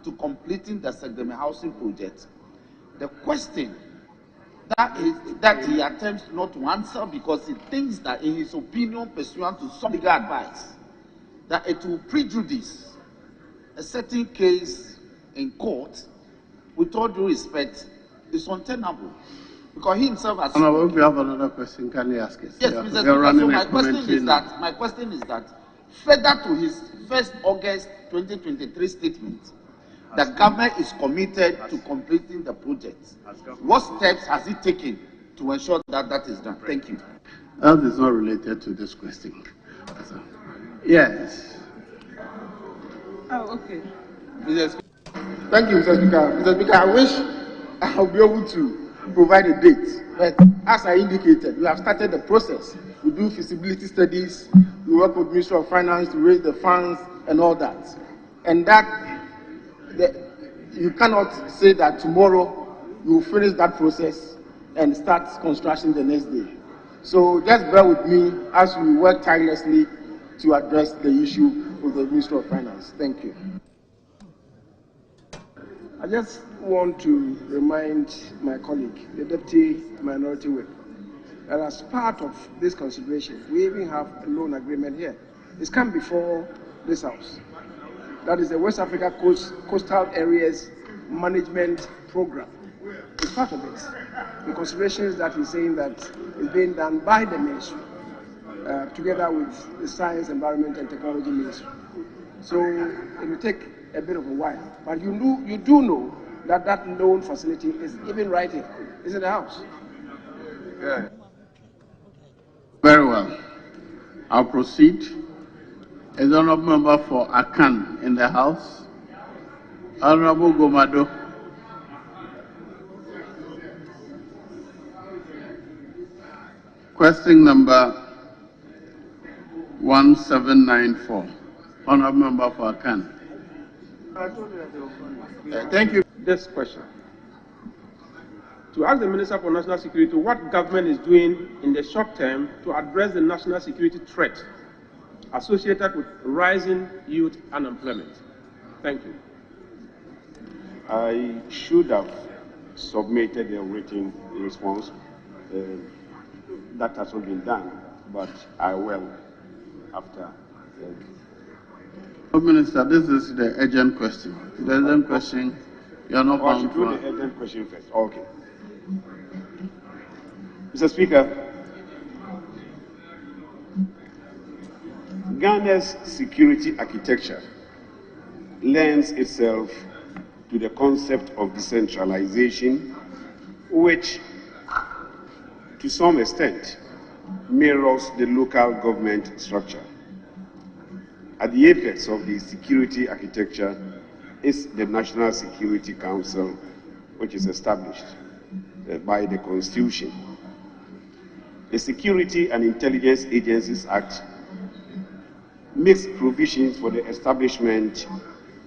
to completing the Segdeme housing project. The question that he attempts not to answer because he thinks that, in his opinion, pursuant to some legal advice, that it will prejudice a certain case in court, with all due respect, is untenable. Because he himself has... Honorable, if you have another question, can you ask it? Yes, Mr. Speaker, so my question is that, further to his 1st August 2023 statement, the government is committed to completing the project. What steps has he taken to ensure that that is done? Thank you. That is not related to this question. So, yes. Oh, okay. Thank you, Mr. Speaker. Mr. Speaker, I wish I'll be able to provide a date, but as I indicated, we have started the process. We do feasibility studies, we work with the Ministry of Finance to raise the funds and all that. And you cannot say that tomorrow you will finish that process and start construction the next day. So just bear with me as we work tirelessly to address the issue with the Ministry of Finance. Thank you. I just want to remind my colleague, the Deputy Minority Whip, that as part of this consideration, we even have a loan agreement here. It's come before this House. That is the West Africa Coastal Areas Management Program. It's part of it. The considerations that he's saying that is being done by the ministry, together with the Science, Environment and Technology Ministry. So it will take a bit of a while, but you do know that that loan facility is even right here. It's in the House. Yeah. Very well. I'll proceed. Is the honorable member for Akan in the House? Honorable Gomado. Question number 1794. Honorable member for Akan. Thank you. This question. To ask the Minister for National Security what government is doing in the short term to address the national security threat associated with rising youth unemployment. Thank you. I should have submitted a written response. That has not been done, but I will after. Minister, this is the urgent question. The urgent question, you are not bound to. I should do the urgent question first. Okay. Mr. Speaker, Ghana's security architecture lends itself to the concept of decentralization, which, to some extent, mirrors the local government structure. At the apex of the security architecture is the National Security Council, which is established by the Constitution. The Security and Intelligence Agencies Act makes provisions for the establishment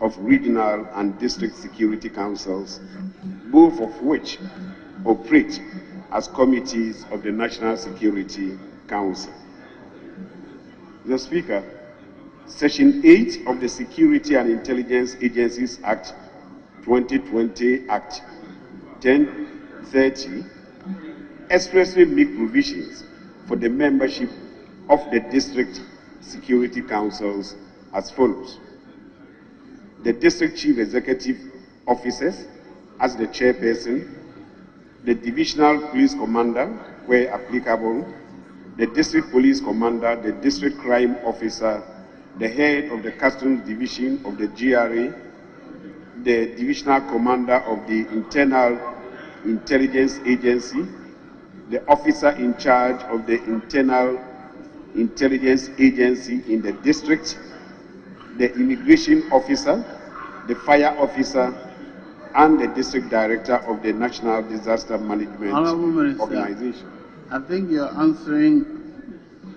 of regional and district security councils, both of which operate as committees of the National Security Council. The Speaker, Section 8 of the Security and Intelligence Agencies Act 2020, Act 1030, expressly make provisions for the membership of the district security councils as follows. The district chief executive officers as the chairperson, the divisional police commander, where applicable, the district police commander, the district crime officer, the head of the customs division of the GRA, the divisional commander of the Internal Intelligence Agency, the officer in charge of the Internal Intelligence Agency in the district, the immigration officer, the fire officer, and the district director of the National Disaster Management Organization. I think you're answering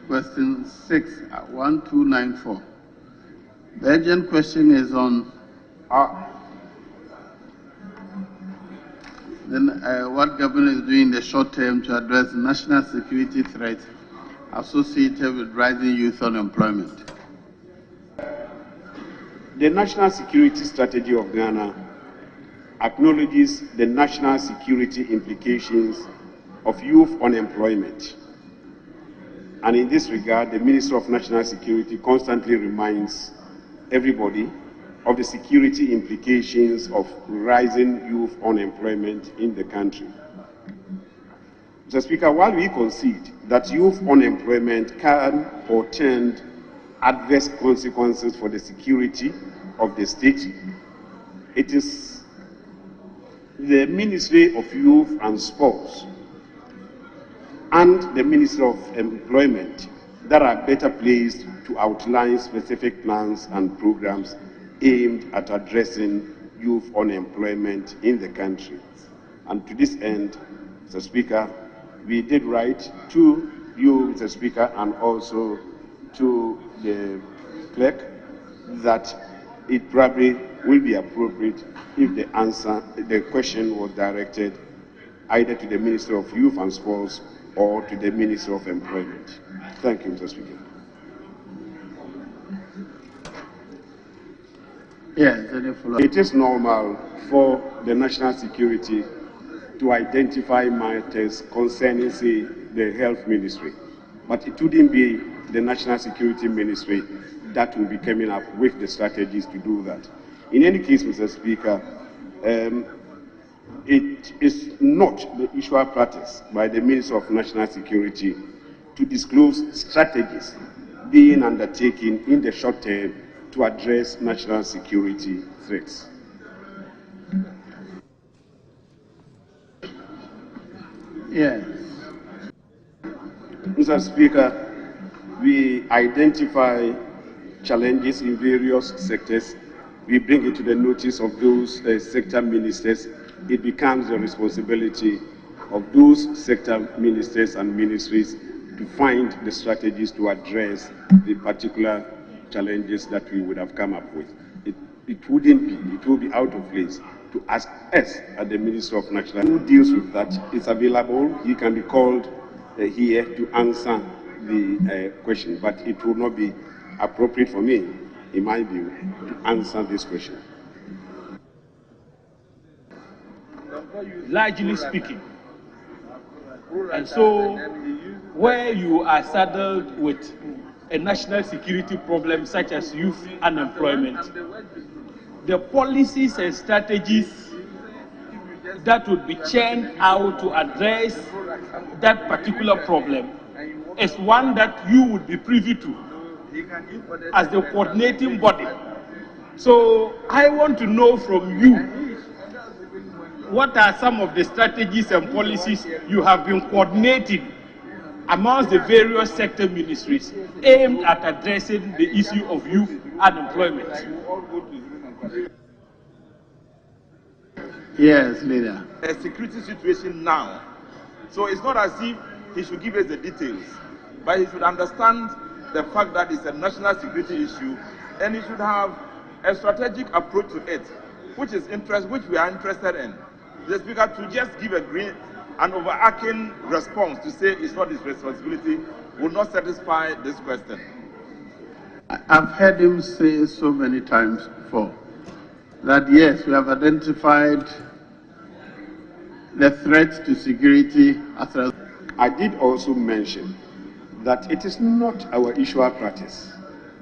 question 6, 1294. The urgent question is on what government is doing in the short term to address national security threats associated with rising youth unemployment. The National Security Strategy of Ghana acknowledges the national security implications of youth unemployment. And in this regard, the Minister of National Security constantly reminds everybody of the security implications of rising youth unemployment in the country. Mr. Speaker, while we concede that youth unemployment can portend adverse consequences for the security of the state, it is the Ministry of Youth and Sports and the Ministry of Employment that are better placed to outline specific plans and programs aimed at addressing youth unemployment in the country. And to this end, Mr. Speaker, we did write to you, Mr. Speaker, and also to the clerk that it probably will be appropriate if the question was directed either to the Minister of Youth and Sports or to the Minister of Employment. Thank you, Mr. Speaker. Yes, any follow-up? It is normal for the national security to identify matters concerning, say, the health ministry, but it wouldn't be the National Security Ministry that will be coming up with the strategies to do that. In any case, Mr. Speaker, it is not the usual practice by the Minister of National Security to disclose strategies being undertaken in the short term to address national security threats. Yes. Mr. Speaker, we identify challenges in various sectors. We bring it to the notice of those sector ministers. It becomes the responsibility of those sector ministers and ministries to find the strategies to address the particular challenges that we would have come up with. It will be out of place to ask us at the Minister of National who deals with that. It's available. He can be called here to answer the question, but it will not be appropriate for me, in my view, to answer this question. Largely speaking. And so, where you are saddled with a national security problem such as youth unemployment, the policies and strategies that would be churned out to address that particular problem is one that you would be privy to as the coordinating body. So I want to know from you, what are some of the strategies and policies you have been coordinating amongst the various sector ministries aimed at addressing the issue of youth unemployment? Yes, leader. A security situation now. So it's not as if he should give us the details, but he should understand the fact that it's a national security issue, and he should have a strategic approach to it, which we are interested in. The Speaker to just give an overarching response to say it's not his responsibility will not satisfy this question. I've heard him say so many times before that yes, we have identified the threat to security as well. I did also mention that it is not our usual practice,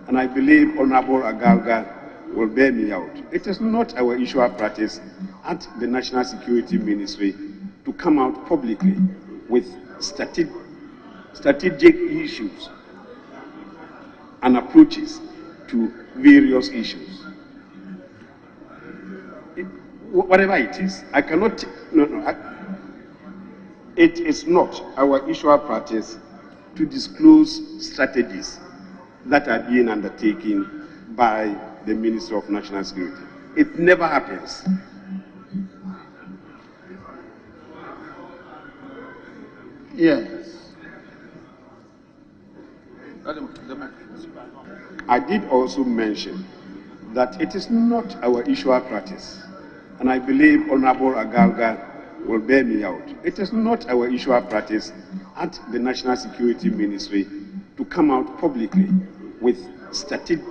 and I believe Honorable Agalga will bear me out. It is not our usual practice at the National Security Ministry to come out publicly with strategic issues and approaches to various issues. Whatever it is, I cannot, it is not our usual practice to disclose strategies that are being undertaken by the Minister of National Security. It never happens. Yes. I did also mention that it is not our usual practice, and I believe Honorable Agalga will bear me out. It is not our usual practice at the National Security Ministry to come out publicly with strategic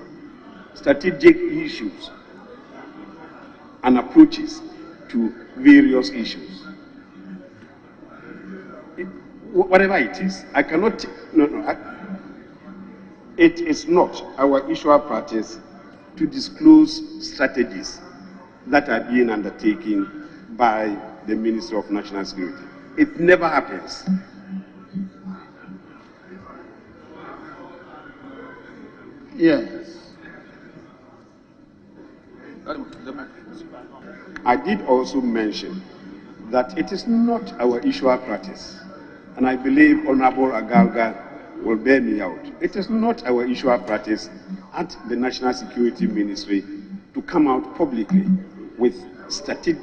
strategic issues and approaches to various issues. Whatever it is, I cannot, it is not our usual practice to disclose strategies that are being undertaken by the Ministry of National Security. It never happens. Yes. I did also mention that it is not our usual practice, and I believe Honorable Agalga will bear me out. It is not our usual practice at the National Security Ministry to come out publicly with strategic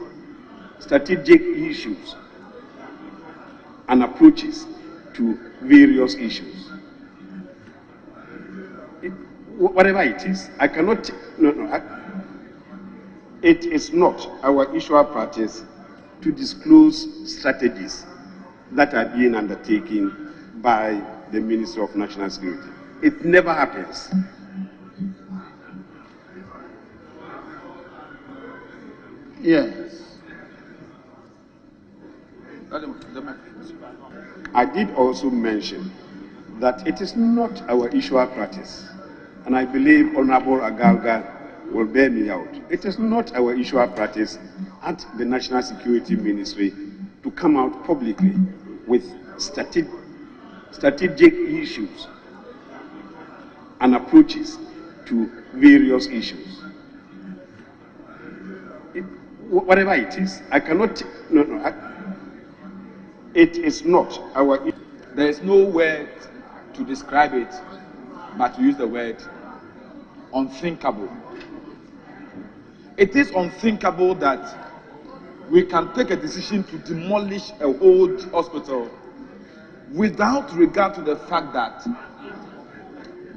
issues and approaches to various issues. Whatever it is, I cannot, it is not our usual practice to disclose strategies that are being undertaken by the Ministry of National Security. It never happens. Yes. I did also mention that it is not our usual practice, and I believe Honorable Agalga will bear me out. It is not our usual practice at the National Security Ministry to come out publicly with strategic issues and approaches to various issues. Whatever it is, I cannot, it is not our... There is no word to describe it, but to use the word unthinkable. It is unthinkable that we can take a decision to demolish a old hospital without regard to the fact that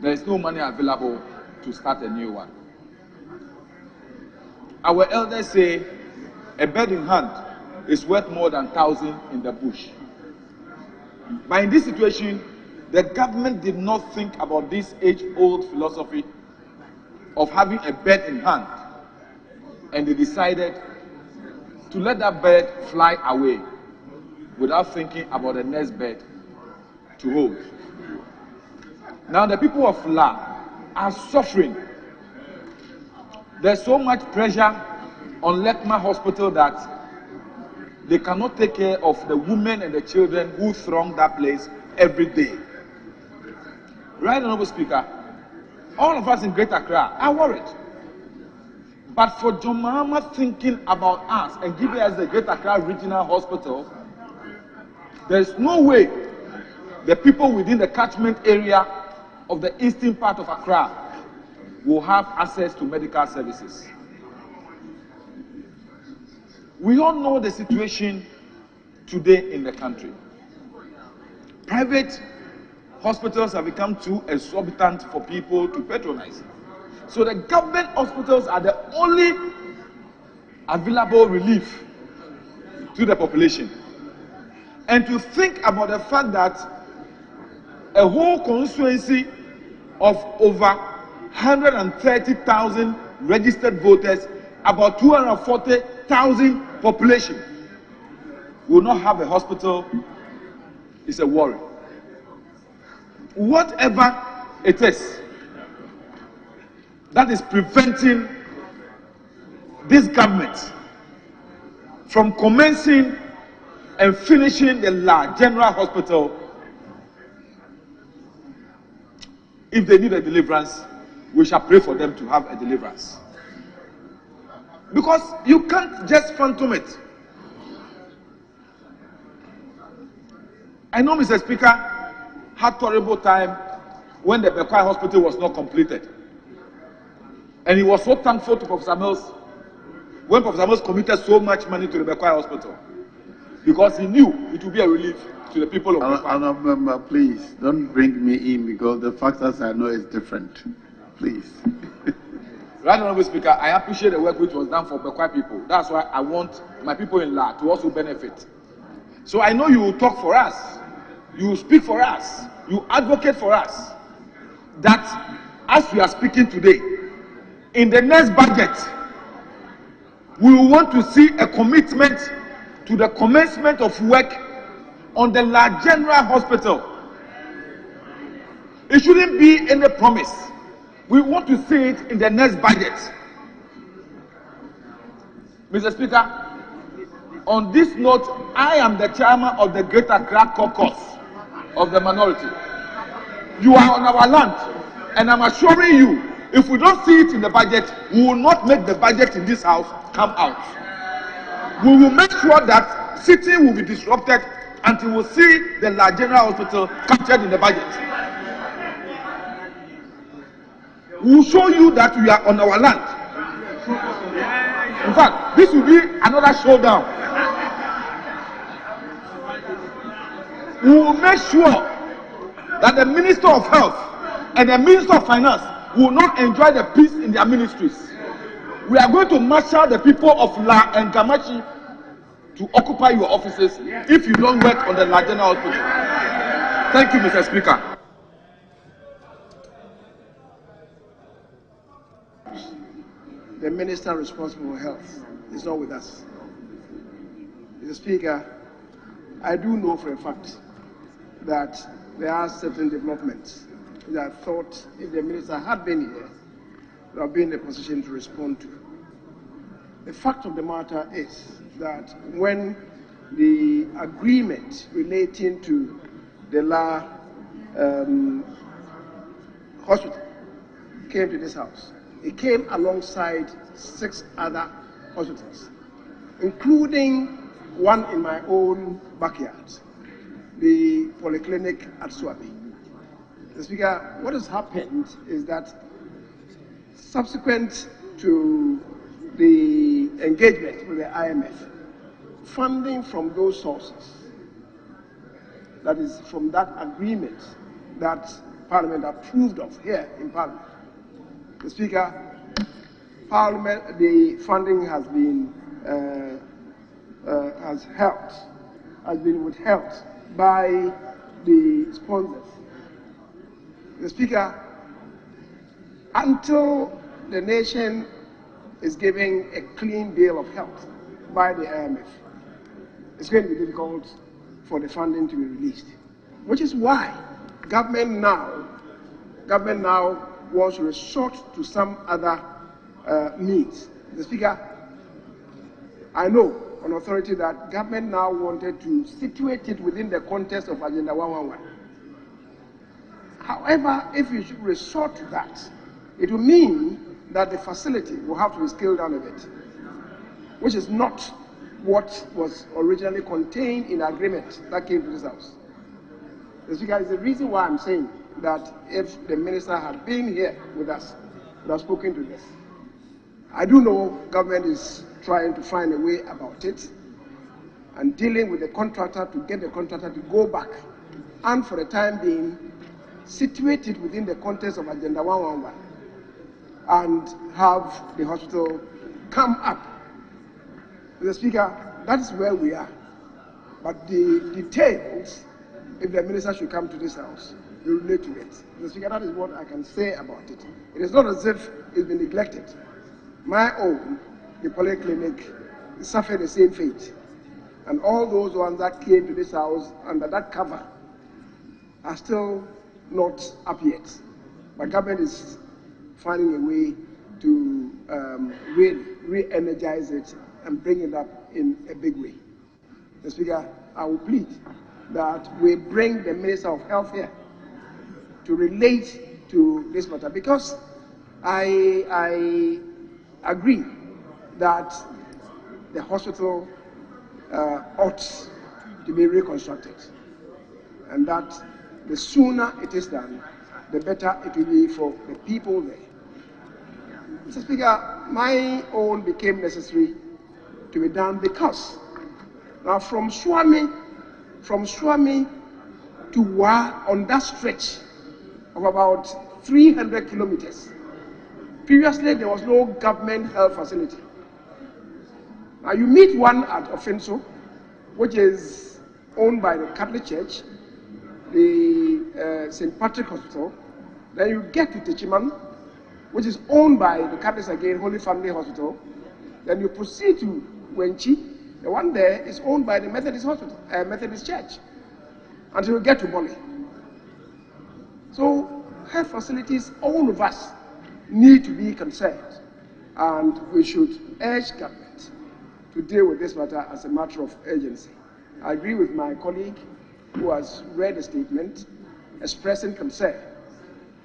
there is no money available to start a new one. Our elders say a bird in hand is worth more than 1,000 in the bush. But in this situation, the government did not think about this age-old philosophy of having a bird in hand, and they decided to let that bird fly away without thinking about the next bird to hold. Now the people of La are suffering. There's so much pressure on Lekma Hospital that they cannot take care of the women and the children who throng that place every day. Right, Honorable Speaker, all of us in Greater Accra are worried. But for John Mahama thinking about us and giving us the Greater Accra Regional Hospital, there's no way the people within the catchment area of the eastern part of Accra will have access to medical services. We all know the situation today in the country. Private hospitals have become too exorbitant for people to patronize. So the government hospitals are the only available relief to the population. And to think about the fact that a whole constituency of over 130,000 registered voters, about 240,000 population, will not have a hospital is a worry. Whatever it is that is preventing this government from commencing and finishing the La General Hospital, if they need a deliverance, we shall pray for them to have a deliverance. Because you can't just phantom it. I know Mr. Speaker had terrible time when the Bekwai Hospital was not completed. And he was so thankful to Professor Mills when Professor Mills committed so much money to the Bekwai Hospital, because he knew it would be a relief to the people of Bekwai. Honourable Member, please don't bring me in, because the factors I know is different. Please. Right, Honourable Speaker, I appreciate the work which was done for Bekwai people. That's why I want my people in La to also benefit. So I know you will talk for us, you will speak for us, you advocate for us, that as we are speaking today, in the next budget, we want to see a commitment to the commencement of work on the La General Hospital. It shouldn't be any promise. We want to see it in the next budget. Mr. Speaker, on this note, I am the chairman of the Greater Accra Caucus of the minority. You are on our land, and I'm assuring you, if we don't see it in the budget, we will not make the budget in this house come out. We will make sure that sitting will be disrupted until we see the La General Hospital captured in the budget. We will show you that we are on our land. In fact, this will be another showdown. We will make sure that the Minister of Health and the Minister of Finance will not enjoy the peace in their ministries. We are going to marshal the people of La and Gamachi to occupy your offices if you don't work on the La General Hospital. Thank you, Mr. Speaker. The Minister responsible for health is not with us. Mr. Speaker, I do know for a fact that there are certain developments that I thought if the Minister had been here, he would have been in a position to respond to. The fact of the matter is that when the agreement relating to the La Hospital came to this House, it came alongside 6 other hospitals, including one in my own backyard, the polyclinic at Swami. Mr. Speaker, what has happened is that subsequent to the engagement with the IMF, funding from those sources, that is from that agreement that Parliament approved of here in Parliament, Mr. Speaker, Parliament, the funding has been withheld by the sponsors. Mr. Speaker, until the nation is giving a clean bill of health by the IMF, it's going to be difficult for the funding to be released, which is why government now wants to resort to some other means. Mr. Speaker, I know on authority that government now wanted to situate it within the context of Agenda 111. However, if you should resort to that, it will mean that the facility will have to be scaled down a bit, which is not what was originally contained in the agreement that came to this House. Mr. Speaker, is the reason why I'm saying that if the Minister had been here with us, would have spoken to this. I do know government is trying to find a way about it and dealing with the contractor to get the contractor to go back and for the time being situate it within the context of Agenda 111 and have the hospital come up. Mr. Speaker, that is where we are. But the details, if the Minister should come to this House, we relate to it. Mr. Speaker, that is what I can say about it. It is not as if it's been neglected. My own, the polyclinic, suffered the same fate. And all those ones that came to this House under that cover are still not up yet. But government is finding a way to really re-energize it and bring it up in a big way. Mr. Speaker, I will plead that we bring the Minister of Health here to relate to this matter, because I agree that the hospital ought to be reconstructed, and that the sooner it is done, the better it will be for the people there. Mr. Speaker, my own became necessary to be done because now from Swami to Wa, on that stretch of about 300 kilometers, previously there was no government health facility. Now you meet one at Offenso, which is owned by the Catholic Church, the St. Patrick Hospital, then you get to Techiman, which is owned by the Catholics again, Holy Family Hospital. Then you proceed to Wenchi. The one there is owned by the Methodist Hospital, Methodist Church, until you get to Boli. So health facilities, all of us need to be concerned, and we should urge government to deal with this matter as a matter of urgency. I agree with my colleague who has read a statement expressing concern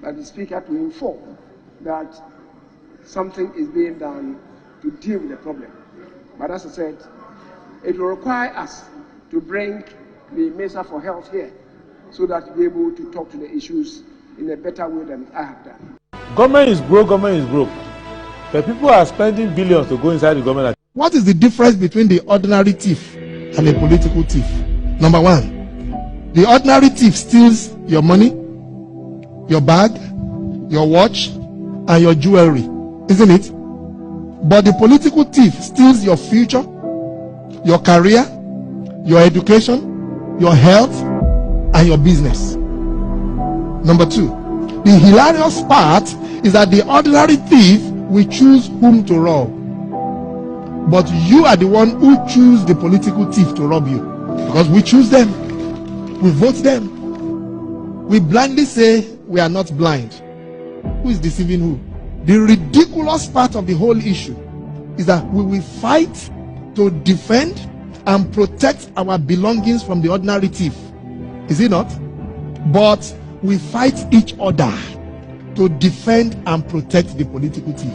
that the Speaker to inform that something is being done to deal with the problem. But as I said, it will require us to bring the Minister for Health here so that we'll be able to talk to the issues in a better way than I have done. Government is broke, government is broke. The people are spending billions to go inside the government. What is the difference between the ordinary thief and a political thief? Number one, the ordinary thief steals your money, your bag, your watch, and your jewelry, isn't it? But the political thief steals your future, your career, your education, your health, and your business. Number two, the hilarious part is that the ordinary thief will choose whom to rob. But you are the one who choose the political thief to rob you. Because we choose them. We vote them. We blindly say we are not blind. Who is deceiving who? The ridiculous part of the whole issue is that we will fight to defend and protect our belongings from the ordinary thief. Is it not? But we fight each other to defend and protect the political thief.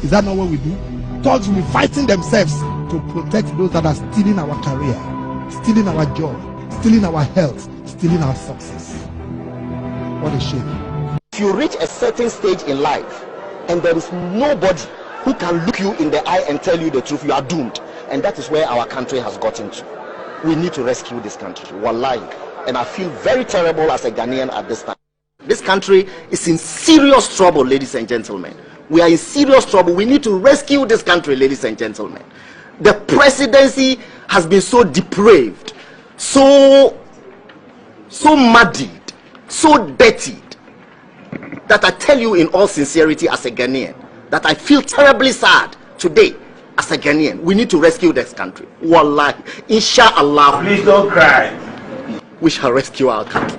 Is that not what we do? Thugs will be fighting themselves to protect those that are stealing our career, stealing our joy, stealing our health, stealing our success. What a shame. If you reach a certain stage in life and there is nobody who can look you in the eye and tell you the truth, you are doomed. And that is where our country has gotten to. We need to rescue this country. Wallahi. And I feel very terrible as a Ghanaian at this time. This country is in serious trouble, ladies and gentlemen. We are in serious trouble. We need to rescue this country, ladies and gentlemen. The presidency has been so depraved, so muddied, so dirtied, that I tell you in all sincerity as a Ghanaian, that I feel terribly sad today as a Ghanaian. We need to rescue this country. Wallahi. Inshallah. Please don't cry. We shall rescue our country.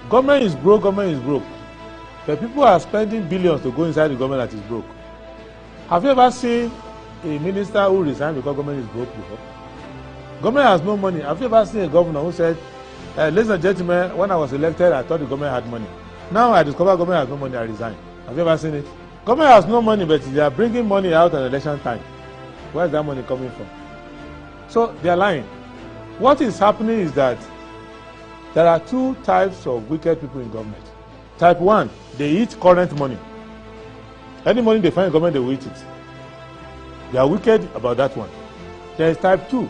Government is broke, government is broke. The people are spending billions to go inside the government that is broke. Have you ever seen a minister who resigned because government is broke before? Government has no money. Have you ever seen a governor who said, ladies and gentlemen, when I was elected, I thought the government had money. Now I discover government has no money, I resign. Have you ever seen it? Government has no money, but they are bringing money out at election time. Where is that money coming from? So they are lying. What is happening is that there are two types of wicked people in government. Type 1, they eat current money. Any money they find in government, they will eat it. They are wicked about that one. There is type 2.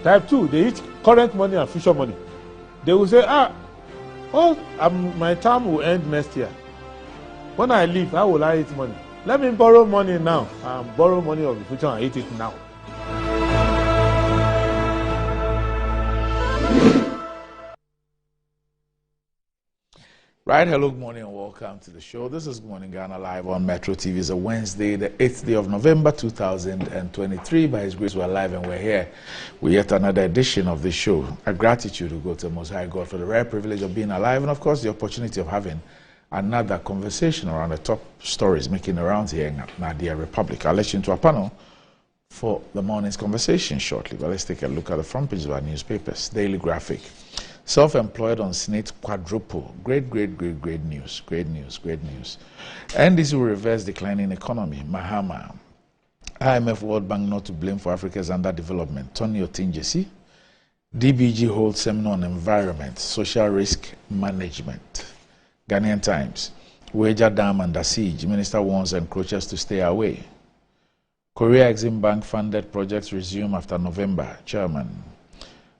Type 2, they eat current money and future money. They will say, my term will end next year. When I leave, how will I eat money? Let me borrow money now and borrow money of the future and eat it now. Right, hello, good morning and welcome to the show. This is Good Morning Ghana live on Metro TV. It's a Wednesday, the 8th day of November 2023. By His grace, we're live and we're here with yet another edition of this show. Our gratitude to go to the Most High God for the rare privilege of being alive and, of course, the opportunity of having another conversation around the top stories making the rounds here in Nadia Republic. I'll let you into our panel for the morning's conversation shortly, but let's take a look at the front pages of our newspapers. Daily Graphic. Self-employed on Senate quadruple. Great news. Great news. NDC will reverse declining economy. Mahama. IMF World Bank not to blame for Africa's underdevelopment. Tony Otinjesi. DBG holds seminar on environment, social risk management. Ghanaian Times. Wager Dam under siege. Minister warns encroachers to stay away. Korea Exim Bank funded projects resume after November. Chairman.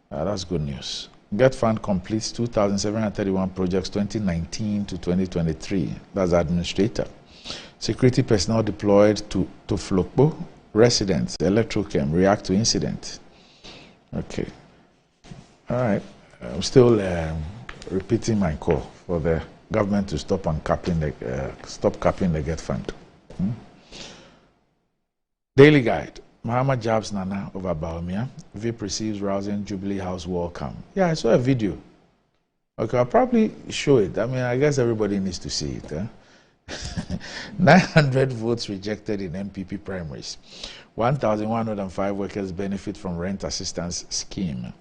That's good news. Get Fund completes 2,731 projects 2019 to 2023. That's administrator. Security personnel deployed to Flokbo. Residents, Electrochem, react to incident. Okay. All right. I'm still repeating my call for the government to stop capping the Get Fund. Daily Guide. Mahama jabs Nana over Baumia. VIP receives rousing Jubilee House welcome. Yeah, I saw a video. Okay, I'll probably show it. I mean, I guess everybody needs to see it. 900 votes rejected in MPP primaries. 1,105 workers benefit from rent assistance scheme.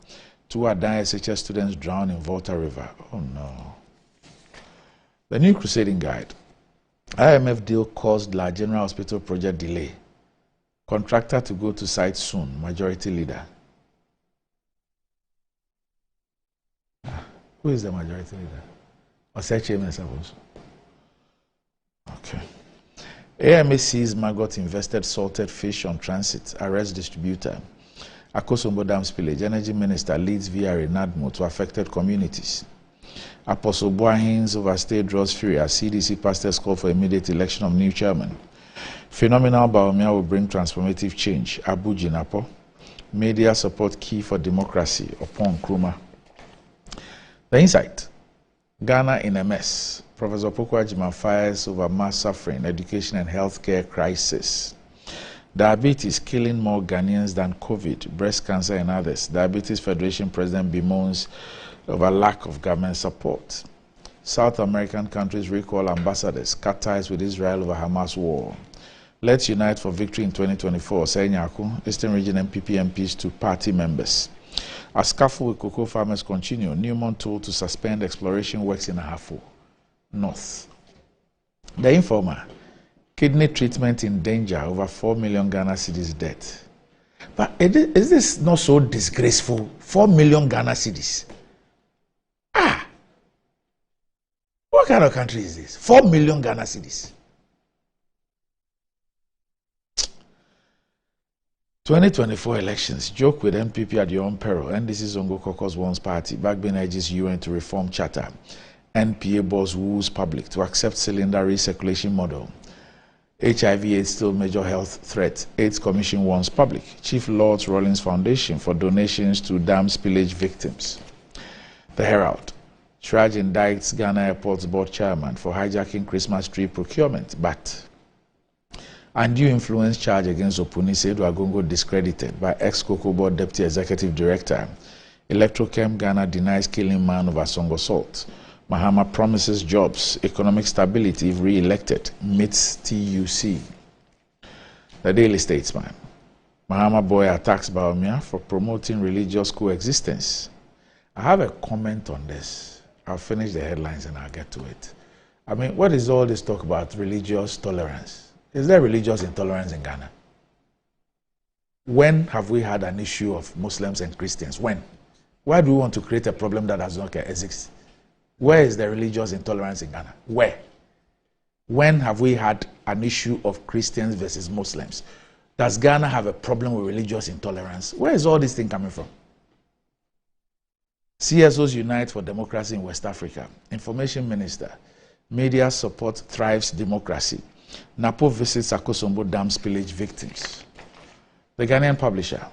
2 Adan SHS students drown in Volta River. Oh no. The new Crusading Guide. IMF deal caused La General Hospital project delay. Contractor to go to site soon. Majority leader. Who is the majority leader? Osechi, I suppose. Okay. AMA sees maggot invested salted fish on transit. Arrest distributor. Akosombo Dam spillage. Energy Minister leads VRA NADMO to affected communities. Apostle Boahins overstayed draws fury as CDC pastors call for immediate election of new chairman. Phenomenal Baumia will bring transformative change. Abu Jinapo. Media support key for democracy. Upon Nkrumah. The Insight. Ghana in a mess. Professor Pokwajima fires over mass suffering, education and healthcare crisis. Diabetes killing more Ghanaians than COVID, breast cancer and others. Diabetes Federation President bemoans over lack of government support. South American countries recall ambassadors, cut ties with Israel over Hamas war. Let's unite for victory in 2024, Senyaku, Eastern Region MPP MPs to party members. As scuffle with cocoa farmers continue, Newmont told to suspend exploration works in Ahafo North. The Informer, kidney treatment in danger, over 4 million Ghana cedis dead. But is this not so disgraceful? 4 million Ghana cedis. What kind of country is this? 4 million Ghana cedis. 2024 elections. Joke with MPP at your own peril. NDC Zongo Caucus wants party. Backbone urges UN to reform charter. NPA boss woos public to accept cylinder recirculation model. HIV/AIDS still major health threat. AIDS Commission warns public. Chief Lords Rollins Foundation for donations to dam spillage victims. The Herald. Shraj indicts Ghana Airports Board chairman for hijacking Christmas tree procurement, but undue influence charge against Opuni Seydou Agongo discredited by ex-Cocoa Board Deputy Executive Director. Electrochem Ghana denies killing man over Songo Salt. Mahama promises jobs, economic stability if re-elected, meets TUC. The Daily Statesman. Mahama boy attacks Baumia for promoting religious coexistence. I have a comment on this. I'll finish the headlines and I'll get to it. I mean, what is all this talk about religious tolerance? Is there religious intolerance in Ghana? When have we had an issue of Muslims and Christians? When? Why do we want to create a problem that does not exist? Where is the religious intolerance in Ghana? Where? When have we had an issue of Christians versus Muslims? Does Ghana have a problem with religious intolerance? Where is all this thing coming from? CSOs unite for democracy in West Africa. Information Minister. Media support thrives democracy. Napo visits Akosombo Dam spillage victims. The Ghanaian Publisher.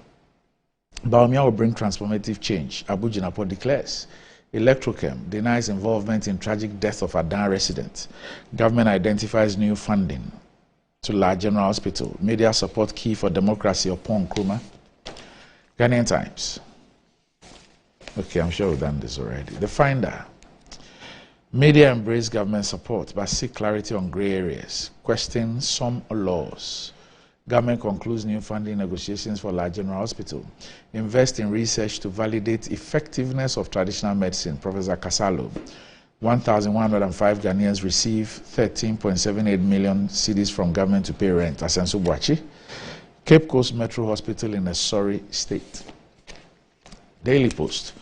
Baumia will bring transformative change. Abu Jinapo declares. Electrochem denies involvement in tragic death of Adan resident. Government identifies new funding to La General Hospital. Media support key for democracy upon Nkrumah. Ghanaian Times. Okay, I'm sure we've done this already. The Finder. Media embrace government support but seek clarity on grey areas. Question some laws. Government concludes new funding negotiations for La General Hospital. Invest in research to validate effectiveness of traditional medicine. Professor Kasalo. 1,105 Ghanaians receive 13.78 million cedis from government to pay rent. Asensu Boachi. Cape Coast Metro Hospital in a sorry state. Daily Post.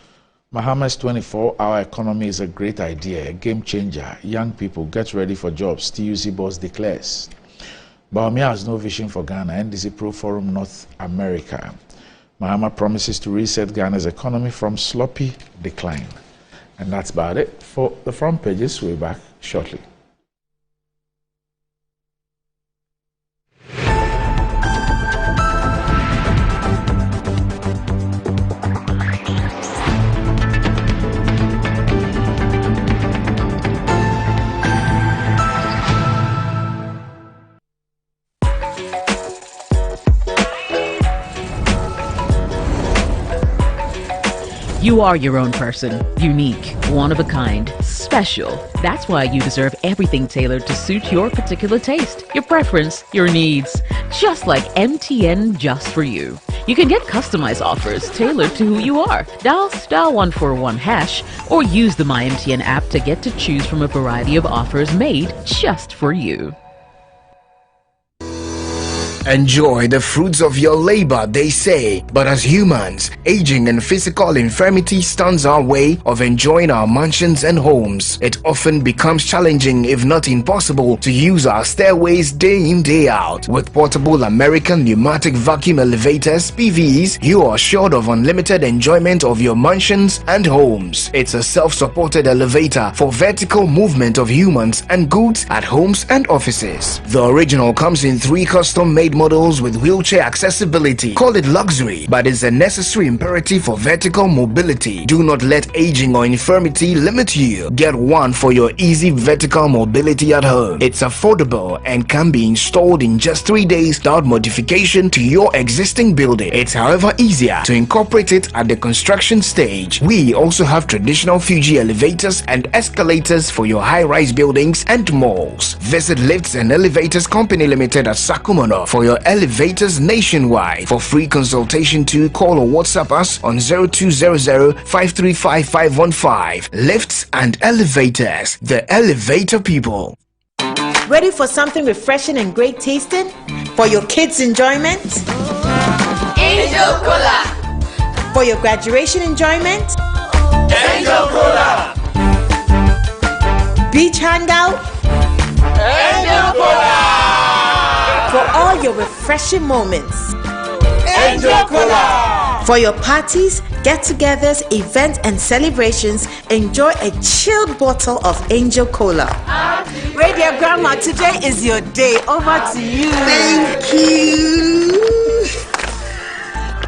Mahama's 24-hour economy is a great idea, a game changer. Young people, get ready for jobs. TUC boss declares. Baumia has no vision for Ghana. NDC Pro Forum North America. Mahama promises to reset Ghana's economy from sloppy decline. And that's about it for the front pages. We'll be back shortly. You are your own person, unique, one of a kind, special. That's why you deserve everything tailored to suit your particular taste, your preference, your needs. Just like MTN Just For You. You can get customized offers tailored to who you are. Dial *141# or use the MyMTN app to get to choose from a variety of offers made just for you. Enjoy the fruits of your labor, they say. But as humans, aging and physical infirmity stands our way of enjoying our mansions and homes. It often becomes challenging, if not impossible, to use our stairways day in, day out. With portable American pneumatic vacuum elevators, PVs, you are assured of unlimited enjoyment of your mansions and homes. It's a self-supported elevator for vertical movement of humans and goods at homes and offices. The original comes in 3 custom-made models with wheelchair accessibility. Call it luxury, but it's a necessary imperative for vertical mobility. Do not let aging or infirmity limit you. Get one for your easy vertical mobility at home. It's affordable and can be installed in just 3 days without modification to your existing building. It's however easier to incorporate it at the construction stage. We also have traditional Fuji elevators and escalators for your high-rise buildings and malls. Visit Lifts and Elevators Company Limited at Sakumono for your elevators nationwide. For free consultation to call or WhatsApp us on 0200-535-515. Lifts and Elevators, the elevator people. Ready for something refreshing and great tasting? For your kids' enjoyment? Angel Cola. For your graduation enjoyment? Angel Cola. Beach hangout? Angel Cola. For all your refreshing moments. Angel Cola. For your parties, get-togethers, events, and celebrations, enjoy a chilled bottle of Angel Cola. Radio Grandma, today is your day. Over to you. Thank you.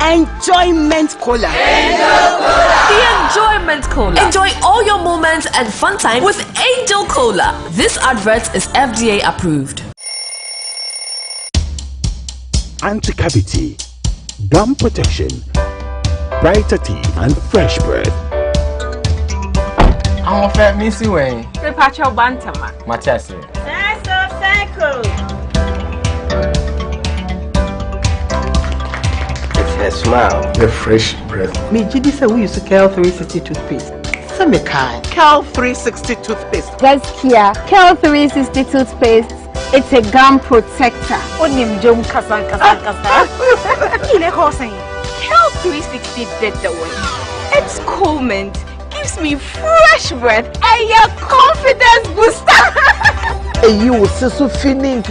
Enjoyment Cola. Angel Cola. The Enjoyment Cola. Enjoy all your moments and fun time with Angel Cola. This advert is FDA approved. Anti-cavity, gum protection, brighter teeth, and fresh breath. I'm a fair missy way. Prepare bantama. Machasi. It's her smile. The fresh breath. Me Jidi say we use Cal 360 toothpaste. Some kind. Cal 360 toothpaste. That's Kia. Cal 360 toothpaste. It's a gum protector. Onim jom kasan. Kile hosen. Cal 360 did the way. It's cool mint. Gives me fresh breath and your confidence booster. You will see so feeling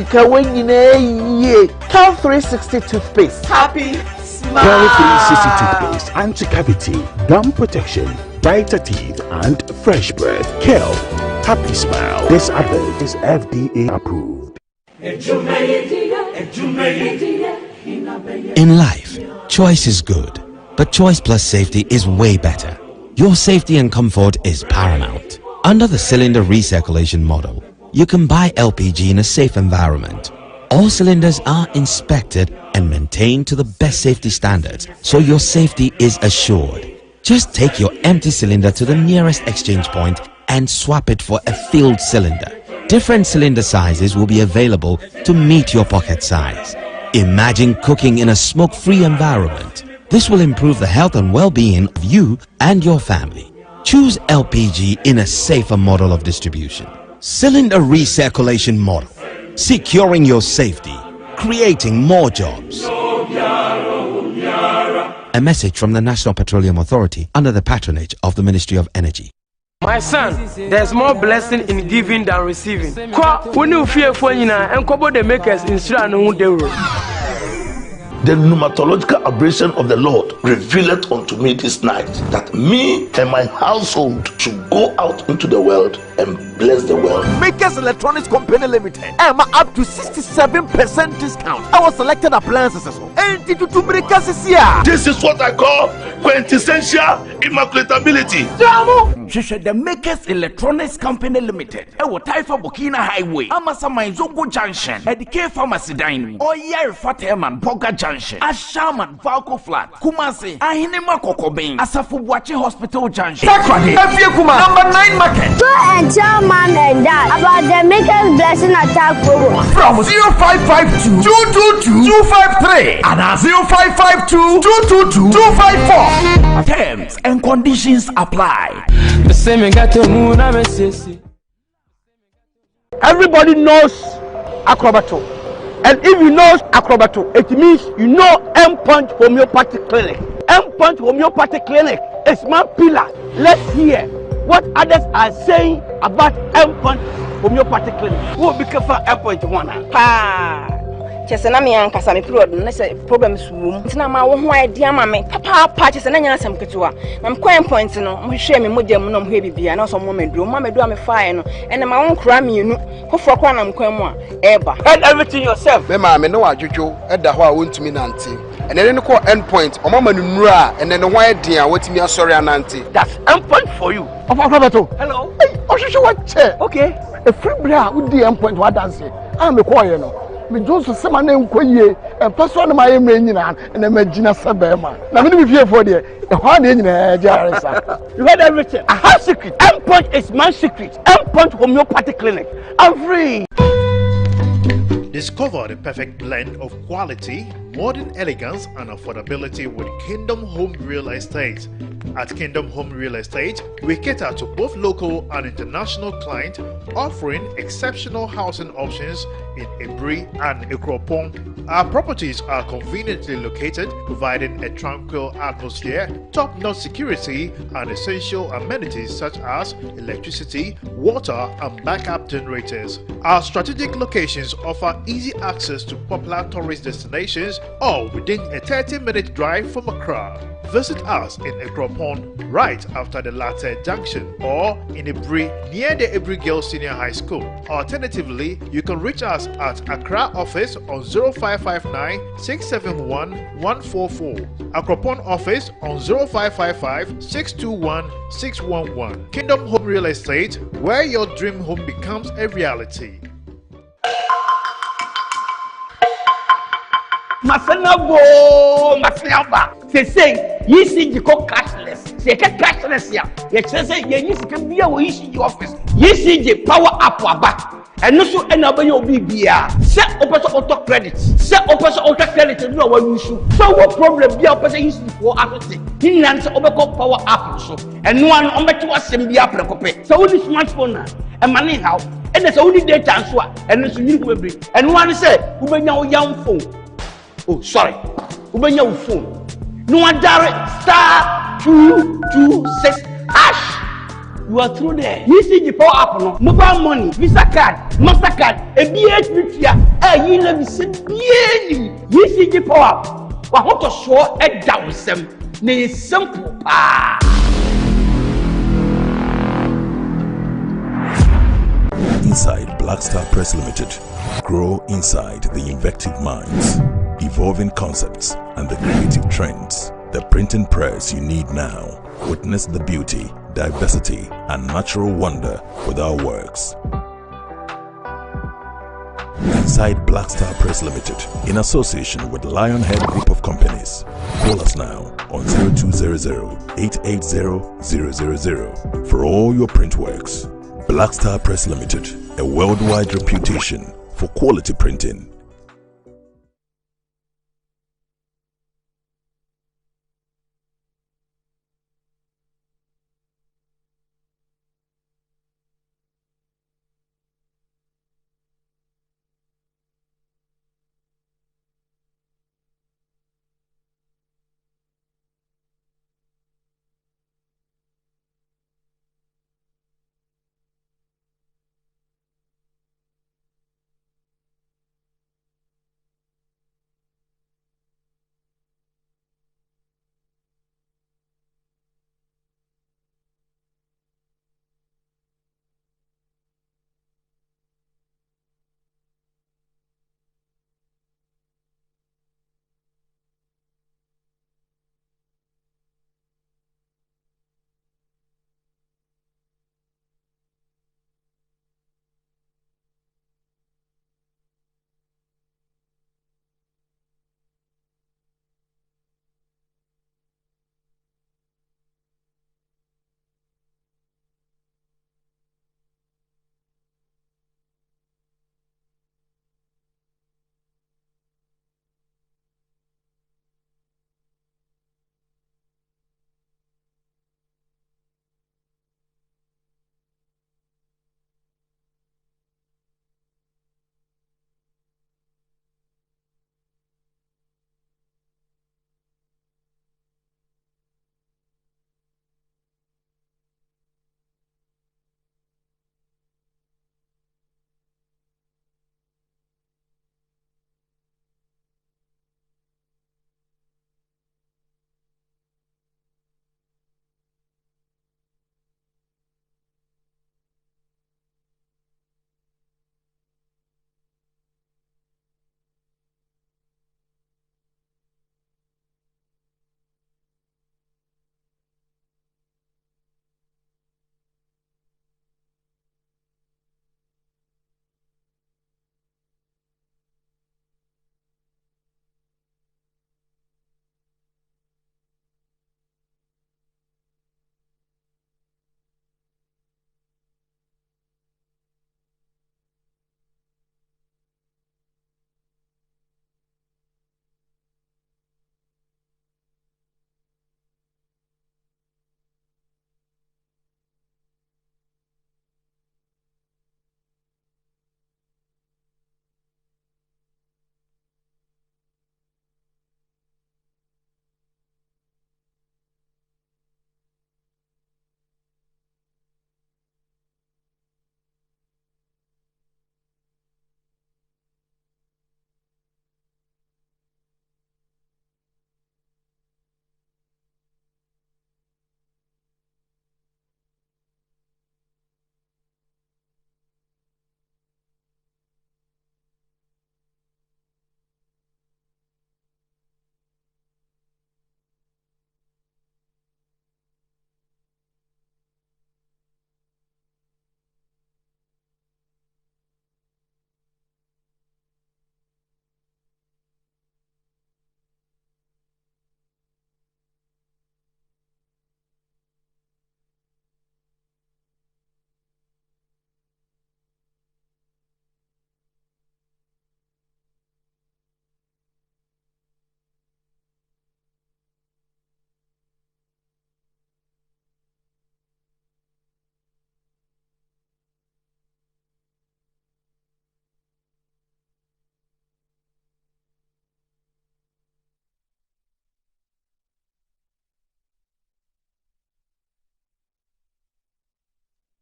ye. Cal 360 toothpaste. Happy smile. Cal 360 toothpaste, anti-cavity, gum protection, brighter teeth, and fresh breath. Cal, happy smile. This advert is FDA approved. In life, choice is good, but choice plus safety is way better. Your safety and comfort is paramount. Under the cylinder recirculation model, you can buy LPG in a safe environment. All cylinders are inspected and maintained to the best safety standards, so your safety is assured. Just take your empty cylinder to the nearest exchange point and swap it for a filled cylinder. Different cylinder sizes will be available to meet your pocket size. Imagine cooking in a smoke-free environment. This will improve the health and well-being of you and your family. Choose LPG in a safer model of distribution. Cylinder recirculation model. Securing your safety. Creating more jobs. A message from the National Petroleum Authority under the patronage of the Ministry of Energy. My son, there's more blessing in giving than receiving. When you fear for you and couple the makers in The pneumatological abrasion of the Lord revealed unto me this night that me and my household should go out into the world and bless the world. Makers Electronics Company Limited. I'm up to 67% discount. Our selected appliances. This is what I call quintessential immaculatability. The Makers Electronics Company Limited. Ewo Taifa Burkina Highway. Amasa Mainzongo Junction. Edike Pharmacy Dining. Oyer Fateman Boga Junction. Junction, Ashaman, Valco Flat, Kumasi, Ahinema Kokoben, Asafubuachi Hospital Junction, Takradi, Efiekuma, number 9 Market. So and tell mom and dad about the Maker's Blessing Attack program. From 0552 222 253 and 0552 222 254. Terms and conditions apply. Everybody knows Acrobato. And if you know Acrobato, it means you know M-Punch Homeopathic Clinic. M-Punch Homeopathic Clinic is my pillar. Let's hear what others are saying about M-Punch Homeopathic Clinic. Who will be careful M-Punch one? Chese na me ankasa me period no say problems wom ntina ma wo ho idea ma me papa chese na nya asem ketewa na me kwan point no mo hwe me modem no mo hwe bibia na so mo medu me fire no ene ma won kra me nu foforo kwa na mkwan mu a eba and everything yourself me ma me no adwodwo eda ho a wontumi nante ene ne ko end point o mama nuru a ene ne ho eden a watimi asori anante. That's end point for you of Acrobato. Hello ohwehwe what chair okay a free bra wo di end point wa dance am me call you no me Johnson sema na enkoyie e person na my me nyina na magina sebema na me be for there e ho na nyina jaresa. You heard everything. I have secret. M-Punch is my secret. M-Punch Homeopathic Clinic. I'm free. Discover the perfect blend of quality, modern elegance and affordability with Kingdom Home Real Estate. At Kingdom Home Real Estate, we cater to both local and international clients, offering exceptional housing options in Ebri and Ikropong. Our properties are conveniently located, providing a tranquil atmosphere, top-notch security, and essential amenities such as electricity, water, and backup generators. Our strategic locations offer easy access to popular tourist destinations, all within a 30-minute drive from Accra. Visit us in Ekropon right after the Latte Junction or in Ebri near the Ebri Girls Senior High School. Alternatively, you can reach us at Accra office on 0559 671 144, Akropon office on 0555 621 611. Kingdom Home Real Estate, where your dream home becomes a reality. Masanabo, Masanaba. Say, you see, you call cashless. Say, cashless, yeah. You say, you can be a wish office. You see, the power up back. And also, another you'll be beer. Set up auto credit. Set up auto credit and no one issue. So, what problem be up as a issue for everything? He lands over power up. So, and one on the two assembly up. So, only smartphone and money how. And there's only data and so and it's new memory. And one say, who may know young phone. Oh, sorry. Open your phone. No one direct star 226 hash. You are through there. You see the power app no. Mobile money, Visa card, Mastercard, a BHP here. You know, you see the power app. I want to show a down some. It's simple. Inside Black Star Press Limited, grow inside the invective minds, evolving concepts, and the creative trends. The printing press you need now. Witness the beauty, diversity, and natural wonder with our works. Inside Black Star Press Limited, in association with Lionhead Group of Companies. Call us now on 0200-880-000 for all your print works. Black Star Press Limited, a worldwide reputation for quality printing.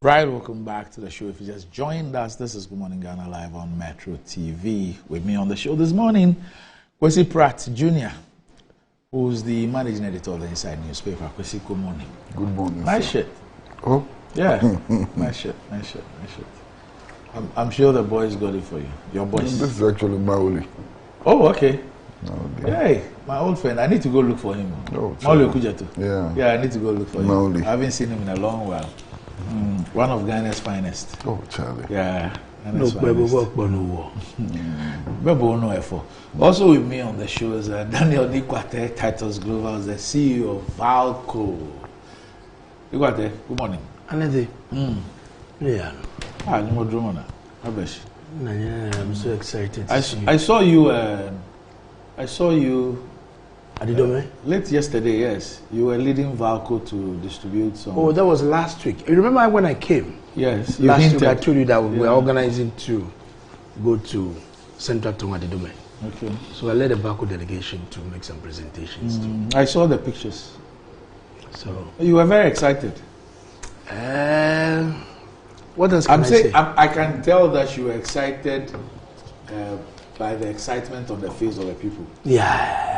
Right, welcome back to the show. If you just joined us, this is Good Morning Ghana live on Metro TV. With me on the show this morning, Kwesi Pratt Jr., who's the managing editor of the Inside newspaper. Kwesi, good morning. Good morning. Nice shirt. Oh? Yeah, nice shirt. I'm sure the boys got it for you. Your boys. This is actually Maoli. Oh, okay. Okay. Hey, my old friend. I need to go look for him. Oh, Maoli Okujetu. Yeah. Yeah, I need to go look for him. Maoli. I haven't seen him in a long while. One of Ghana's finest. Oh, Charlie. Yeah. No, Bebo work no war. Bebo no effort. Also with me on the show is Daniel Dikwate, Titus Glover, the CEO of Valco. Dikwate, good morning. Another. Yeah. You more drummer. Abesh. I'm so excited. I saw you. I saw you. Late yesterday, yes. You were leading Valco to distribute some. Oh, that was last week. You remember when I came? Yes. Last week I told you that we were organizing to go to Central Tonga Didome. Okay. So I led a Valco delegation to make some presentations too. I saw the pictures. So you were very excited. What else can I say? I can tell that you were excited by the excitement on the face of the people. Yeah.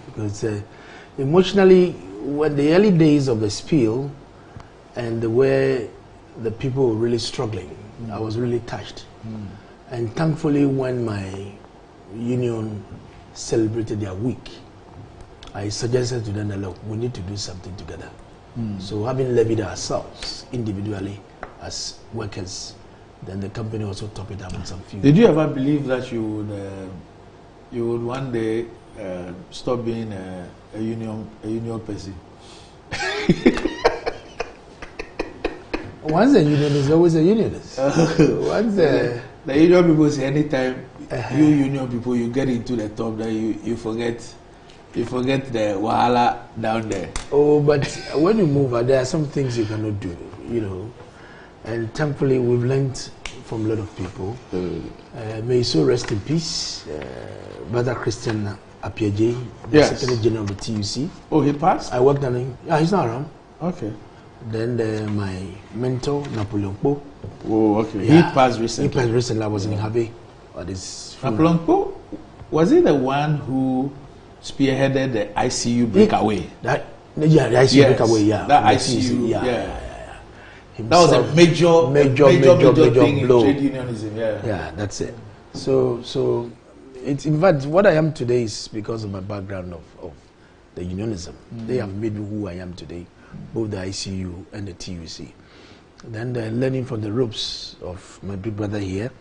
Because emotionally, when the early days of the spiel and the way the people were really struggling, I was really touched. And thankfully, when my union celebrated their week, I suggested to them that, look, we need to do something together. So having levied ourselves individually as workers, then the company also top it up with some few. Did you ever believe that you would one day stop being a union person? Once a unionist is always a unionist. Once the union people say anytime you union people you get into the top, then you forget the wahala down there. Oh, but when you move out, there are some things you cannot do, you know. And thankfully, we've learned from a lot of people. May he so rest in peace. Brother Christian Appiaje, the Secretary General of the TUC. Oh, he passed? I worked on him. Yeah, he's not around. Okay. Then my mentor, Napoleon Po. Oh, okay. Yeah. He passed recently. He passed recently. I was in Habe. Napoleon Po, was he the one who spearheaded the ICU breakaway? The ICU breakaway, yeah. That ICU, yeah. That was a major thing blow. In trade unionism, Yeah, that's it. So it's, in fact, what I am today is because of my background of the unionism. They have made me who I am today, both the ICU and the TUC. Then learning from the ropes of my big brother here,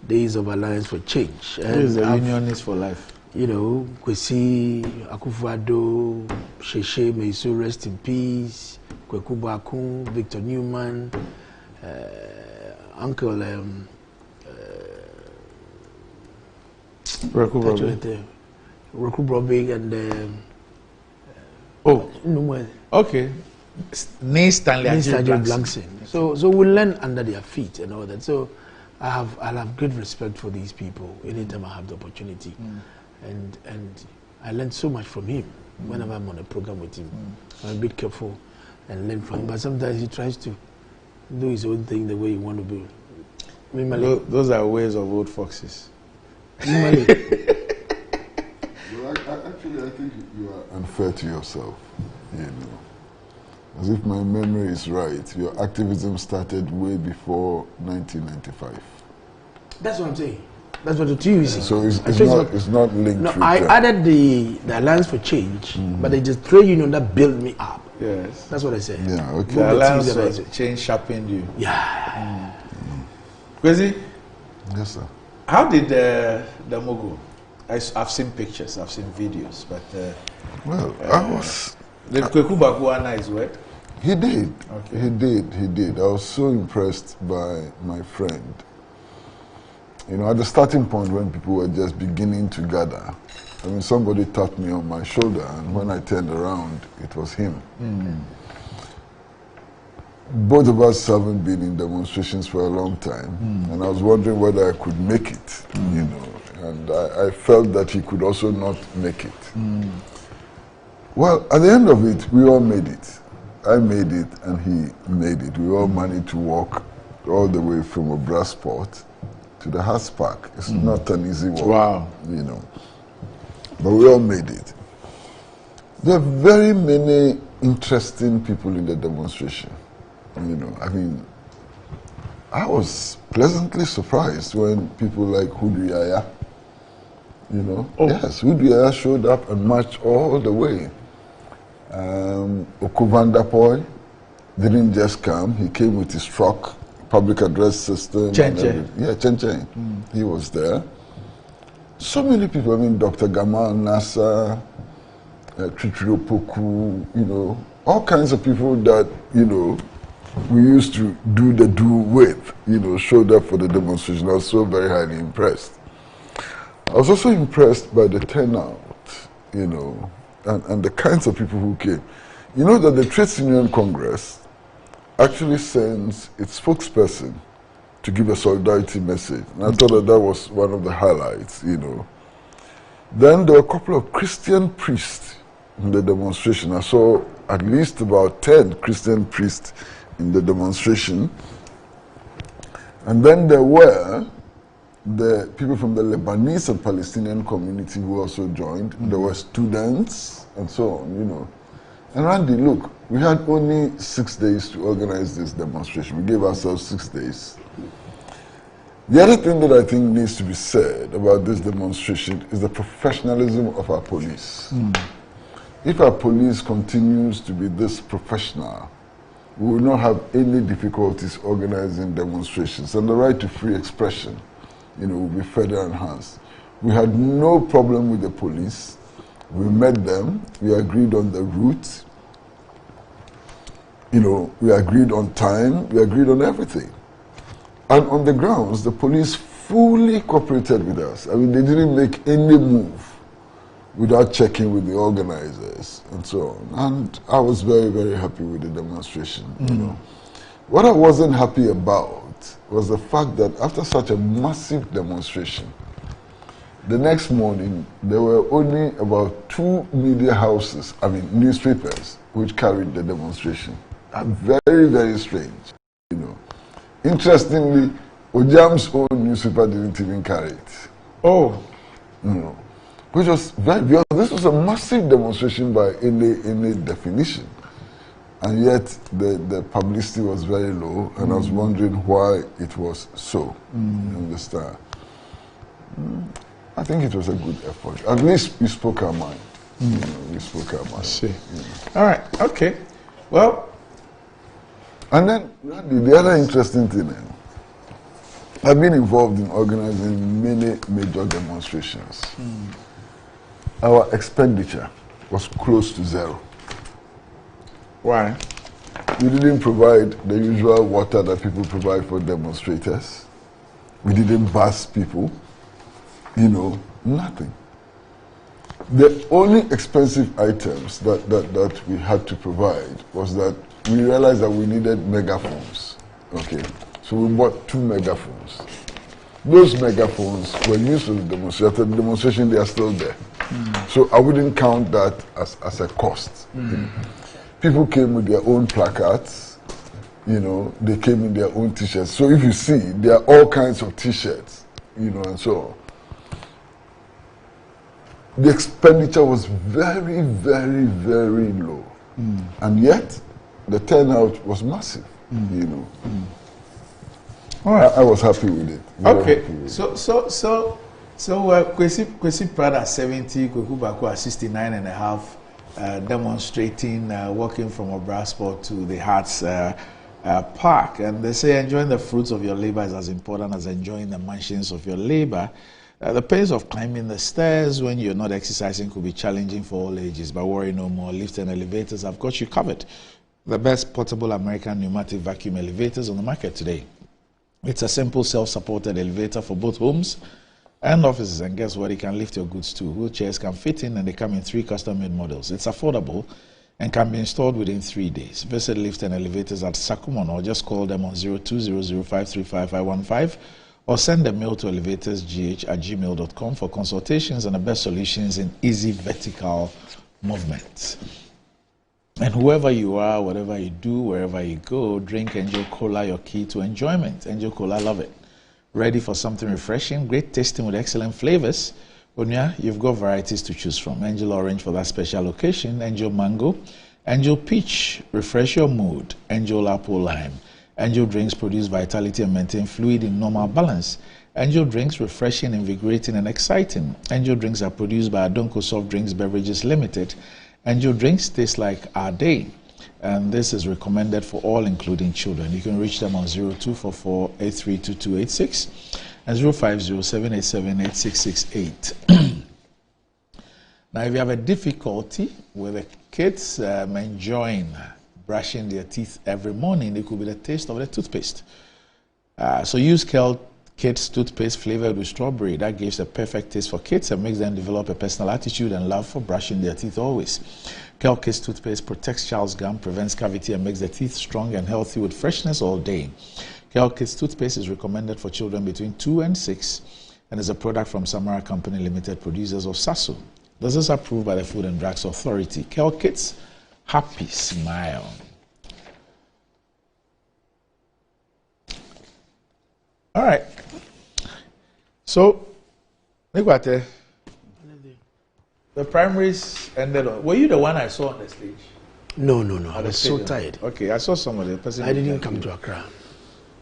Days of Alliance for Change. Who is the unionist for life? You know, Kwesi, Akufo-Addo, Sheshe, may so rest in peace, Kweku Bakun, Victor Newman, Uncle Roku Brobig and okay. Stanley Blankson. So we learn under their feet and all that. So I have great respect for these people anytime I have the opportunity. And I learned so much from him whenever I'm on a program with him. I'm a bit careful and learn from him, but sometimes he tries to do his own thing the way he want to do. Those are ways of old foxes. Well, actually, I think you are unfair to yourself, you know. As if my memory is right, your activism started way before 1995. That's what I'm saying. That's what the TUC is. So it's not linked. No, I added the Alliance for Change, but it's the trade union that built me up. Yes. That's what I said. Yeah, okay. The Alliance for Change sharpened you. Yeah. Kwesi? Yes, sir. How did the Mogo? I've seen pictures, I've seen videos, but I was. Did Kweku Bakuana his work? He did. Okay. He did. I was so impressed by my friend. You know, at the starting point when people were just beginning to gather, I mean, somebody tapped me on my shoulder, and when I turned around, it was him. Both of us haven't been in demonstrations for a long time, and I was wondering whether I could make it, you know, and I felt that he could also not make it. Well, at the end of it, we all made it. I made it and he made it. We all managed to walk all the way from Obrasport to the Hearts Park. It's not an easy walk. Wow. You know. But we all made it. There are very many interesting people in the demonstration. You know, I mean, I was pleasantly surprised when people like Hudu Yaya, you know, yes, Hudu Yaya showed up and marched all the way. Okuvanda didn't just come, he came with his truck, public address system. Yeah, Chen. He was there. So many people, I mean, Dr. Gamal Nasa, Trichiro Poku, you know, all kinds of people that, you know, we used to do with, you know, showed up for the demonstration. I was so very highly impressed. I was also impressed by the turnout, you know, and the kinds of people who came. You know that the Trades Union Congress actually sends its spokesperson to give a solidarity message. And I thought that was one of the highlights, you know. Then there were a couple of Christian priests in the demonstration. I saw at least about 10 Christian priests in the demonstration. And then there were the people from the Lebanese and Palestinian community who also joined. There were students and so on, you know. And Randy, look, we had only 6 days to organize this demonstration. We gave ourselves 6 days. The other thing that I think needs to be said about this demonstration is the professionalism of our police. If our police continues to be this professional, we will not have any difficulties organizing demonstrations, and the right to free expression, you know, will be further enhanced. We had no problem with the police. We met them, we agreed on the route, you know, we agreed on time, we agreed on everything. And on the grounds, the police fully cooperated with us. I mean, they didn't make any move without checking with the organizers and so on. And I was very, very happy with the demonstration, you know. What I wasn't happy about was the fact that after such a massive demonstration, the next morning, there were only about 2 media houses, I mean newspapers, which carried the demonstration. Very, very strange, you know. Interestingly, Ojam's own newspaper didn't even carry it. You know, which was very, because this was a massive demonstration by any definition. And yet the publicity was very low, and I was wondering why it was so. You understand? I think it was a good effort. At least we spoke our mind. You know, we spoke our mind. I see. All right, okay. Well, and then the other interesting thing, I've been involved in organizing many major demonstrations. Our expenditure was close to zero. Why? We didn't provide the usual water that people provide for demonstrators. We didn't bus people. You know, nothing. The only expensive items that we had to provide was that we realized that we needed megaphones. Okay, so we bought 2 megaphones. Those megaphones were used for the demonstration. After the demonstration, they are still there. So I wouldn't count that as a cost. People came with their own placards. You know, they came in their own T-shirts. So if you see, there are all kinds of T-shirts, you know, and so on. The expenditure was very, very, very low. And yet, the turnout was massive, you know. All right. I was happy with it. Okay, so Kwesi Prada 70, Kweku Baku 69 and a half, demonstrating, walking from Obrasport to the Hearts Park. And they say enjoying the fruits of your labor is as important as enjoying the mansions of your labor. The pace of climbing the stairs when you're not exercising could be challenging for all ages, but worry no more. Lifts and elevators have got you covered. The best portable American pneumatic vacuum elevators on the market today. It's a simple self-supported elevator for both homes and offices, and guess what? It can lift your goods too. Wheelchairs can fit in, and they come in 3 custom-made models. It's affordable and can be installed within 3 days. Visit Lift and Elevators at Sakumon, or just call them on 0200535515, or send a mail to elevatorsgh@gmail.com for consultations and the best solutions in easy vertical movement. And whoever you are, whatever you do, wherever you go, drink Angel Cola, your key to enjoyment. Angel Cola, love it. Ready for something refreshing, great tasting with excellent flavors. Onya, you've got varieties to choose from. Angel Orange for that special occasion, Angel Mango, Angel Peach, refresh your mood, Angel Apple Lime. Angel Drinks produce vitality and maintain fluid in normal balance. Angel Drinks, refreshing, invigorating, and exciting. Angel Drinks are produced by Adonko Soft Drinks Beverages Limited. Angel Drinks taste like our day. And this is recommended for all, including children. You can reach them on 0244-832286 and 050-787-8668. Now, if you have a difficulty with the kids enjoying brushing their teeth every morning, it could be the taste of the toothpaste. So use Kel Kids toothpaste flavored with strawberry. That gives a perfect taste for kids and makes them develop a personal attitude and love for brushing their teeth always. Kel Kids toothpaste protects child's gum, prevents cavity, and makes the teeth strong and healthy with freshness all day. Kel Kids toothpaste is recommended for children between 2 and 6 and is a product from Samara Company Limited, producers of Sasso. This is approved by the Food and Drugs Authority. Kel Kids, happy smile. All right. So, Nikwate, the primaries ended on. Were you the one I saw on the stage? No. I was so tired. Okay, I saw some of the person. I didn't come to Accra.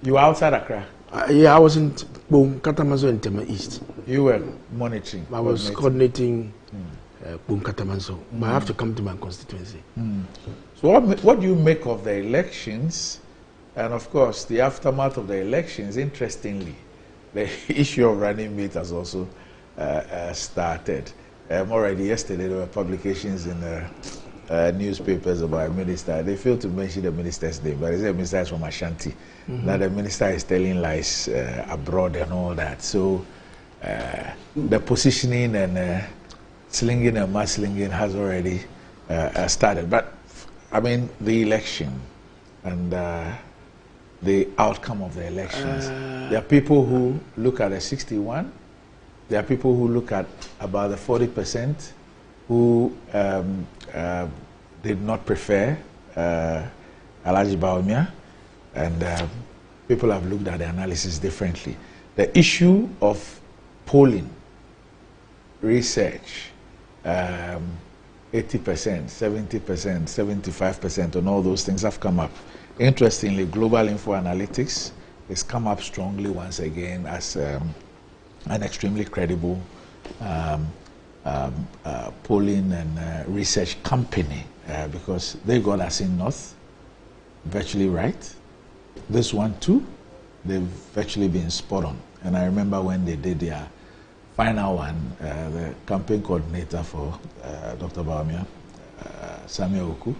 You were outside Accra? Yeah, I was in Katamazo and Tema East. You were monitoring? I was coordinating Katamazo. But I have to come to my constituency. So what do you make of the elections? And of course, the aftermath of the elections, interestingly, the issue of running mate has also started. Already yesterday, there were publications in newspapers about a minister. They failed to mention the minister's name, but they said the minister is from Ashanti. Now the minister is telling lies abroad and all that. So the positioning and slinging and mudslinging has already started. But I mean, the election and the outcome of the elections. There are people who look at the 61. There are people who look at about the 40% who did not prefer Alhaji Bawumia, and people have looked at the analysis differently. The issue of polling, research, 80%, 70%, 75%, and all those things have come up. Interestingly, Global Info Analytics has come up strongly once again as an extremely credible polling and research company because they got us in North virtually right. This one too, they've virtually been spot on. And I remember when they did their final one, the campaign coordinator for Dr. Bawumia, Samuel Oku,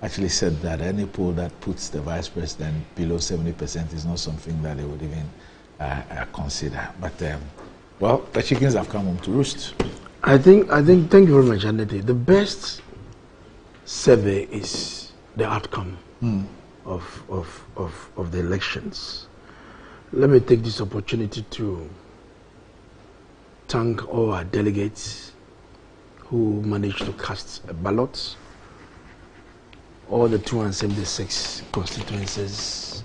actually said that any poll that puts the vice president below 70% is not something that they would even consider. But well, the chickens have come home to roost. I think. Thank you very much, Anette. The best survey is the outcome of the elections. Let me take this opportunity to thank all our delegates who managed to cast a ballot. All the 276 constituencies,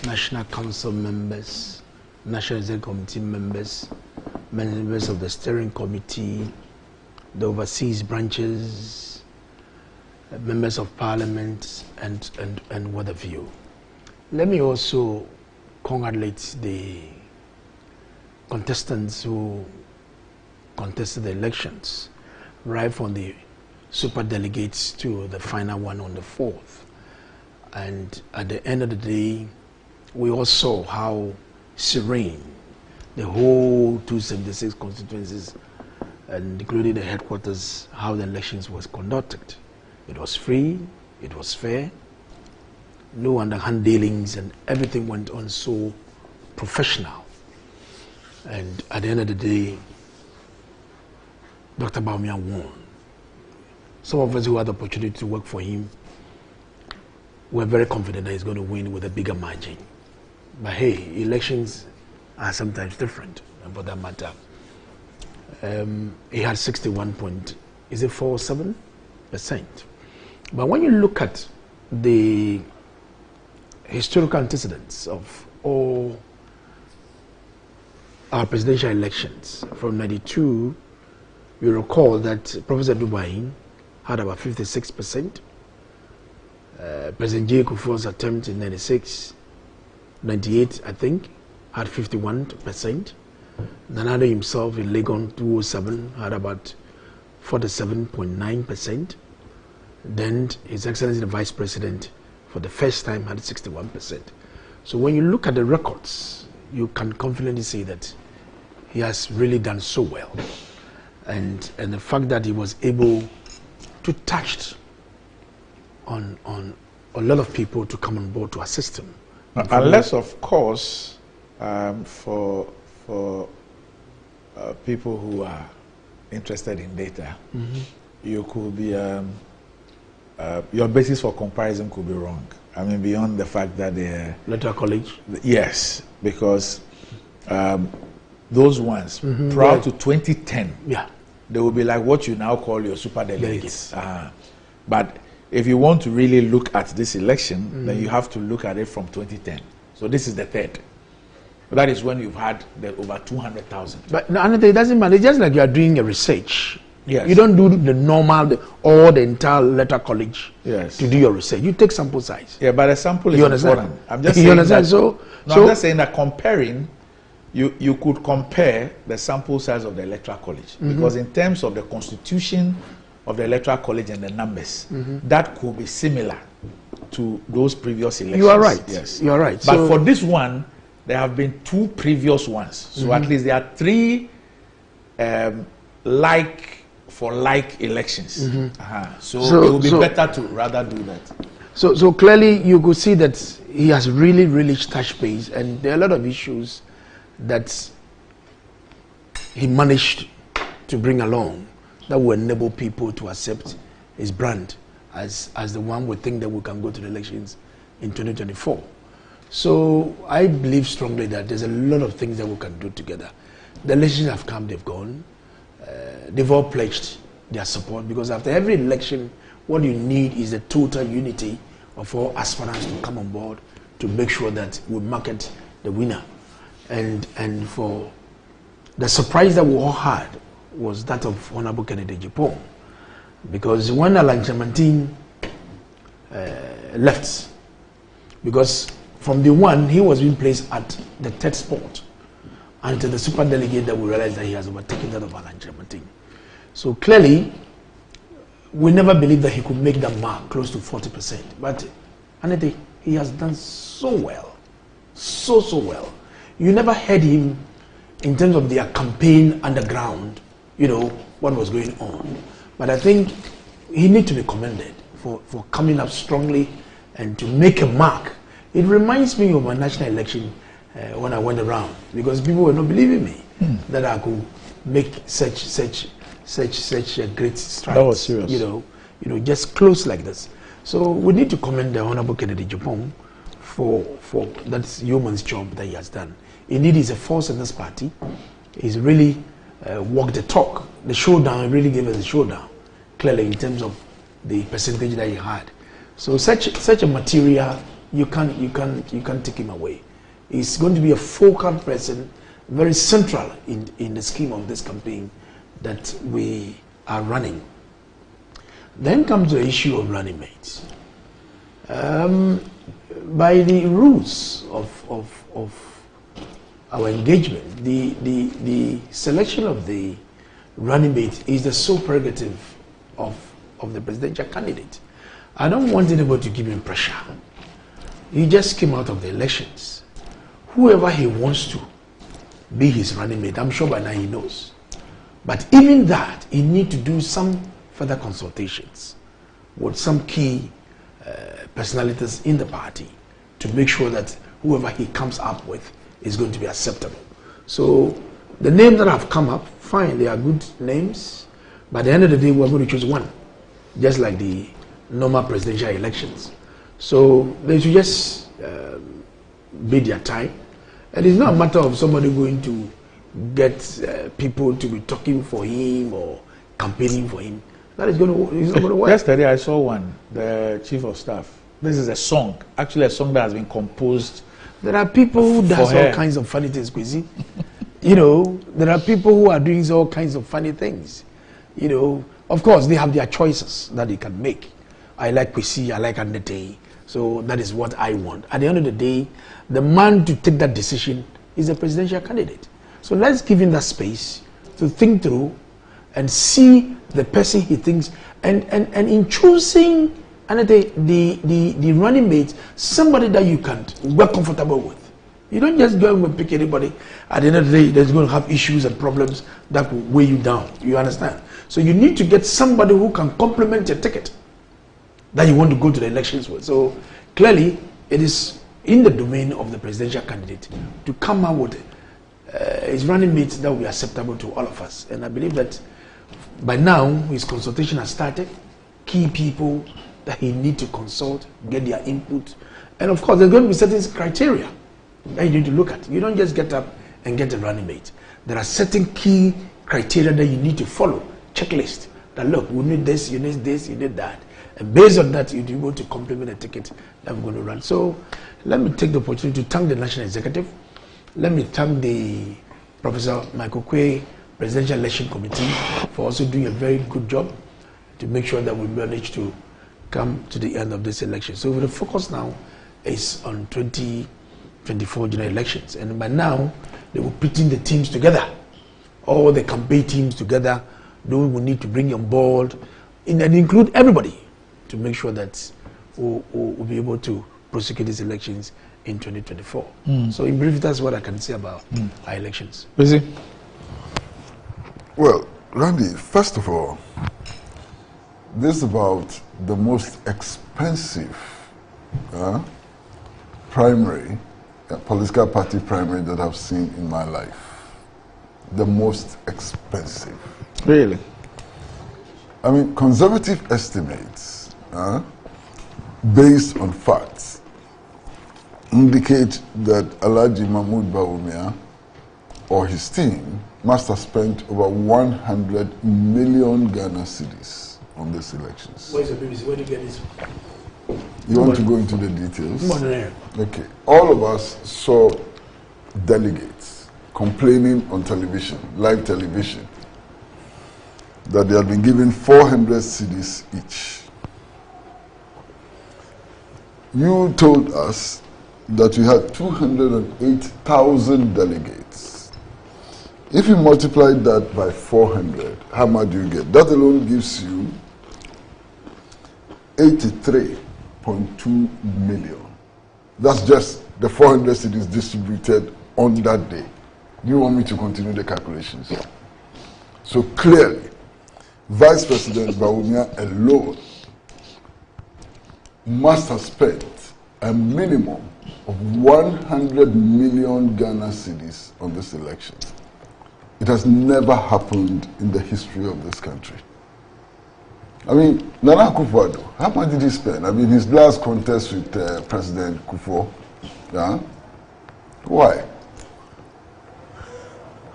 National Council members, National Executive Committee members, members of the Steering Committee, the overseas branches, members of Parliament, and what have you. Let me also congratulate the contestants who contested the elections, right from the super delegates to the final one on the 4th. And at the end of the day, we all saw how serene the whole 276 constituencies, and including the headquarters, how the elections was conducted. It was free, it was fair, no underhand dealings, and everything went on so professional. And at the end of the day, Dr. Bawumia won. Some of us who had the opportunity to work for him were very confident that he's going to win with a bigger margin. But hey, elections are sometimes different, and for that matter. He had 61.47%. But when you look at the historical antecedents of all our presidential elections from 92, you recall that Professor Dubai had about 56%. President J. Kufuor's attempt in 96, 98, I think, had 51%. Nanado himself in Legon 2007 had about 47.9%. Then His Excellency the Vice President for the first time had 61%. So when you look at the records, you can confidently say that he has really done so well. And the fact that he was able to touch on a lot of people to come on board to assist him. Unless, of course, for people who are interested in data, you could be your basis for comparison could be wrong. I mean, beyond the fact that the Electoral College. Yes, because those ones prior to 2010, they will be like what you now call your super delegates. But if you want to really look at this election, then you have to look at it from 2010. So this is the third. That is when you've had the over 200,000. But it doesn't matter. It's just like you are doing a research. Yes. You don't do the normal, the entire Electoral College yes. to do your research. You take sample size. Yeah, but the sample is important. I'm just you saying understand? That, I'm just saying that comparing, you could compare the sample size of the Electoral College because in terms of the constitution of the Electoral College and the numbers, that could be similar to those previous elections. You are right. Yes, you are right. But so, for this one, there have been two previous ones. So at least there are three like elections. So it would be better to rather do that. So clearly you could see that he has really touched base, and there are a lot of issues that he managed to bring along that will enable people to accept his brand as the one we think that we can go to the elections in 2024. So I believe strongly that there's a lot of things that we can do together. The elections have come, they've gone. They've all pledged their support, because after every election, what you need is a total unity of all aspirants to come on board to make sure that we market the winner. And for the surprise that we all had was that of Honorable Kennedy Japan, because when Alan Chamantin left, because from the one he was being placed at the third spot until the super delegate that we realized that he has overtaken that of Alan Chamantin. So clearly, we never believed that he could make that mark close to 40%. But Anete, he has done so well, so well. You never heard him in terms of their campaign underground, what was going on. But I think he needs to be commended for coming up strongly and to make a mark. It reminds me of my national election when I went around, because people were not believing me that I could make such a great stride. That was serious. Just close like this. So we need to commend the Honorable Kennedy Japan for that human's job that he has done. Indeed, he's a force in this party. He's really walked the talk. The showdown really gave us a showdown, clearly in terms of the percentage that he had. So such a material, you can't take him away. He's going to be a focal person, very central in the scheme of this campaign that we are running. Then comes the issue of running mates. By the rules of our engagement, the selection of the running mate is the sole prerogative of the presidential candidate. I don't want anybody to give him pressure. He just came out of the elections. Whoever he wants to be his running mate, I'm sure by now he knows. But even that, he needs to do some further consultations with some key personalities in the party to make sure that whoever he comes up with is going to be acceptable. So the names that have come up, fine, they are good names. But at the end of the day, we're going to choose one, just like the normal presidential elections. So they should just bid their time. And it's not a matter of somebody going to get people to be talking for him or campaigning for him. That is going to work. Yesterday I saw one, the chief of staff. This is a song, actually a song that has been composed. There are people who does all kinds of funny things, Kwesi. You know, there are people who are doing all kinds of funny things. You know, of course, they have their choices that they can make. I like Kwesi, I like Anete, so that is what I want. At the end of the day, the man to take that decision is a presidential candidate. So let's give him that space to think through and see the person he thinks, and in choosing Anete, the running mate, somebody that you can work comfortable with. You don't just go and pick anybody. At the end of the day, there's going to have issues and problems that will weigh you down. You understand? So you need to get somebody who can complement your ticket that you want to go to the elections with. So clearly, it is in the domain of the presidential candidate to come out with his running mates that will be acceptable to all of us. And I believe that by now, his consultation has started. Key people that he need to consult, get their input. And of course, there's going to be certain criteria that you need to look at. You don't just get up and get a running mate. There are certain key criteria that you need to follow. Checklist. That look, we need this, you need this, you need that. And based on that, you're able to complement a ticket that we're going to run. So let me take the opportunity to thank the National Executive. Let me thank the Professor Michael Quay Presidential Election Committee for also doing a very good job to make sure that we manage to come to the end of this election. So the focus now is on 2024 general elections. And by now, they will putting the teams together, all the campaign teams together. Those we need to bring on board and include everybody to make sure that we'll be able to prosecute these elections in 2024. So in brief, that's what I can say about our elections. Well, Randy, first of all, this is about the most expensive primary, political party primary that I've seen in my life. The most expensive. Really? I mean, conservative estimates, based on facts, indicate that Alhaji Mahmoud Bawumia or his team must have spent over 100 million Ghana cedis on these elections. Where's the BBC? Where do you get this? You want to go into the details? Come on there. Okay. All of us saw delegates complaining on television, live television, that they had been given 400 cedis each. You told us that you had 208,000 delegates. If you multiply that by 400, how much do you get? That alone gives you 83.2 million. That's just the 400 cedis distributed on that day. Do you want me to continue the calculations? So clearly, Vice President Bawumia alone must have spent a minimum of 100 million Ghana cedis on this election. It has never happened in the history of this country. I mean, Nana Akufo-Addo, how much did he spend? I mean, his last contest with President Kufuor, why?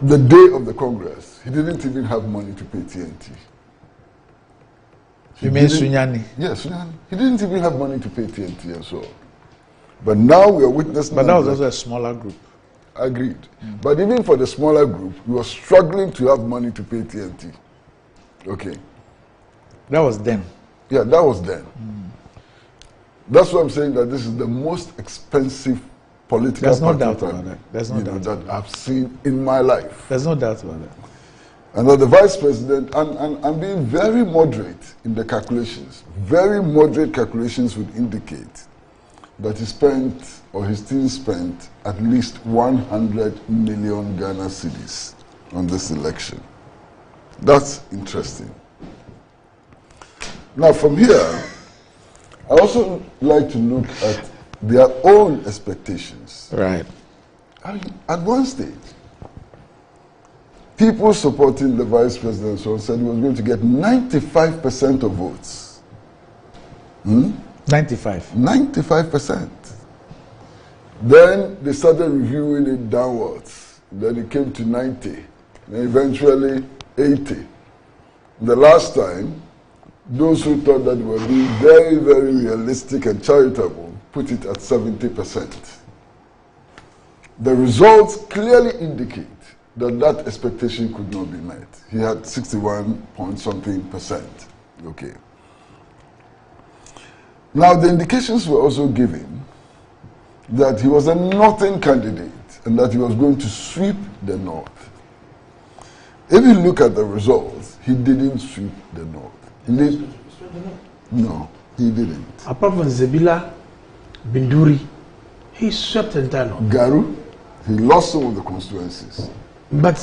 The day of the Congress, he didn't even have money to pay TNT. You mean Sunyani? Yes, Sunyani. He didn't even have money to pay TNT and so on. But now we are witnessing... But that was also a smaller group. Agreed. But even for the smaller group, we were struggling to have money to pay TNT. Okay. That was then. Yeah, that was then. That's why I'm saying that this is the most expensive political There's no party doubt about that. There's no doubt that I've seen in my life. There's no doubt about that. And that the vice president, and I'm being very moderate in the calculations. Very moderate calculations would indicate that he spent, or his team spent, at least 100 million Ghana cedis on this election. That's interesting. Now from here, I also like to look at their own expectations. Right. I mean, at one stage, people supporting the vice president said he was going to get 95% of votes. 95. 95%. Then they started reviewing it downwards. Then it came to 90. And eventually 80. The last time, Those who thought that they were being very, very realistic and charitable put it at 70%. The results clearly indicate that that expectation could not be met. He had 61-point-something%. Okay. Now, the indications were also given that he was a northern candidate and that he was going to sweep the north. If you look at the results, he didn't sweep the north. He did? No, he didn't. Apart from Zebila, Binduri, he swept the entire north. Garu, he lost some of the constituencies. But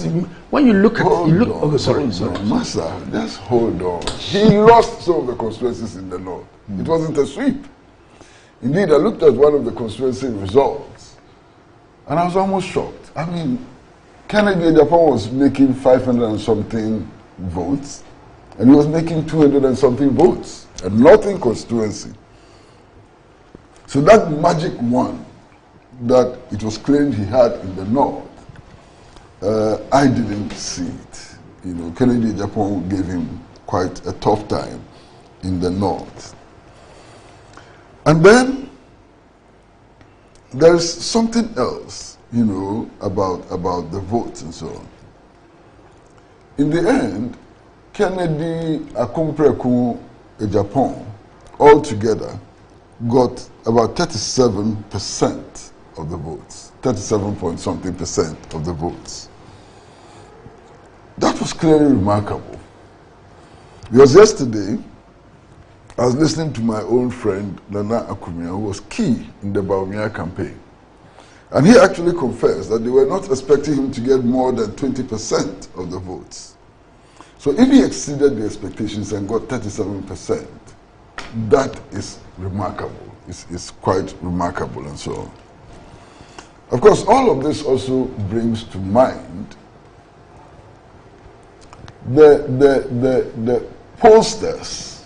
when you look at sorry. Master, just hold on. He lost some of the constituencies in the north. It wasn't a sweep. Indeed, I looked at one of the constituency results and I was almost shocked. I mean, Kennedy Japan was making 500 and something votes and he was making 200 and something votes. A northern constituency. So that magic one that it was claimed he had in the north, I didn't see it. You know, Kennedy Japan gave him quite a tough time in the north. And then there's something else, you know, about the votes and so on. In the end, Kennedy, Akumpreku, Japan, all together got about 37% of the votes, 37-point-something% of the votes. That was clearly remarkable. Because yesterday, I was listening to my old friend, Nana Akumia, who was key in the Baumia campaign. And he actually confessed that they were not expecting him to get more than 20% of the votes. So if he exceeded the expectations and got 37%, that is remarkable. It's quite remarkable and so on. Of course, all of this also brings to mind the pollsters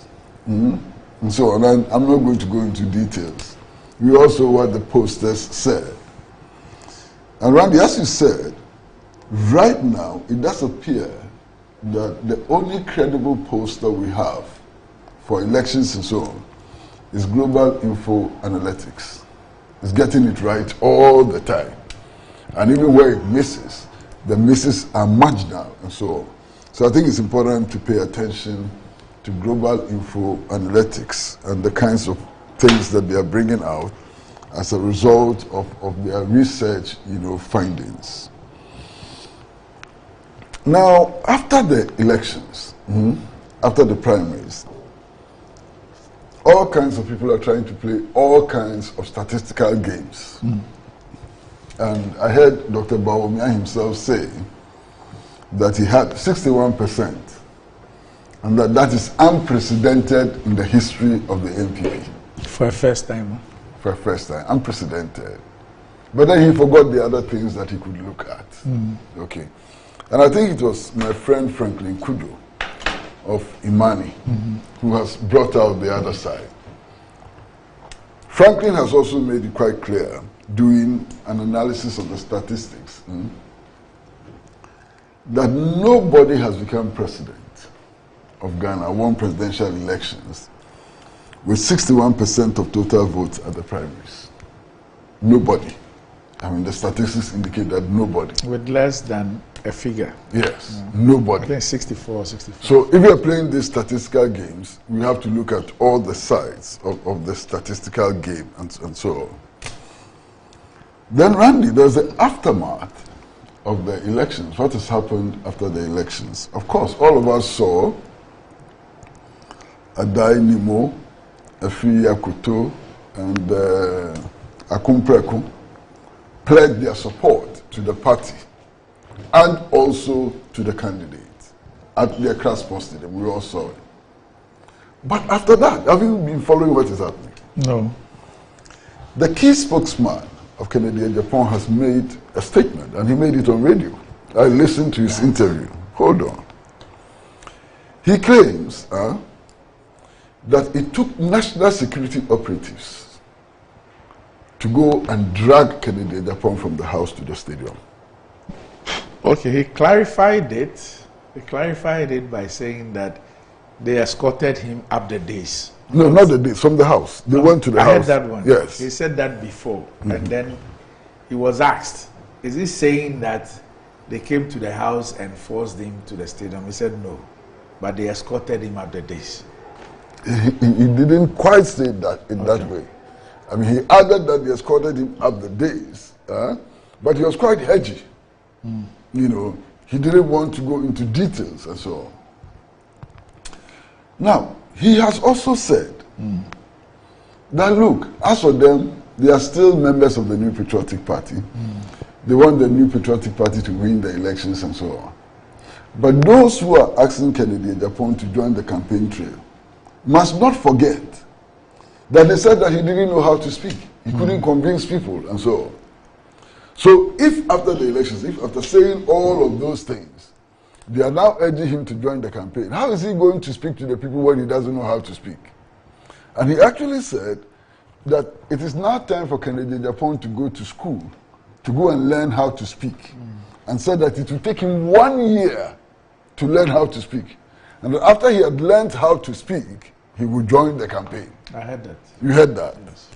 and so on. And I'm not going to go into details. We also what the pollsters said. And Randy, as you said, right now it does appear that the only credible pollster we have for elections and so on is Global Info Analytics. It's getting it right all the time. And even where it misses, the misses are marginal and so on. So I think it's important to pay attention to Global Info Analytics and the kinds of things that they are bringing out as a result of their research, you know, findings. Now, after the elections, after the primaries, all kinds of people are trying to play all kinds of statistical games. And I heard Dr. Bawumia himself say that he had 61%, and that is unprecedented in the history of the NPP. For a first time. For a first time, unprecedented. But then he forgot the other things that he could look at. Okay. And I think it was my friend Franklin Kudo of Imani who has brought out the other side. Franklin has also made it quite clear, doing an analysis of the statistics, that nobody has become president of Ghana, won presidential elections, with 61% of total votes at the primaries. Nobody. I mean, the statistics indicate that nobody. With less than a figure. Yes, nobody. I think 64, 65. So if you're playing these statistical games, we have to look at all the sides of the statistical game and so on. Then, Randy, there's the aftermath of the elections. What has happened after the elections? Of course, all of us saw Adai Nimo, Afi Yakuto, and Akumpreku pledged their support to the party and also to the candidate at their class stadium. We all saw it. But after that, have you been following what is happening? No. The key spokesman of Kennedy Japan has made a statement, and he made it on radio. I listened to his interview. Hold on. He claims that it took national security operatives to go and drag Kennedy Japan from the house to the stadium. Okay, he clarified it. He clarified it by saying that they escorted him up the days. No, not the days, from the house. They went to the house. I heard that one. Yes. He said that before. And then he was asked, is he saying that they came to the house and forced him to the stadium? He said no. But they escorted him up the days. He didn't quite say that in that way. I mean, he added that they escorted him up the days. But he was quite hedgy. You know, he didn't want to go into details and so on. Now, he has also said that, look, as for them, they are still members of the New Patriotic Party. They want the New Patriotic Party to win the elections and so on. But those who are asking Kennedy Agyapong to join the campaign trail must not forget that they said that he didn't know how to speak. He couldn't convince people and so on. So if after the elections, if after saying all of those things, they are now urging him to join the campaign, how is he going to speak to the people when he doesn't know how to speak? And he actually said that it is now time for Kennedy Agyapong to go to school, to go and learn how to speak. And said that it will take him 1 year to learn how to speak. And that after he had learned how to speak, he would join the campaign. I heard that. You heard that? Yes.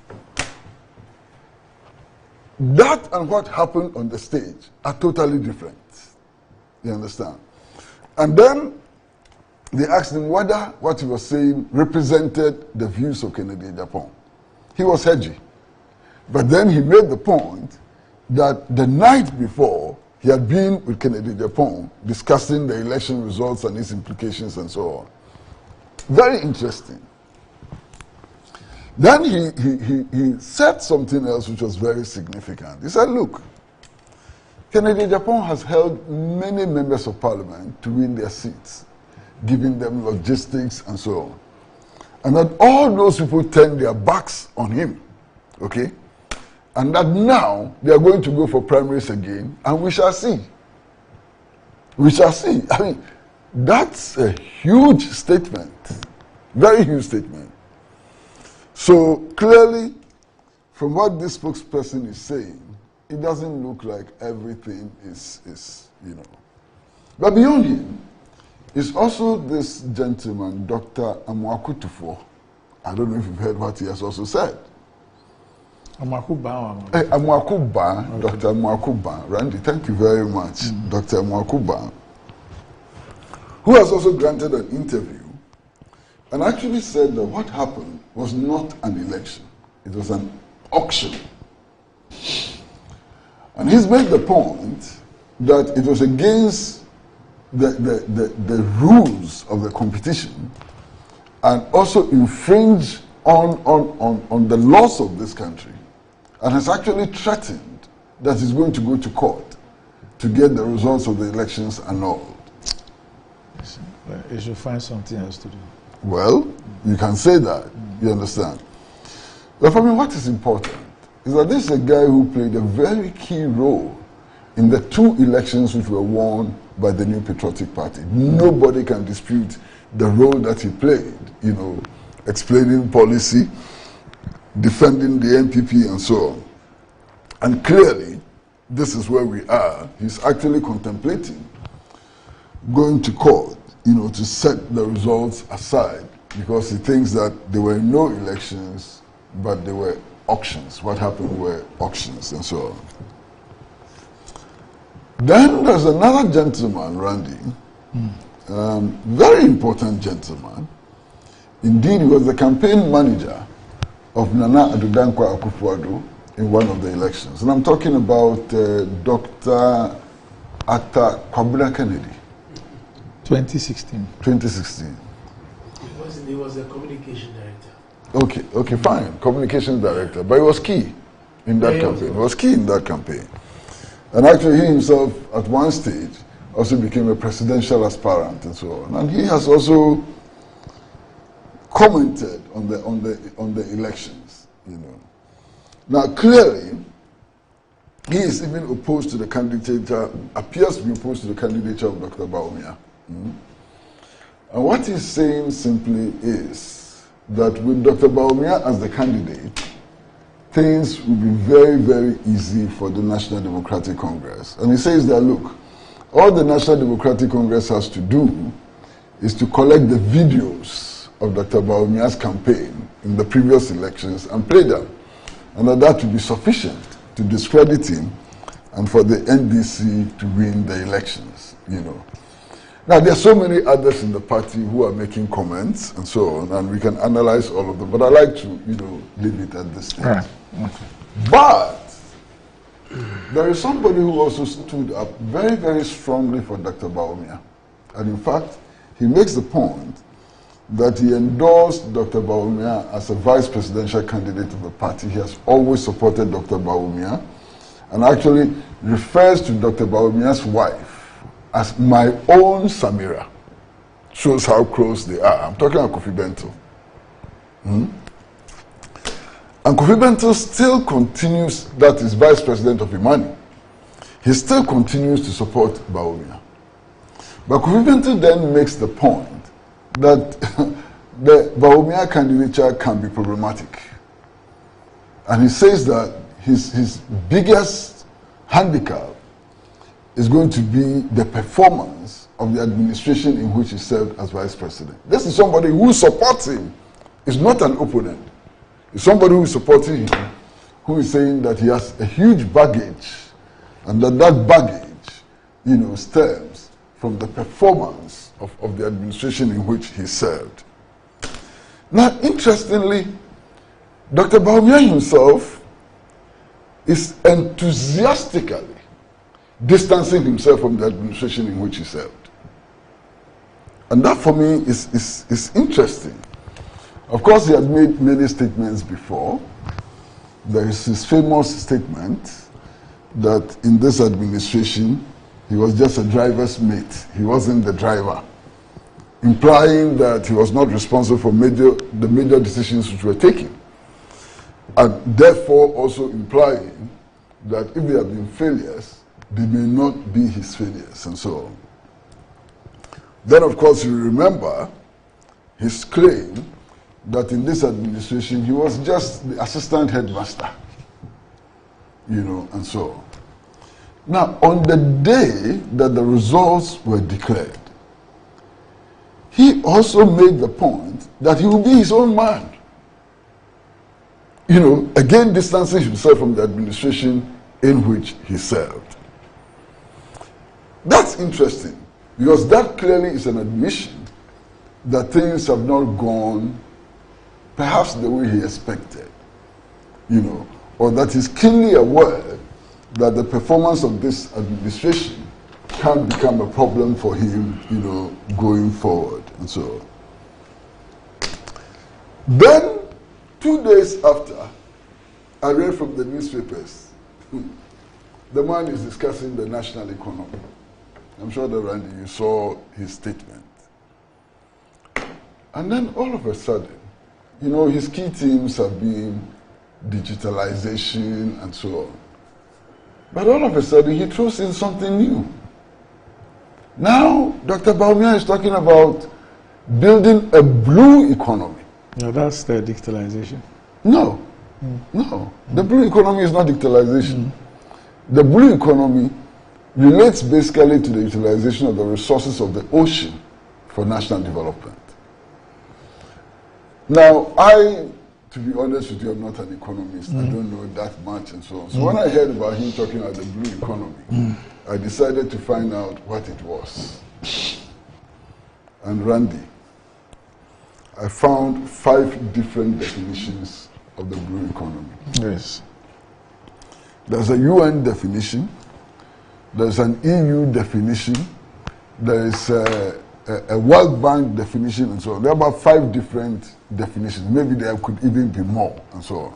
That and what happened on the stage are totally different. You understand? And then they asked him whether what he was saying represented the views of Kennedy Agyapong. He was hedgy. But then he made the point that the night before, he had been with Kennedy Agyapong discussing the election results and its implications and so on. Very interesting. Then he said something else which was very significant. He said, look, Kennedy Agyapong has held many members of parliament to win their seats, giving them logistics and so on. And that all those people turned their backs on him, okay? And that now they are going to go for primaries again, and we shall see. We shall see. I mean, that's a huge statement, very huge statement. So clearly, from what this spokesperson is saying, it doesn't look like everything is you know. But beyond him, is also this gentleman, Dr. Amwakutufo. I don't know if you've heard what he has also said. Amwakuba. Amwakuba, okay. Dr. Amwakuba. Randy, thank you very much. Dr. Amwakuba, who has also granted an interview and actually said that what happened was not an election. It was an auction. And he's made the point that it was against the rules of the competition and also infringe on the laws of this country, and has actually threatened that he's going to go to court to get the results of the elections annulled. You should find something else to do. Well, you can say that, you understand. But for me, what is important is that this is a guy who played a very key role in the 2 elections which were won by the New Patriotic Party. Nobody can dispute the role that he played, you know, explaining policy, defending the NPP and so on. And clearly, this is where we are. He's actually contemplating going to court, you know, to set the results aside because he thinks that there were no elections, but there were auctions. What happened were auctions and so on. Then there's another gentleman, Randy, very important gentleman. Indeed, he was the campaign manager of Nana Addo Dankwa Akufo-Addo in one of the elections. And I'm talking about Dr. Atta Kwabena Kennedy. 2016. 2016. He was the communication director. Okay, fine. Communications director. But he was key in that campaign. He was key in that campaign. And actually he himself at one stage also became a presidential aspirant and so on. And he has also commented on the elections, you know. Now clearly he is even opposed to the candidature, appears to be opposed to the candidature of Dr. Bawumia. And what he's saying simply is that with Dr. Bawumia as the candidate, things will be very, very easy for the National Democratic Congress. And he says that, look, all the National Democratic Congress has to do is to collect the videos of Dr. Bawumia's campaign in the previous elections and play them. And that would be sufficient to discredit him and for the NDC to win the elections, Now, there are so many others in the party who are making comments and so on, and we can analyze all of them, but I like to, leave it at this stage. Right. Okay. But there is somebody who also stood up very, very strongly for Dr. Bawumia. And in fact, he makes the point that he endorsed Dr. Bawumia as a vice presidential candidate of the party. He has always supported Dr. Bawumia and actually refers to Dr. Bawumia's wife as my own Samira. Shows how close they are. I'm talking about Kofi Bento. And Kofi Bento still continues, that is vice president of Imani. He still continues to support Bawumia. But Kofi Bento then makes the point that the Bawumia candidature can be problematic. And he says that his biggest handicap is going to be the performance of the administration in which he served as vice president. This is somebody who supports him. It's not an opponent. It's somebody who is supporting him, who is saying that he has a huge baggage, and that baggage, stems from the performance of the administration in which he served. Now, interestingly, Dr. Bawumia himself is enthusiastically distancing himself from the administration in which he served. And that for me is interesting. Of course, he had made many statements before. There is his famous statement that in this administration, he was just a driver's mate. He wasn't the driver, implying that he was not responsible for the major decisions which were taken. And therefore also implying that if there have been failures, they may not be his failures, and so on. Then, of course, you remember his claim that in this administration he was just the assistant headmaster, and so on. Now, on the day that the results were declared, he also made the point that he will be his own man. Again distancing himself from the administration in which he served. That's interesting, because that clearly is an admission that things have not gone perhaps the way he expected, or that he's keenly aware that the performance of this administration can become a problem for him, going forward, and so on. Then, 2 days after, I read from the newspapers, the man is discussing the national economy. I'm sure that, Randy, you saw his statement. And then all of a sudden, his key themes have been digitalization and so on. But all of a sudden, he throws in something new. Now, Dr. Bawumia is talking about building a blue economy. No, that's the digitalization. No. The blue economy is not digitalization. The blue economy relates basically to the utilization of the resources of the ocean for national development. Now, to be honest with you, I'm not an economist. I don't know that much and so on. So when I heard about him talking about the blue economy, I decided to find out what it was. And Randy, I found 5 different definitions of the blue economy. Yes. There's a UN definition, there's an EU definition, there is a World Bank definition, and so on. There are about 5 different definitions. Maybe there could even be more, and so on.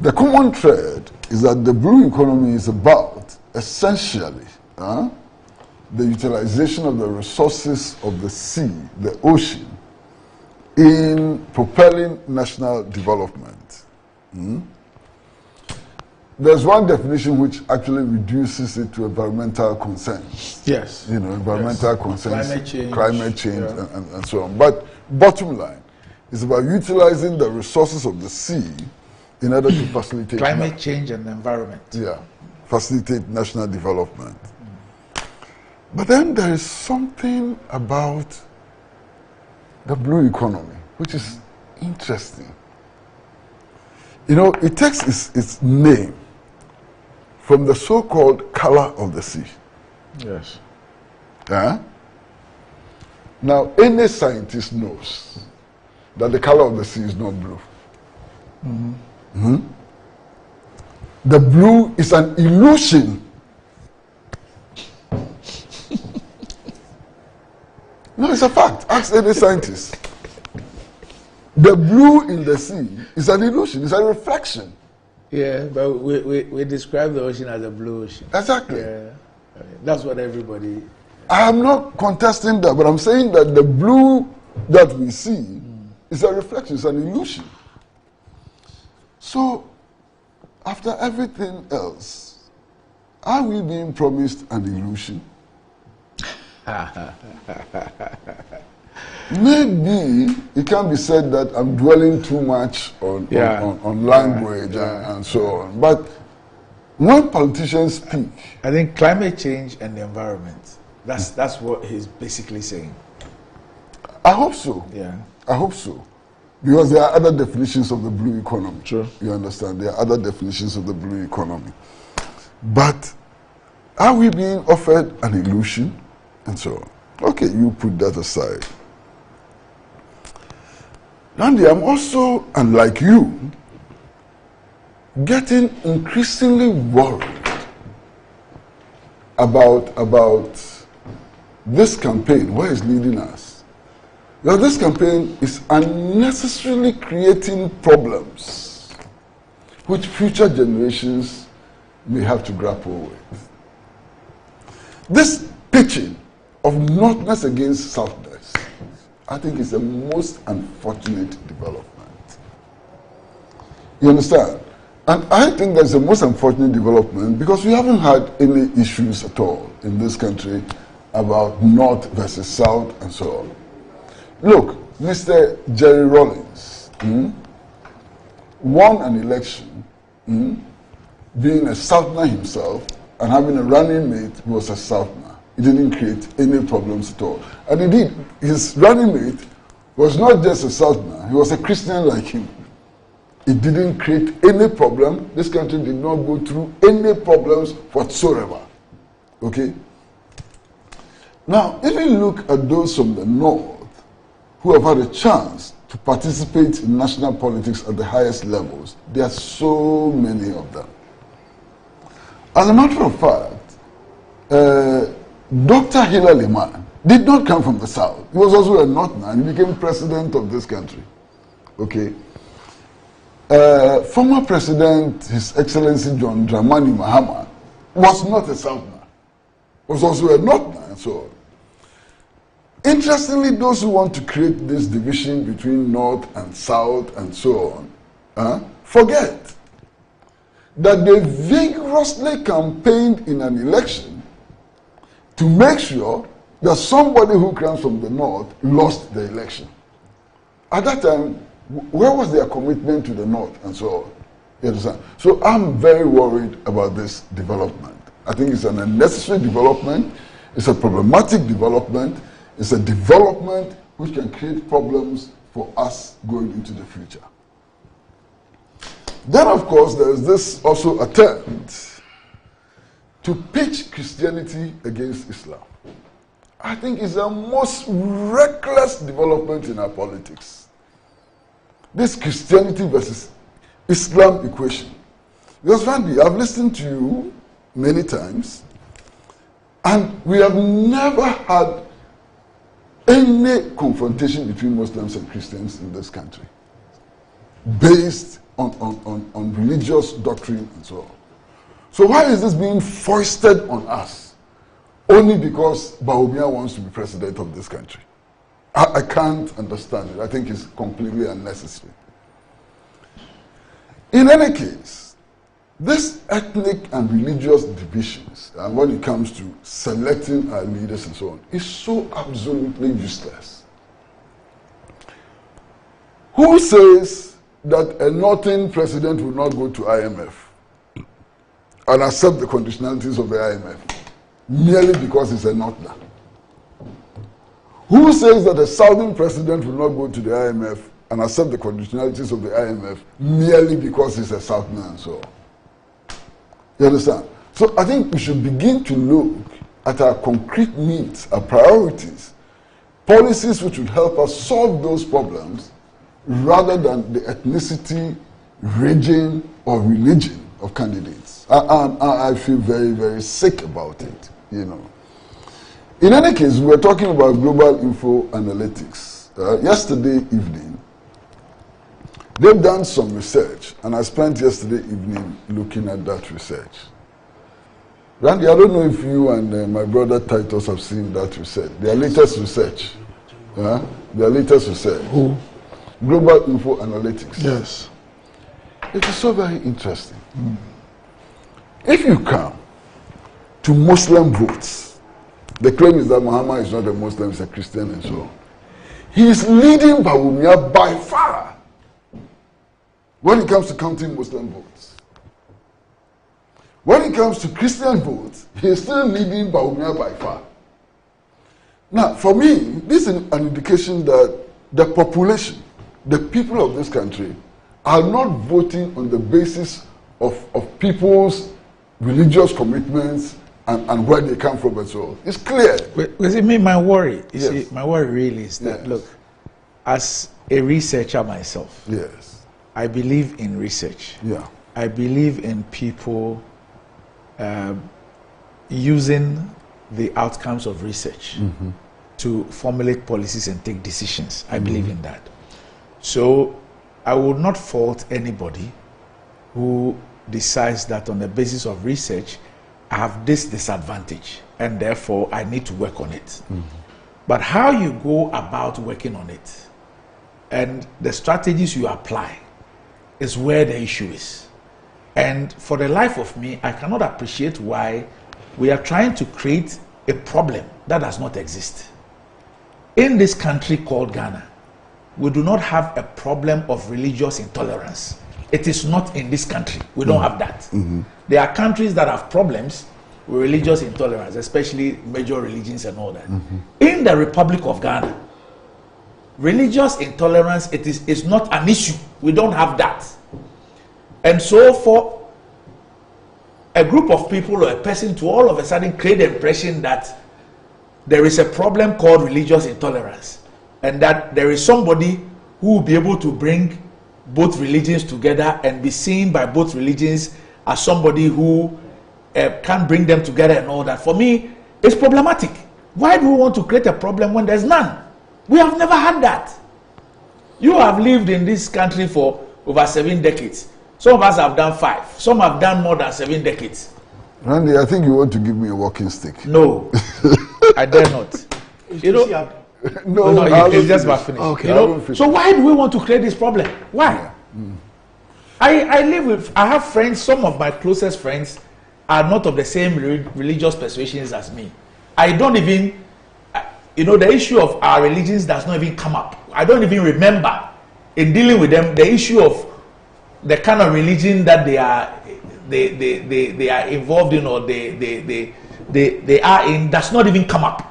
The common thread is that the blue economy is about, essentially, the utilization of the resources of the sea, the ocean, in propelling national development. There's one definition which actually reduces it to environmental concerns. Yes. Environmental concerns, climate change yeah. and so on. But bottom line is about utilizing the resources of the sea in order to facilitate climate change and environment. Yeah, facilitate national development. But then there is something about the blue economy which is interesting. You know, it takes its name from the so-called color of the sea. Yes. Now, any scientist knows that the color of the sea is not blue. The blue is an illusion. No, it's a fact. Ask any scientist. The blue in the sea is an illusion. It's a reflection. Yeah, but we describe the ocean as a blue ocean. Exactly. Yeah, that's what everybody. I am not contesting that, but I'm saying that the blue that we see is a reflection. It's an illusion. So, after everything else, are we being promised an illusion? Maybe it can be said that I'm dwelling too much on language and so on. But when politicians speak, I think climate change and the environment. That's what he's basically saying. I hope so. Yeah. I hope so. Because there are other definitions of the blue economy. True. You understand? There are other definitions of the blue economy. But are we being offered an illusion? And so on. Okay, you put that aside. Randy, I'm also, unlike you, getting increasingly worried about this campaign, where it's leading us. Now, this campaign is unnecessarily creating problems which future generations may have to grapple with. This pitching of Northerners against Southerners, I think, is the most unfortunate development. You understand? And I think that's the most unfortunate development because we haven't had any issues at all in this country about North versus South and so on. Look, Mr. Jerry Rawlings won an election being a Southerner himself and having a running mate who was a Southerner. It didn't create any problems at all. And indeed, his running mate was not just a Southerner, he was a Christian like him. It didn't create any problem. This country did not go through any problems whatsoever. Okay? Now, if you look at those from the North who have had a chance to participate in national politics at the highest levels, there are so many of them. As a matter of fact, Dr. Hillary Liman did not come from the South. He was also a Northerner and he became president of this country. Okay? Former President, His Excellency John Dramani Mahama, was not a Southerner, was also a Northerner and so on. Interestingly, those who want to create this division between North and South and so on, forget that they vigorously campaigned in an election to make sure that somebody who comes from the North lost the election. At that time, where was their commitment to the North and so on? You understand? So I'm very worried about this development. I think it's an unnecessary development. It's a problematic development. It's a development which can create problems for us going into the future. Then, of course, there is this also attempt to pitch Christianity against Islam. I think it's the most reckless development in our politics. This Christianity versus Islam equation. Because frankly, I've listened to you many times, and we have never had any confrontation between Muslims and Christians in this country based on religious doctrine and so on. So why is this being foisted on us only because Bawumia wants to be president of this country? I can't understand it. I think it's completely unnecessary. In any case, this ethnic and religious divisions, and when it comes to selecting our leaders and so on, is so absolutely useless. Who says that a Northern president will not go to IMF and accept the conditionalities of the IMF? merely because he's a northerner? Who says that a southern president will not go to the IMF and accept the conditionalities of the IMF merely because he's a southerner and so on? You understand? So I think we should begin to look at our concrete needs, our priorities, policies which would help us solve those problems rather than the ethnicity, region, or religion of candidates. I feel very, very sick about it, you know. In any case, we're talking about global info analytics. Yesterday evening, they've done some research, and I spent yesterday evening looking at that research. Randy, I don't know if you and my brother Titus have seen that research, their latest research. Their latest research. Who? Global info analytics. Yes. It is so very interesting. If you come to Muslim votes, the claim is that Muhammad is not a Muslim, he's a Christian and so on. He is leading Bawumia by far when it comes to counting Muslim votes. When it comes to Christian votes, he is still leading Bawumia by far. Now, for me, this is an indication that the population, the people of this country, are not voting on the basis of people's religious commitments and where they come from and so on. It's clear. Because it made my worry. You see, my worry really is that, look, as a researcher myself, I believe in research. I believe in people using the outcomes of research to formulate policies and take decisions. I believe in that. So I would not fault anybody who decides that on the basis of research, I have this disadvantage and therefore I need to work on it. But how you go about working on it and the strategies you apply is where the issue is. And for the life of me, I cannot appreciate why we are trying to create a problem that does not exist. In this country called Ghana, we do not have a problem of religious intolerance. It is not in this country. We don't have that. There are countries that have problems with religious intolerance, especially major religions and all that. In the Republic of Ghana, religious intolerance, it's not an issue. We don't have that. And so for a group of people or a person to all of a sudden create the impression that there is a problem called religious intolerance and that there is somebody who will be able to bring both religions together and be seen by both religions as somebody who can bring them together and all that, for me, it's problematic. Why do we want to create a problem when there's none? We have never had that. You have lived in this country for over 7 decades. Some of us have done 5. Some have done more than 7 decades. Randy, I think you want to give me a walking stick. No, I dare not. You know, no, it's just about finished. Okay, you know, so why do we want to create this problem? Why? I have friends, some of my closest friends are not of the same religious persuasions as me. I don't even, you know, the issue of our religions does not even come up. I don't even remember in dealing with them the issue of the kind of religion that they are involved in or they are in does not even come up.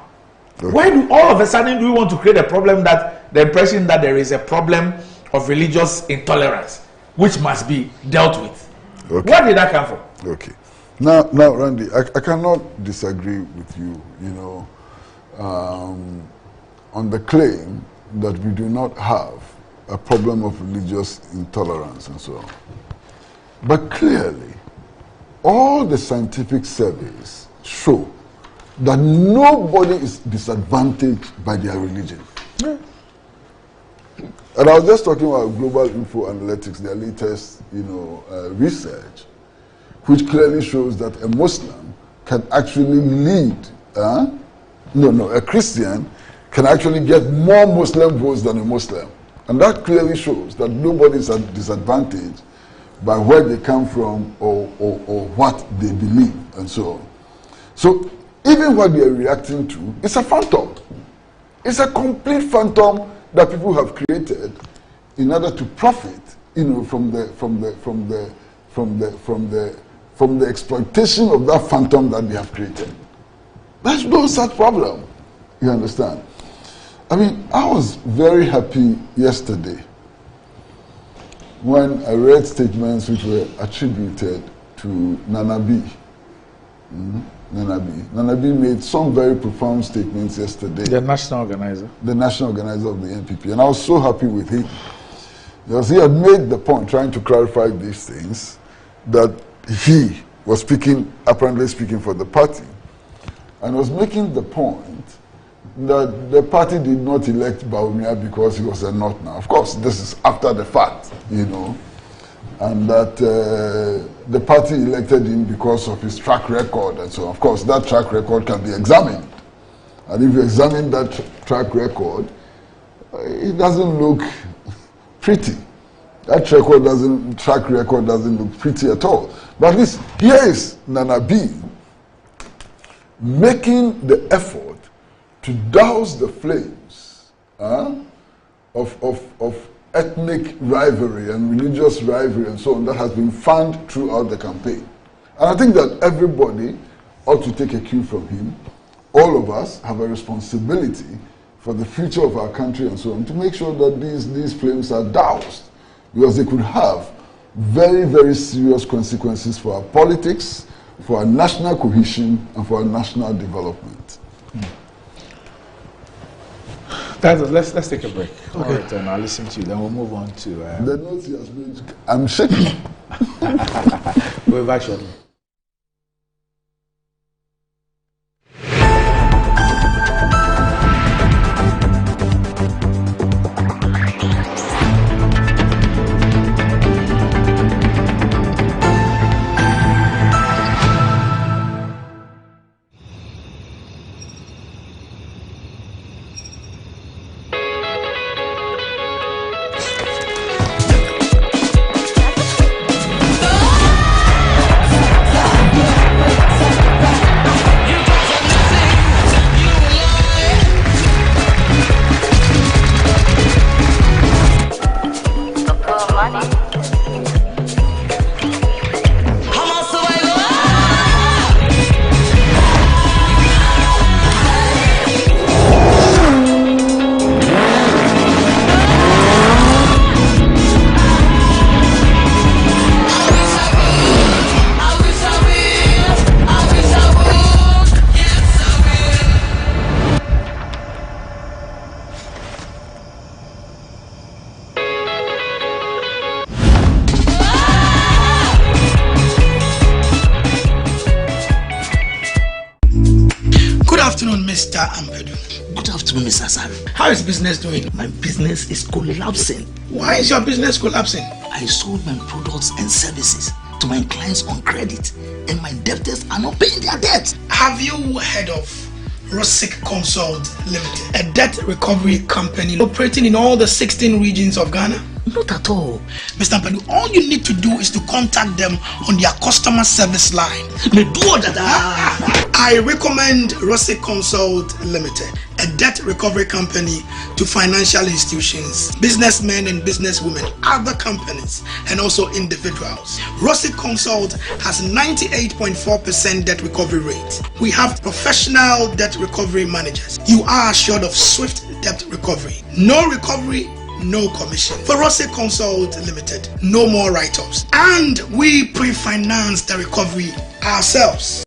Okay. Why do all of a sudden do we want to create a problem that the impression that there is a problem of religious intolerance which must be dealt with? Okay. Where did that come from? Okay. Now, Randy, I cannot disagree with you, you know, on the claim that we do not have a problem of religious intolerance and so on. But clearly, all the scientific surveys show that nobody is disadvantaged by their religion. Yeah. And I was just talking about Global Info Analytics, their latest, you know, research, which clearly shows that a Muslim can actually lead. A Christian can actually get more Muslim votes than a Muslim. And that clearly shows that nobody is at disadvantage by where they come from or what they believe and so on. So even what they are reacting to is a phantom. It's a complete phantom that people have created in order to profit, you know, from the exploitation of that phantom that they have created. There's no such problem. You understand? I mean, I was very happy yesterday when I read statements which were attributed to Nana B. Nana B made some very profound statements yesterday. The national organizer. The national organizer of the NPP. And I was so happy with him. Because he had made the point, trying to clarify these things, that he was apparently speaking for the party. And was making the point that the party did not elect Bawumia because he was a Northerner. Of course, this is after the fact, you know. And that the party elected him because of his track record and so on. Of course, that track record can be examined. And if you examine that track record, it doesn't look pretty. That track record doesn't look pretty at all. But at least here is Nana B making the effort to douse the flames of ethnic rivalry and religious rivalry and so on that has been fanned throughout the campaign. And I think that everybody ought to take a cue from him. All of us have a responsibility for the future of our country and so on to make sure that these flames are doused, because they could have very, very serious consequences for our politics, for our national cohesion, and for our national development. Let's take a break. Okay. All right, and I'll listen to you. Then we'll move on to the notes he has made. I'm shaking. We're back shortly. Mr. Ampedu. Good afternoon, Mr. San. How is business doing? My business is collapsing. Why is your business collapsing? I sold my products and services to my clients on credit, and my debtors are not paying their debt. Have you heard of Rosic Consult Limited, a debt recovery company operating in all the 16 regions of Ghana? Not at all. Mr. Ampedu, all you need to do is to contact them on their customer service line. I recommend Rosic Consult Limited, a debt recovery company to financial institutions, businessmen and businesswomen, other companies, and also individuals. Rosic Consult has 98.4% debt recovery rate. We have professional debt recovery managers. You are assured of swift debt recovery. No recovery, no commission. For Rosic Consult Limited, no more write-offs. And we pre-finance the recovery ourselves.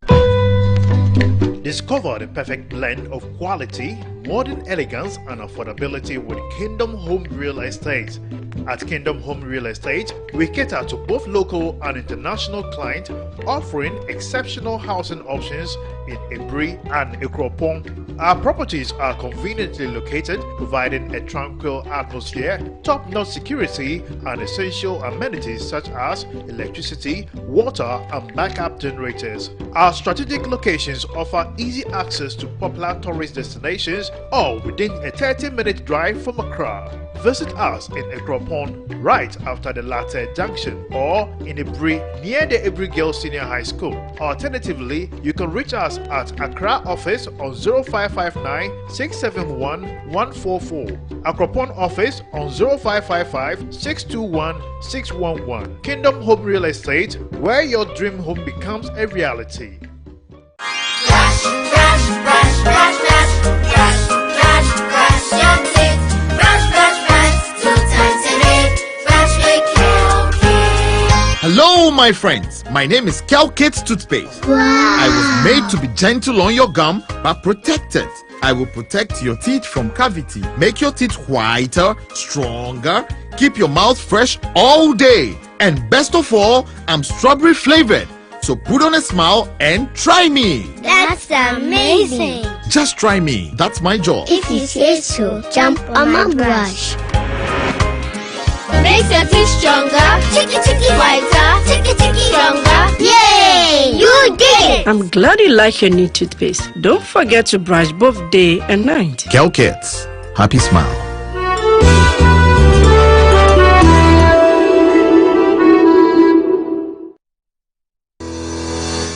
Discover the perfect blend of quality, modern elegance, and affordability with Kingdom Home Real Estate. At Kingdom Home Real Estate, we cater to both local and international clients, offering exceptional housing options in Ebri and Ikropong. Our properties are conveniently located, providing a tranquil atmosphere, top-notch security, and essential amenities such as electricity, water, and backup generators. Our strategic locations offer easy access to popular tourist destinations, all within a 30-minute drive from Accra. Visit us in Ikropong right after the Latte Junction, or in Ebri near the Ebri Girls Senior High School. Alternatively, you can reach us at Accra office on 0559 671 144, Akropong office on 0555 621 611. Kingdom Home Real Estate, where your dream home becomes a reality. brush, brush, brush, brush, brush, brush, brush your teeth. Brush, brush, brush, 2 times a day. Brush with Kel-Kit. Hello, my friends. My name is Kel-Kit toothpaste. Wow. I was made to be gentle on your gum, but protected. I will protect your teeth from cavity, make your teeth whiter, stronger, keep your mouth fresh all day. And best of all, I'm strawberry flavored. So put on a smile and try me. That's amazing. Just try me. That's my job. If you say so, jump on my brush. Makes your teeth stronger, chicky chicky whiter, chicky chicky stronger. Yay! You did it! I'm glad you like your new toothpaste. Don't forget to brush both day and night. Kel-Kit. Happy smile.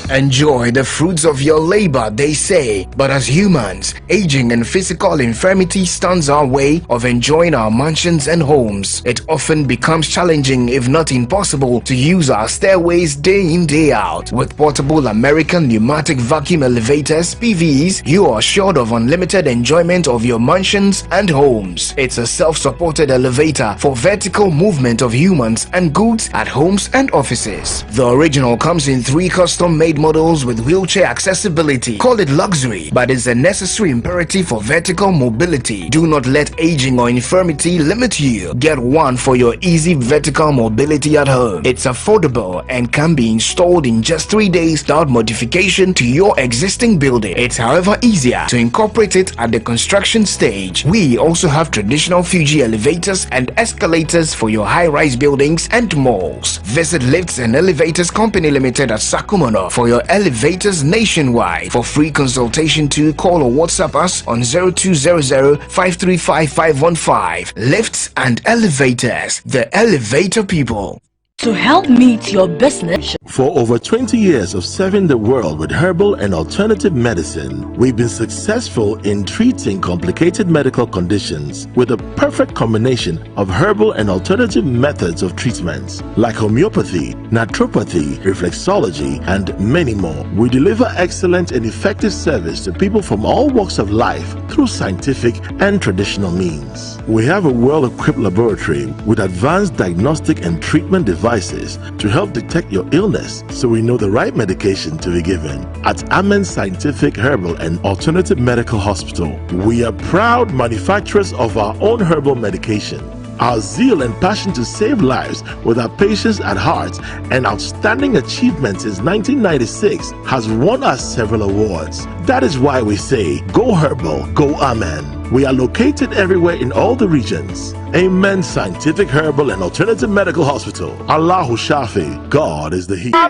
Enjoy the fruits of your labor, they say. But as humans, aging and physical infirmity stands our way of enjoying our mansions and homes. It often becomes challenging, if not impossible, to use our stairways day in, day out. With portable American pneumatic vacuum elevators, PVs, you are assured of unlimited enjoyment of your mansions and homes. It's a self-supported elevator for vertical movement of humans and goods at homes and offices. The original comes in 3 custom-made models with wheelchair accessibility. Call it luxury, but it's a necessary imperative for vertical mobility. Do not let aging or infirmity limit you. Get one for your easy vertical mobility at home. It's affordable and can be installed in just 3 days without modification to your existing building. It's however easier to incorporate it at the construction stage. We also have traditional Fuji elevators and escalators for your high-rise buildings and malls. Visit Lifts and Elevators Company Limited at Sakumono for your elevators nationwide. For free consultation to call or WhatsApp us on 0200-535-515. Lifts and Elevators, the elevator people. To help meet your business. For over 20 years of serving the world with herbal and alternative medicine, we've been successful in treating complicated medical conditions with a perfect combination of herbal and alternative methods of treatments like homeopathy, naturopathy, reflexology, and many more. We deliver excellent and effective service to people from all walks of life through scientific and traditional means. We have a well-equipped laboratory with advanced diagnostic and treatment devices to help detect your illness so we know the right medication to be given. At Amen Scientific Herbal and Alternative Medical Hospital, we are proud manufacturers of our own herbal medication. Our zeal and passion to save lives with our patients at heart and outstanding achievements since 1996 has won us several awards. That is why we say, go herbal, go Amen. We are located everywhere in all the regions. Amen Scientific Herbal and Alternative Medical Hospital. Allahu Shafi, God is the healer.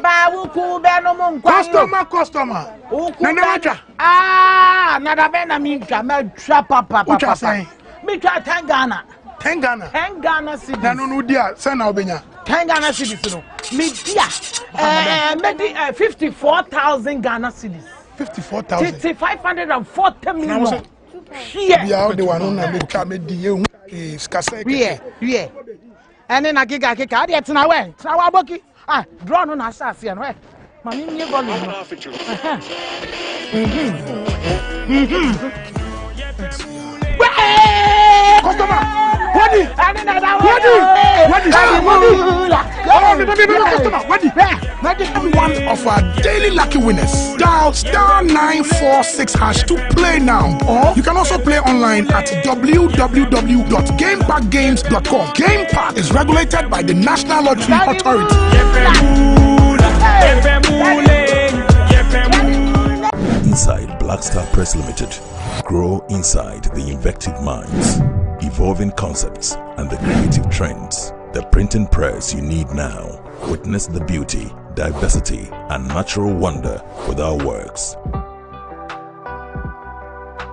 Customer. Nadabena minka, papa. Me try 10 Ghana. 10 Ghana. 10 Ghana cedis. No, dear. Send out Benya. 10 Ghana cedis. No. Me dear. Maybe 54,000 Ghana cedis. 54,000. 540 million. Yeah. The one who come the is Kase. Yeah. And then I get it now. Now Boki. Drawn on assassin. Mammy, you volume. Customer, one of our daily lucky winners. Dial *946# to play now. Or you can also play online at www.gamepackgames.com. Game Park is regulated by the National Lottery Authority. Inside Black Star Press Limited, grow inside the invective minds, evolving concepts and the creative trends. The printing press you need now. Witness the beauty, diversity, and natural wonder with our works.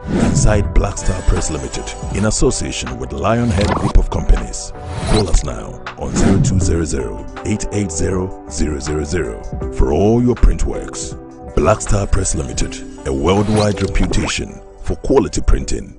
Inside Black Star Press Limited, in association with Lionhead Group of Companies. Call us now on 0200-880-000 for all your print works. Black Star Press Limited, a worldwide reputation for quality printing.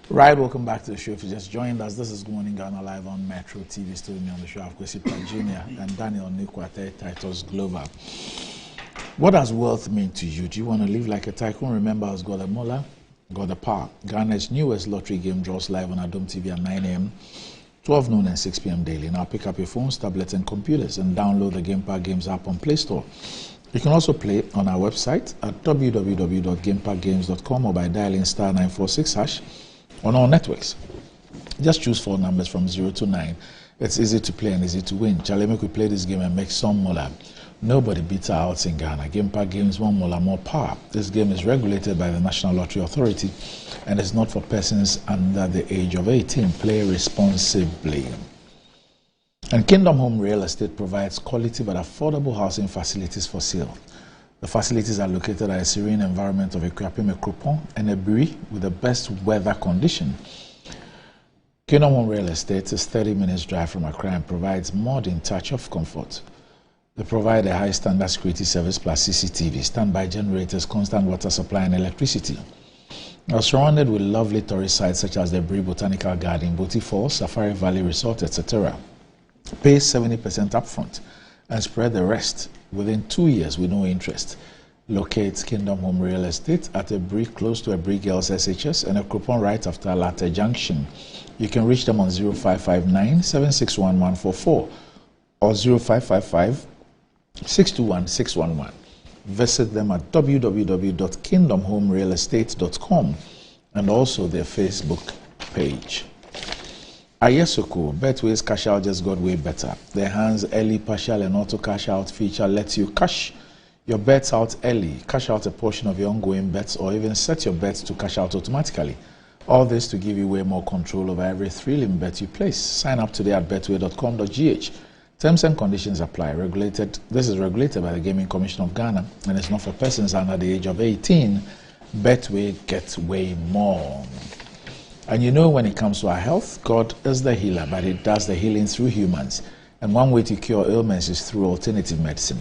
Right, welcome back to the show. If you just joined us, this is Good Morning Ghana live on Metro TV. Still me on the show, of course, Jr. and Daniel Nikwate, Titus Glover. What does wealth mean to you? Do you want to live like a tycoon? Remember, us got a mola, got the power. Ghana's newest lottery game draws live on Adom TV at 9 a.m., 12 noon and 6 p.m. daily. Now pick up your phones, tablets, and computers and download the Game Park Games app on Play Store. You can also play on our website at www.gameparkgames.com or by dialing *946# on all networks. Just choose 4 numbers from 0 to 9. It's easy to play and easy to win. Charlie, make we play this game and make some mola. Nobody beats our odds in Ghana. Game Park Games, one mola, more power. This game is regulated by the National Lottery Authority and is not for persons under the age of 18. Play responsibly. And Kingdom Home Real Estate provides quality but affordable housing facilities for sale. The facilities are located at a serene environment of Equiapime Cropon and a Bri with the best weather condition. Kingdom Home Real Estate is 30 minutes drive from Accra and provides modern touch of comfort. They provide a high standard security service plus CCTV, standby generators, constant water supply and electricity. They are surrounded with lovely tourist sites such as the Bri Botanical Garden, Boti Falls, Safari Valley Resort, etc. Pay 70% upfront and spread the rest within 2 years with no interest. Locate Kingdom Home Real Estate at a Bri close to a Bri Girls SHS and a Cropon right after Latte Junction. You can reach them on 0559 761144 or 0555 621 611. Visit them at www.kingdomhomerealestate.com and also their Facebook page. Ayesoko, Betway's cash out just got way better. The enhanced early partial and auto cash out feature lets you cash your bets out early, cash out a portion of your ongoing bets, or even set your bets to cash out automatically. All this to give you way more control over every thrilling bet you place. Sign up today at betway.com.gh. Terms and conditions apply. This is regulated by the Gaming Commission of Ghana and it's not for persons under the age of 18. Betway gets way more. And you know, when it comes to our health, God is the healer, but it does the healing through humans. And one way to cure ailments is through alternative medicine.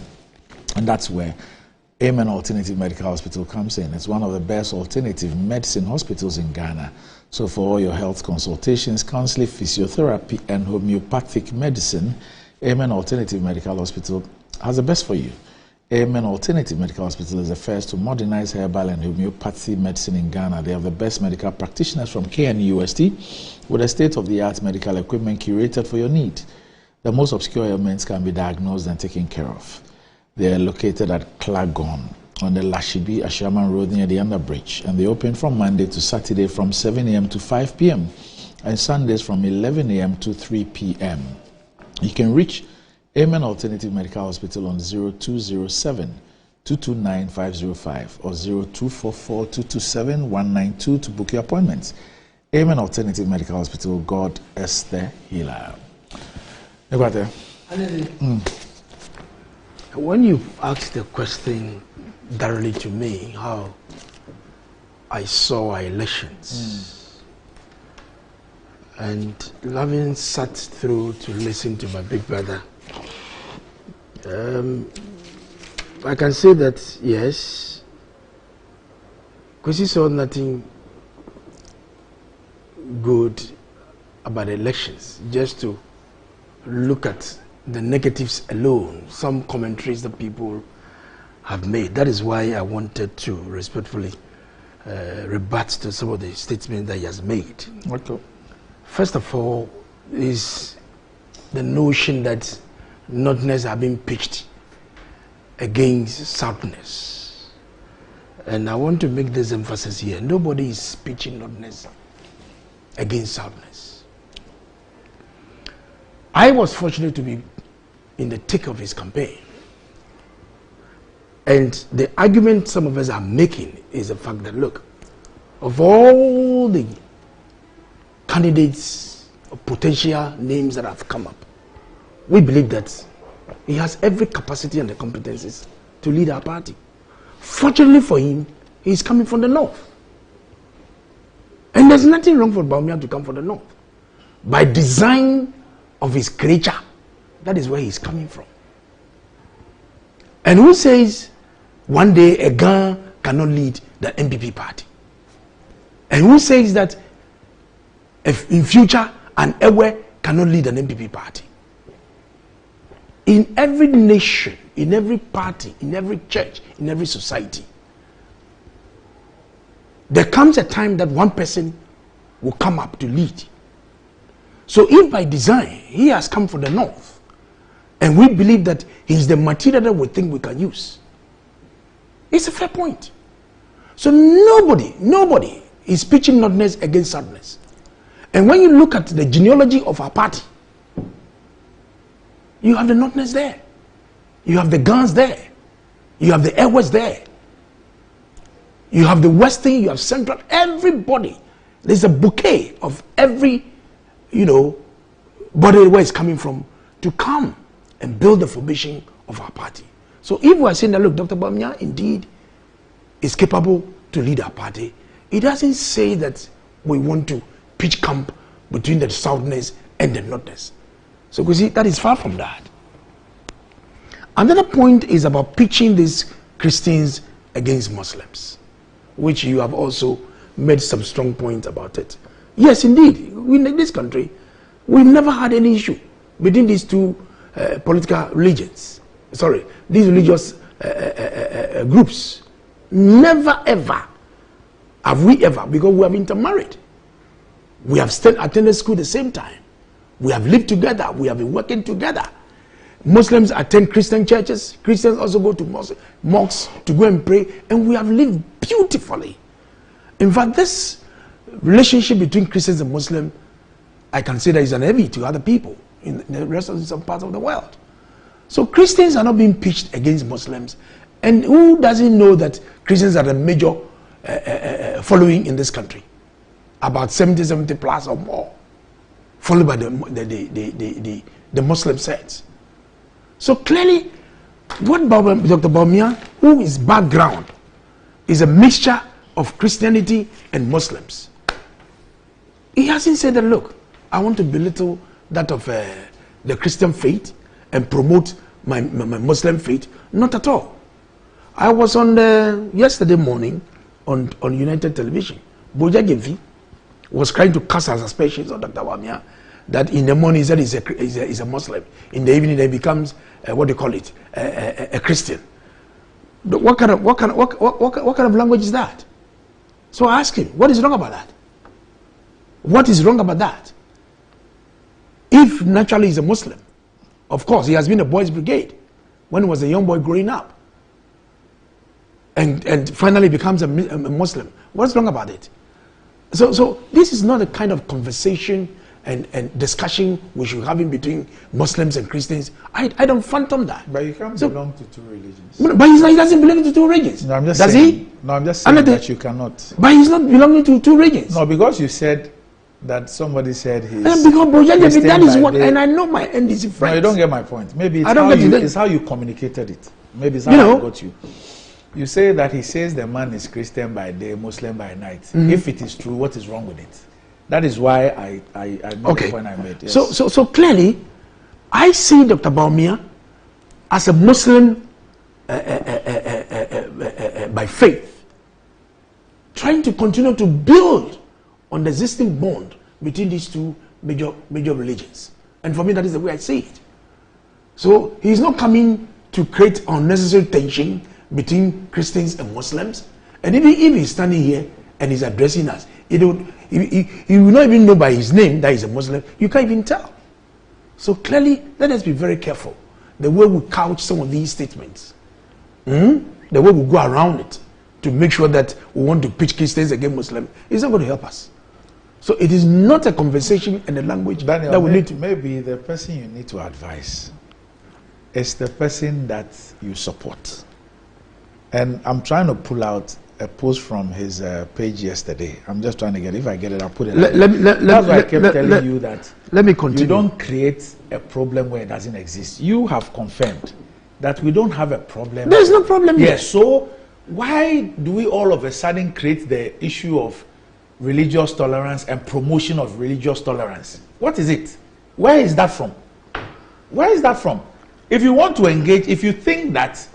And that's where Amen Alternative Medical Hospital comes in. It's one of the best alternative medicine hospitals in Ghana. So for all your health consultations, counseling, physiotherapy, and homeopathic medicine, Amen Alternative Medical Hospital has the best for you. Amen Alternative Medical Hospital is the first to modernize herbal and homeopathy medicine in Ghana. They have the best medical practitioners from KNUST with a state-of-the-art medical equipment curated for your need. The most obscure ailments can be diagnosed and taken care of. They are located at Klagon on the Lashibi Ashaman Road near the Underbridge, and they open from Monday to Saturday from 7 a.m. to 5 p.m. and Sundays from 11 a.m. to 3 p.m. You can reach Amen Alternative Medical Hospital on 0207 229 505 or 0244 227 192 to book your appointments. Amen Alternative Medical Hospital, God is the healer. When you asked the question directly to me, how I saw our elections, and having sat through to listen to my big brother, I can say that yes, Kwesi saw nothing good about elections, just to look at the negatives alone, some commentaries that people have made. That is why I wanted to respectfully rebut to some of the statements that he has made. Okay. First of all, is the notion that northness have been pitched against southness. And I want to make this emphasis here. Nobody is pitching northness against southness. I was fortunate to be in the thick of his campaign. And the argument some of us are making is the fact that, look, of all the candidates or potential names that have come up, we believe that he has every capacity and the competencies to lead our party. Fortunately for him, he's coming from the north. And there's nothing wrong for Bawumia to come from the north. By design of his creature, that is where he's coming from. And who says one day a Ghana cannot lead the MPP party? And who says that if in future an Ewe cannot lead an MPP party. In every nation, in every party, in every church, in every society, there comes a time that one person will come up to lead. So if by design he has come from the north, and we believe that he is the material that we think we can use, it's a fair point. So nobody is pitching northness against southerness. And when you look at the genealogy of our party, you have the northness there, you have the Gans there, you have the Airways there, you have the Western, you have Central, everybody. There's a bouquet of every, body where it's coming from to come and build the formation of our party. So if we are saying that, look, Dr. Bawumia indeed is capable to lead our party, it doesn't say that we want to pitch camp between the Southerners and the Northerners. So you see, that is far from that. Another point is about pitching these Christians against Muslims, which you have also made some strong points about it. Yes, indeed, in this country, we've never had any issue between these two political religions. Sorry, these religious groups. Never ever have we ever, because we have intermarried. We have still attended school at the same time. We have lived together. We have been working together. Muslims attend Christian churches. Christians also go to mosques to go and pray. And we have lived beautifully. In fact, this relationship between Christians and Muslims, I can say that is an envy to other people in the rest of some parts of the world. So Christians are not being pitched against Muslims. And who doesn't know that Christians are the major following in this country? About 70 plus or more, followed by the Muslim sects. So clearly, what Dr. Bawumia, whose background is a mixture of Christianity and Muslims, he hasn't said that, look, I want to belittle that of the Christian faith and promote my Muslim faith. Not at all. I was on yesterday morning on United Television. Boja Gemfi was trying to cast suspicions on Dr. Bawumia that in the morning he said he's a Muslim. In the evening he becomes what do you call it, a Christian. What kind of language is that? So I asked him, what is wrong about that? What is wrong about that? If naturally he's a Muslim, of course he has been a boys' brigade when he was a young boy growing up, and finally becomes a Muslim. What's wrong about it? So this is not the kind of conversation and discussion we should have in between Muslims and Christians. I don't phantom that. But you can't belong to two religions. But he doesn't belong to two religions. No, I'm just Does saying, he? No, I'm just saying that you cannot. But he's not belonging to two religions. No, because you said that somebody said he's. And because that is what, and I know my NDC friends. No, you don't get my point. Maybe it's how you communicated it. Maybe it's how I got you. You say that he says the man is Christian by day, Muslim by night. Mm-hmm. If it is true, what is wrong with it? That is why I made the point I made. Yes. So clearly, I see Dr. Bawumia as a Muslim by faith, trying to continue to build on the existing bond between these two major religions. And for me, that is the way I see it. So he's not coming to create unnecessary tension between Christians and Muslims. And even if he's standing here and he's addressing us, he will not even know by his name that he's a Muslim. You can't even tell. So clearly, let us be very careful the way we couch some of these statements, the way we go around it to make sure that we want to pitch Christians against Muslims. It's not going to help us. So it is not a conversation and a language Daniel, that we need to. Maybe the person you need to advise is the person that you support. And I'm trying to pull out a post from his page yesterday. I'm just trying to get it. If I get it, I'll put it. That's why I kept telling you that. Let me continue. You don't create a problem where it doesn't exist. You have confirmed that we don't have a problem. There's no problem here. Yes. So why do we all of a sudden create the issue of religious tolerance and promotion of religious tolerance? What is it? Where is that from? Where is that from? If you want to engage, if you think that,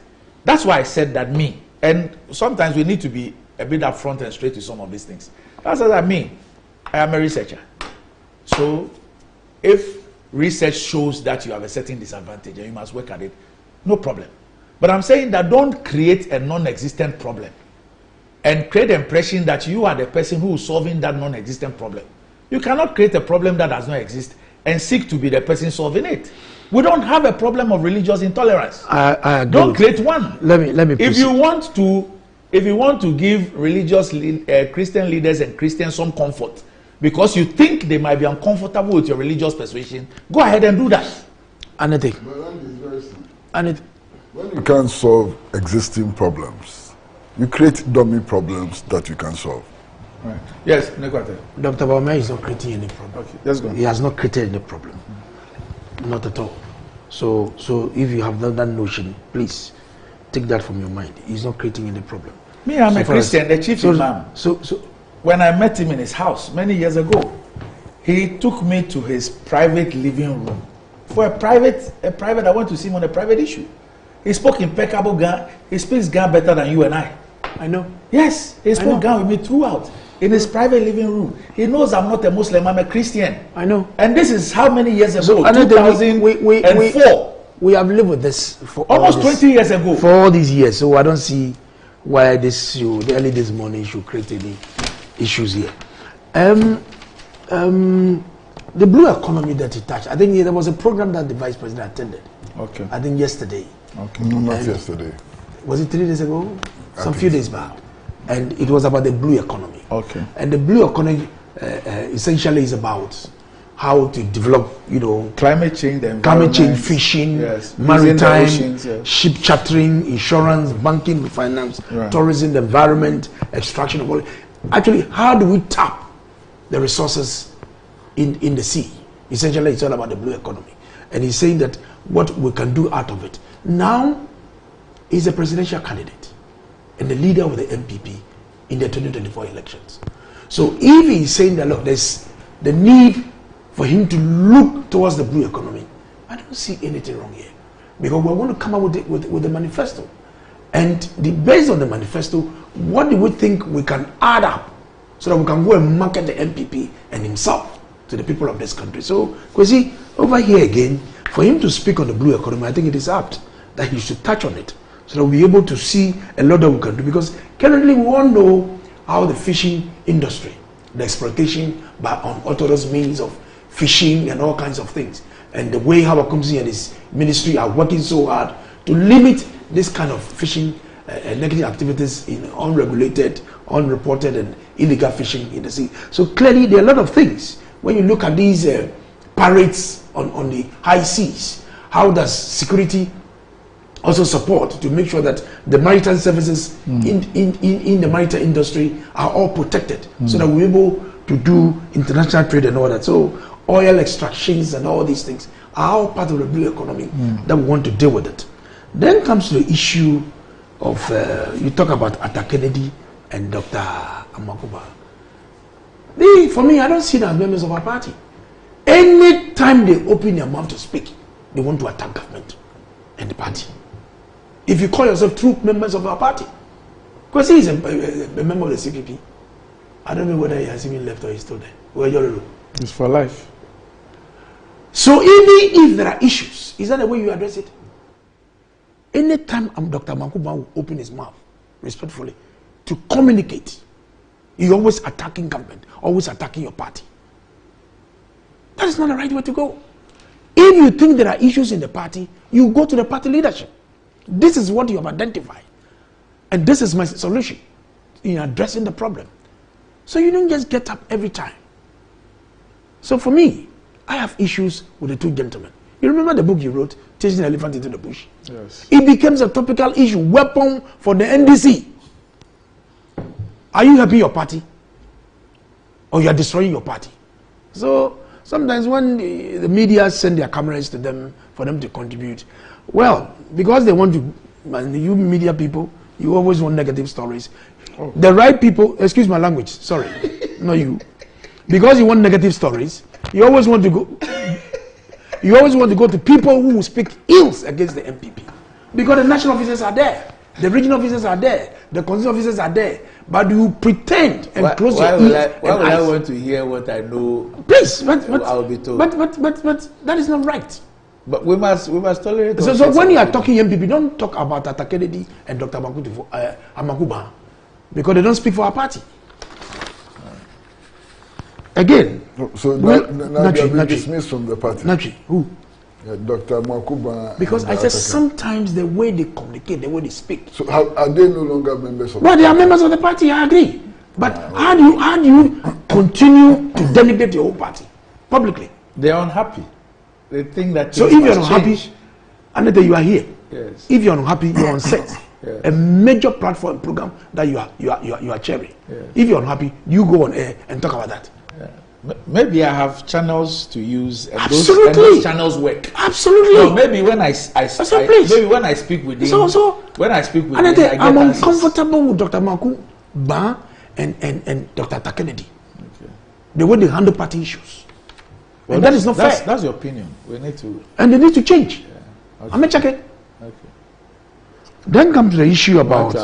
that's why I said that me. And sometimes we need to be a bit upfront and straight to some of these things. That's what I mean. I am a researcher. So, if research shows that you have a certain disadvantage and you must work at it, no problem. But I'm saying that don't create a non-existent problem and create the impression that you are the person who is solving that non-existent problem. You cannot create a problem that does not exist and seek to be the person solving it. We don't have a problem of religious intolerance. I agree. Don't create one. Let me. If you want to give religious Christian leaders and Christians some comfort because you think they might be uncomfortable with your religious persuasion, go ahead and do that. Anything. When you can't solve existing problems, you create dummy problems that you can solve. Right. Yes, Nekwate. Dr. Baume is not creating any problem. Okay, let's go. He has not created any problem. Not at all. So if you have that notion, please take that from your mind. He's not creating any problem. Me, I'm a Christian, the chief imam. So when I met him in his house many years ago, he took me to his private living room for a private. I went to see him on a private issue. He spoke impeccable Ga. He speaks Ga better than you and I. I know. Yes, he spoke Ga with me throughout. In his private living room. He knows I'm not a Muslim, I'm a Christian. I know. And this is how many years ago? So, 2004. We have lived with this for almost 20 years ago. For all these years. So I don't see why the early this morning should create any issues here. The blue economy that he touched, I think there was a program that the vice president attended. Okay. I think yesterday. Okay. No, not yesterday. Was it 3 days ago? Some few days back. And it was about the blue economy. Okay. And the blue economy essentially is about how to develop, climate change, fishing, yes, maritime, oceans, yes, ship chartering, insurance, banking, finance, tourism, the environment, extraction of oil. Actually, how do we tap the resources in the sea? Essentially, it's all about the blue economy. And he's saying that what we can do out of it. Now, he's a presidential candidate and the leader of the MPP in the 2024 elections. So if he's saying that, look, there's the need for him to look towards the blue economy, I don't see anything wrong here. Because we're going to come up with the manifesto. And based on the manifesto, what do we think we can add up so that we can go and market the MPP and himself to the people of this country? So, Kwesi, over here again, for him to speak on the blue economy, I think it is apt that he should touch on it, so that we'll be able to see a lot that we can do. Because currently we all know how the fishing industry, the exploitation by unauthorized means of fishing and all kinds of things, and the way how Akumsi and his ministry are working so hard to limit this kind of fishing negative activities in unregulated, unreported and illegal fishing in the sea. So clearly there are a lot of things. When you look at these parades on the high seas, how does security also support to make sure that the maritime services in the maritime industry are all protected, so that we're able to do international trade and all that. So oil extractions and all these things are all part of the blue economy that we want to deal with it. Then comes the issue of, you talk about Atta Kennedy and Dr. Amakuba. For me, I don't see them as members of our party. Anytime they open their mouth to speak, they want to attack government and the party. If you call yourself true members of our party, because he is a member of the CPP, I don't know whether he has even left or he's still there. It's for life. So even if there are issues, is that the way you address it? Anytime Dr. Mankuba will open his mouth respectfully to communicate, you're always attacking government, always attacking your party. That is not the right way to go. If you think there are issues in the party, you go to the party leadership. This is what you have identified. And this is my solution in addressing the problem. So you don't just get up every time. So for me, I have issues with the two gentlemen. You remember the book you wrote, Chasing the Elephant into the Bush? Yes. It becomes a topical issue, weapon for the NDC. Are you helping your party? Or you are destroying your party? So sometimes when the media send their cameras to them for them to contribute, well, because they want to, and you media people, you always want negative stories. Oh. The right people, excuse my language, sorry, not you. Because you want negative stories, you always want to go to people who will speak ills against the MPP. Because the national officers are there. The regional officers are there. The constituent officers are there. But you pretend and close your ears. Why would I want to hear what I know? Please, but I'll be told. But that is not right. But we must tolerate. So when you are talking MPP, don't talk about Tata Kennedy and Dr. Amakuba, because they don't speak for our party. Again, so now they have been dismissed from the party. Nachi, who? Dr. Makuba. Because I said sometimes the way they communicate, the way they speak. So are they no longer members of? Well, they are members of the party. I agree. But how do you continue to denigrate your whole party publicly? They are unhappy. They think that. So if you're unhappy, Anita, you are here. Yes. If you're unhappy, you're on set. Yes. A major platform program that you are chairing. Yes. If you're unhappy, you go on air and talk about that. Maybe I have channels to use, and absolutely. Those channels work. Absolutely. No, maybe when I maybe when I speak with him, when I speak with him, I'm uncomfortable with Dr. Maku Ba and Dr. Takenedi. Okay. The way they handle party issues. Well, and that is not fair. That's your opinion. We need to. And they need to change. Yeah. Okay. I'm a checker. Okay. Then comes the issue about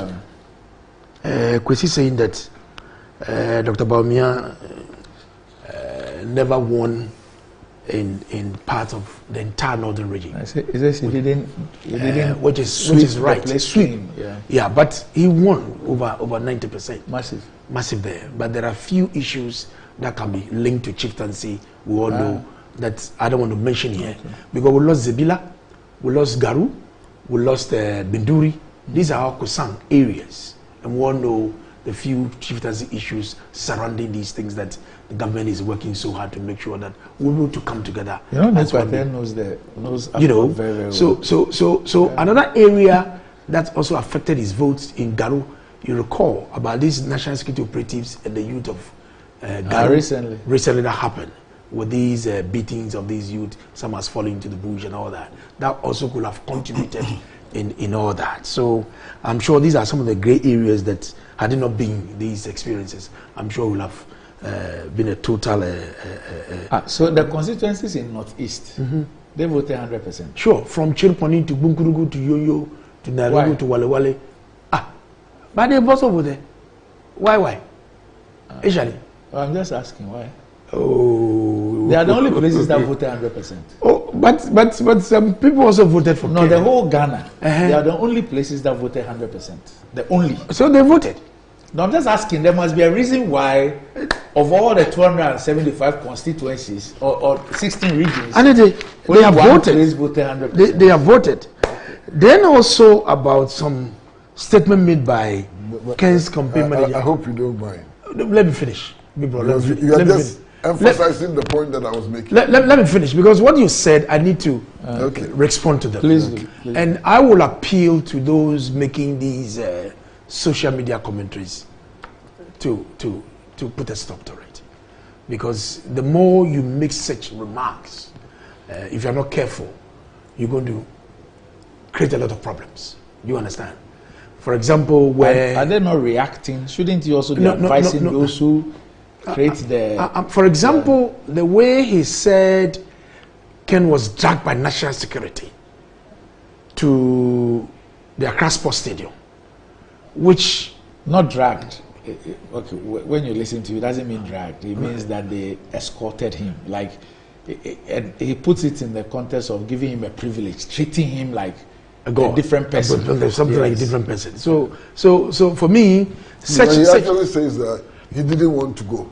Kwesi saying that Dr. Baumia never won in part of the entire northern region. He says he didn't which is right. Sweep. Yeah, but he won over 90%. Massive there. But there are few issues that can be linked to chieftaincy. We all know that I don't want to mention here because we lost Zebila, we lost Garu, we lost Binduri. These are our Kusang areas, and we all know the few chieftaincy issues surrounding these things that the government is working so hard to make sure that we're able to come together. You know, that's what knows very, very well. So another area that also affected his votes in Garu, you recall about these national security operatives and the youth of Garu recently that happened with these beatings of these youth. Some has fallen into the bush and all that. That also could have contributed in all that. So I'm sure these are some of the grey areas that had it not been these experiences, I'm sure will have been a total. So the constituencies in Northeast, they voted 100%. Sure, from Chirponi to Bunkurugu to Yoyo to Nairobi to Walewale. But they also voted. Why? Actually, I'm just asking why. Oh, they are the only places that voted 100%. Oh, but some people also voted for. No, Kenya. the whole Ghana. They are the only places that voted 100%. The only. So they voted. No, I'm just asking. There must be a reason why, of all the 275 constituencies or 16 regions, and they have voted. Voted 100%. They have voted. Then also about some statement made by Ken's campaign manager. I hope you don't mind. Let me finish. You are just emphasizing the point that I was making. Let me finish, because what you said, I need to respond to them. Please do. And I will appeal to those making these social media commentaries to put a stop to it. Because the more you make such remarks, if you're not careful, you're going to create a lot of problems. You understand? For example, where... Are they not reacting? Shouldn't you also be advising those who create the... for example, the way he said Ken was dragged by national security to the Accra Sports Stadium, which... Not dragged. Okay, when you listen to it, doesn't mean dragged. It means that they escorted him. Like, and he puts it in the context of giving him a privilege, treating him like a different person. Something like a different person. So for me, he actually says that he didn't want to go.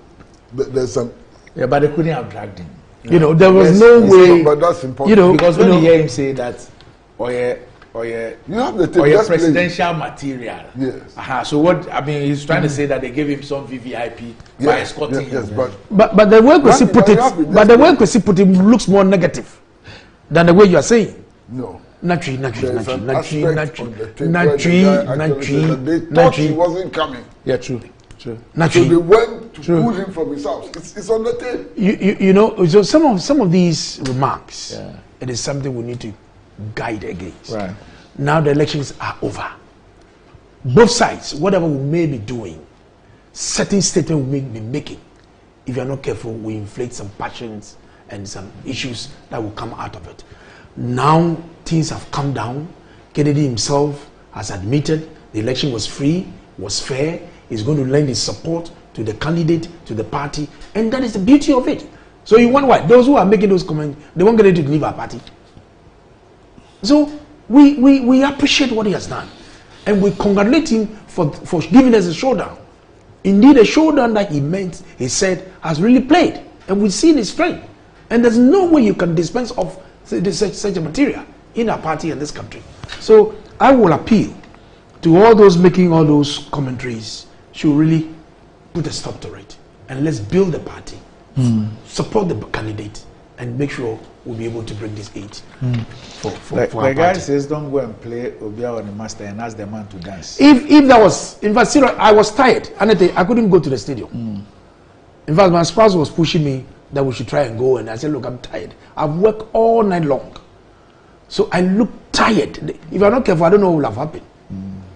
There's some... Yeah, but they couldn't have dragged him. You know, there was no way... But that's important. You know, because when you hear him say that, you have the presidential material. Yes. So what I mean, he's trying to say that they gave him some VVIP by escorting him. But the way Kwesi put it looks more negative than the way you are saying. No. Natri. They thought he wasn't coming. Yeah, true. So they went to pull him from his house. It's on the tape. You know, so some of these remarks, it is something we need to guide against. Right. Now the elections are over. Both sides, whatever we may be doing, certain statements we may be making, if you're not careful, we inflate some passions and some issues that will come out of it. Now things have come down. Kennedy himself has admitted the election was free, was fair. He's going to lend his support to the candidate, to the party, and that is the beauty of it. So you wonder why those who are making those comments, they won't get ready to leave our party. So we appreciate what he has done, and we congratulate him for giving us a showdown. Indeed, a showdown that he said has really played, and we see his strength. And there's no way you can dispense of such a material in our party and this country. So I will appeal to all those making all those commentaries should really put a stop to it, and let's build the party, support the candidate, and make sure we'll be able to bring this aid for our the guy party. says don't go and play Obia on the master and ask the man to dance. If that was, in fact, serious, I was tired, and I couldn't go to the stadium. In fact, my spouse was pushing me that we should try and go, and I said, look, I'm tired. I've worked all night long, so I look tired. If I'm not careful, I don't know what will have happened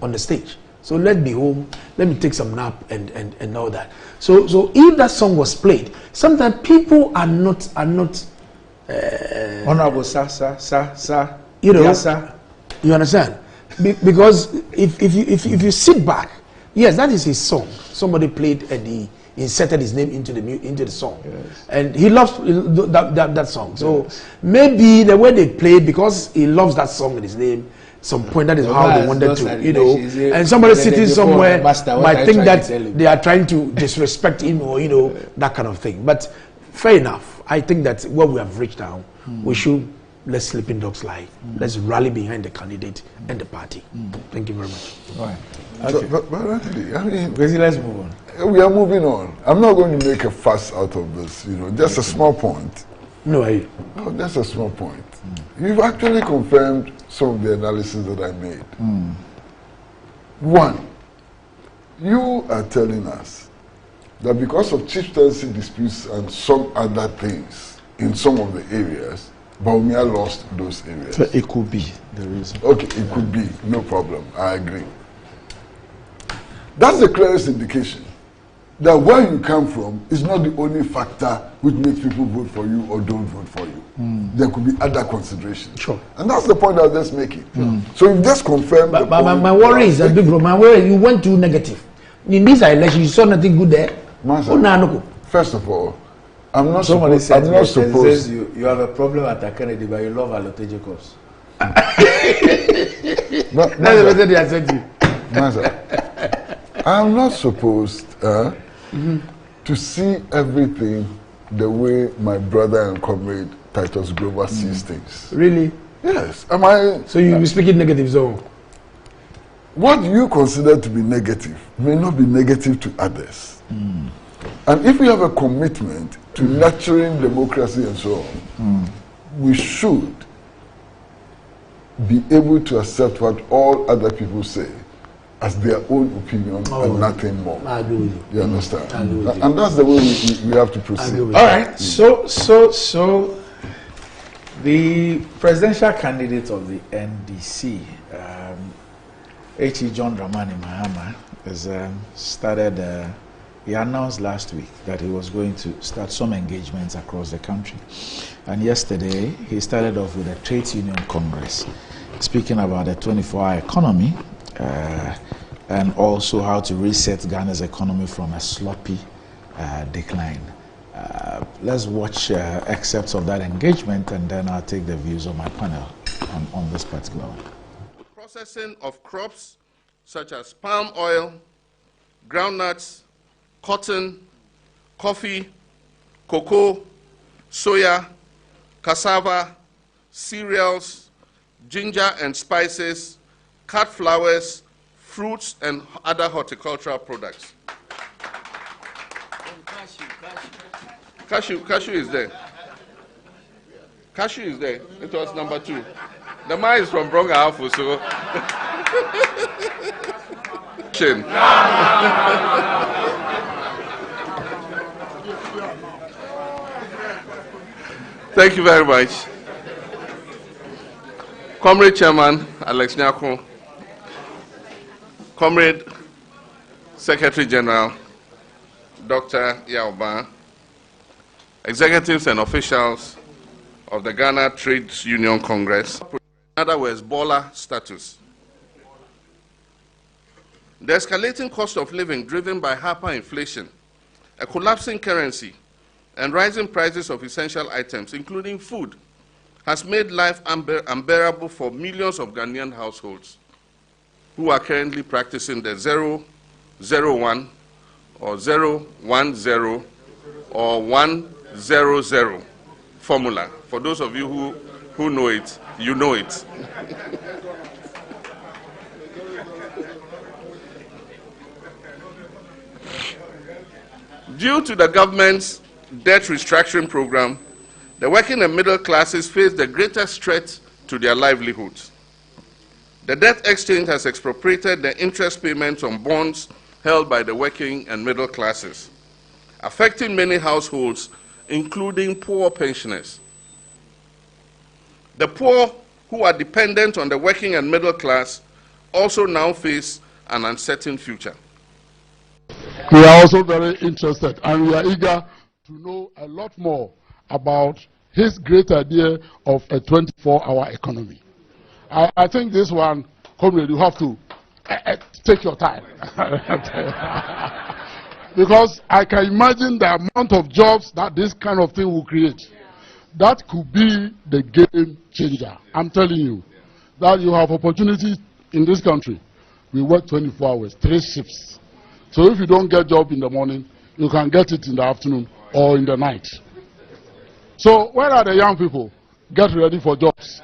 on the stage. So let me home, let me take some nap and all that. So if that song was played, sometimes people are not honorable sa, you know, yes, sir. You understand? Because if you sit back, yes, that is his song. Somebody played and he inserted his name into the song, and he loves that song. So maybe the way they played, because he loves that song and his name, some point that is how they wanted to, you know. And somebody sitting somewhere might think that they are trying to disrespect him, or you know, that kind of thing. But fair enough. I think that what we have reached now, we should let sleeping dogs lie. Let's rally behind the candidate and the party. Thank you very much. All right. Okay. But I mean, let's move on. We are moving on. I'm not going to make a fuss out of this. You know, just a small point. No, just a small point. You've actually confirmed some of the analysis that I made. One, you are telling us that because of chieftaincy disputes and some other things in some of the areas, Bawumia lost those areas. So it could be the reason. Okay, it could be, no problem. I agree. That's the clearest indication that where you come from is not the only factor which makes people vote for you or don't vote for you. There could be other considerations. Sure. And that's the point I was just making. So you've just confirmed. But my worry is that big bro, my worry, you went too negative. In this election, you saw nothing good there. First of all, I'm not Somebody supposed. I'm not supposed. Says you have a problem at a Kennedy, but you love Alote Jacobs. That's the message I sent you. I'm not supposed to see everything the way my brother and comrade Titus Grover sees things. Really? Yes. Am I? So you be speaking negative, so? What you consider to be negative may not be negative to others. And if we have a commitment to nurturing democracy and so on, we should be able to accept what all other people say as their own opinion and nothing more. I agree with you. You understand? I agree with you. And that's the way we have to proceed. All right. So the presidential candidate of the NDC, H.E. John Dramani Mahama, has started. He announced last week that he was going to start some engagements across the country. And yesterday, he started off with a trade union congress, speaking about the 24-hour economy and also how to reset Ghana's economy from a sloppy decline. Let's watch excerpts of that engagement, and then I'll take the views of my panel on this particular one. Processing of crops such as palm oil, groundnuts, cotton, coffee, cocoa, soya, cassava, cereals, ginger and spices, cut flowers, fruits, and other horticultural products. Cashew is there. Cashew is there. It was number 2. The man is from Bronga Alpha, so. Thank you very much. Comrade Chairman Alex Nyako, Comrade Secretary General Dr. Yaoba, executives and officials of the Ghana Trade Union Congress, in other words, BOLA status. The escalating cost of living driven by hyperinflation, a collapsing currency, and rising prices of essential items, including food, has made life unbearable for millions of Ghanaian households who are currently practicing the 001 or 010 or 100 formula. For those of you who know it, you know it. Due to the government's debt restructuring program, the working and middle classes face the greatest threat to their livelihoods. The debt exchange has expropriated the interest payments on bonds held by the working and middle classes, affecting many households, including poor pensioners. The poor who are dependent on the working and middle class also now face an uncertain future. We are also very interested and we are eager to know a lot more about his great idea of a 24-hour economy. I think this one, comrade, you have to take your time. Because I can imagine the amount of jobs that this kind of thing will create. That could be the game changer. I'm telling you that you have opportunities in this country. We work 24 hours, 3 shifts. So if you don't get a job in the morning, you can get it in the afternoon or in the night. So where are the young people? Get ready for jobs.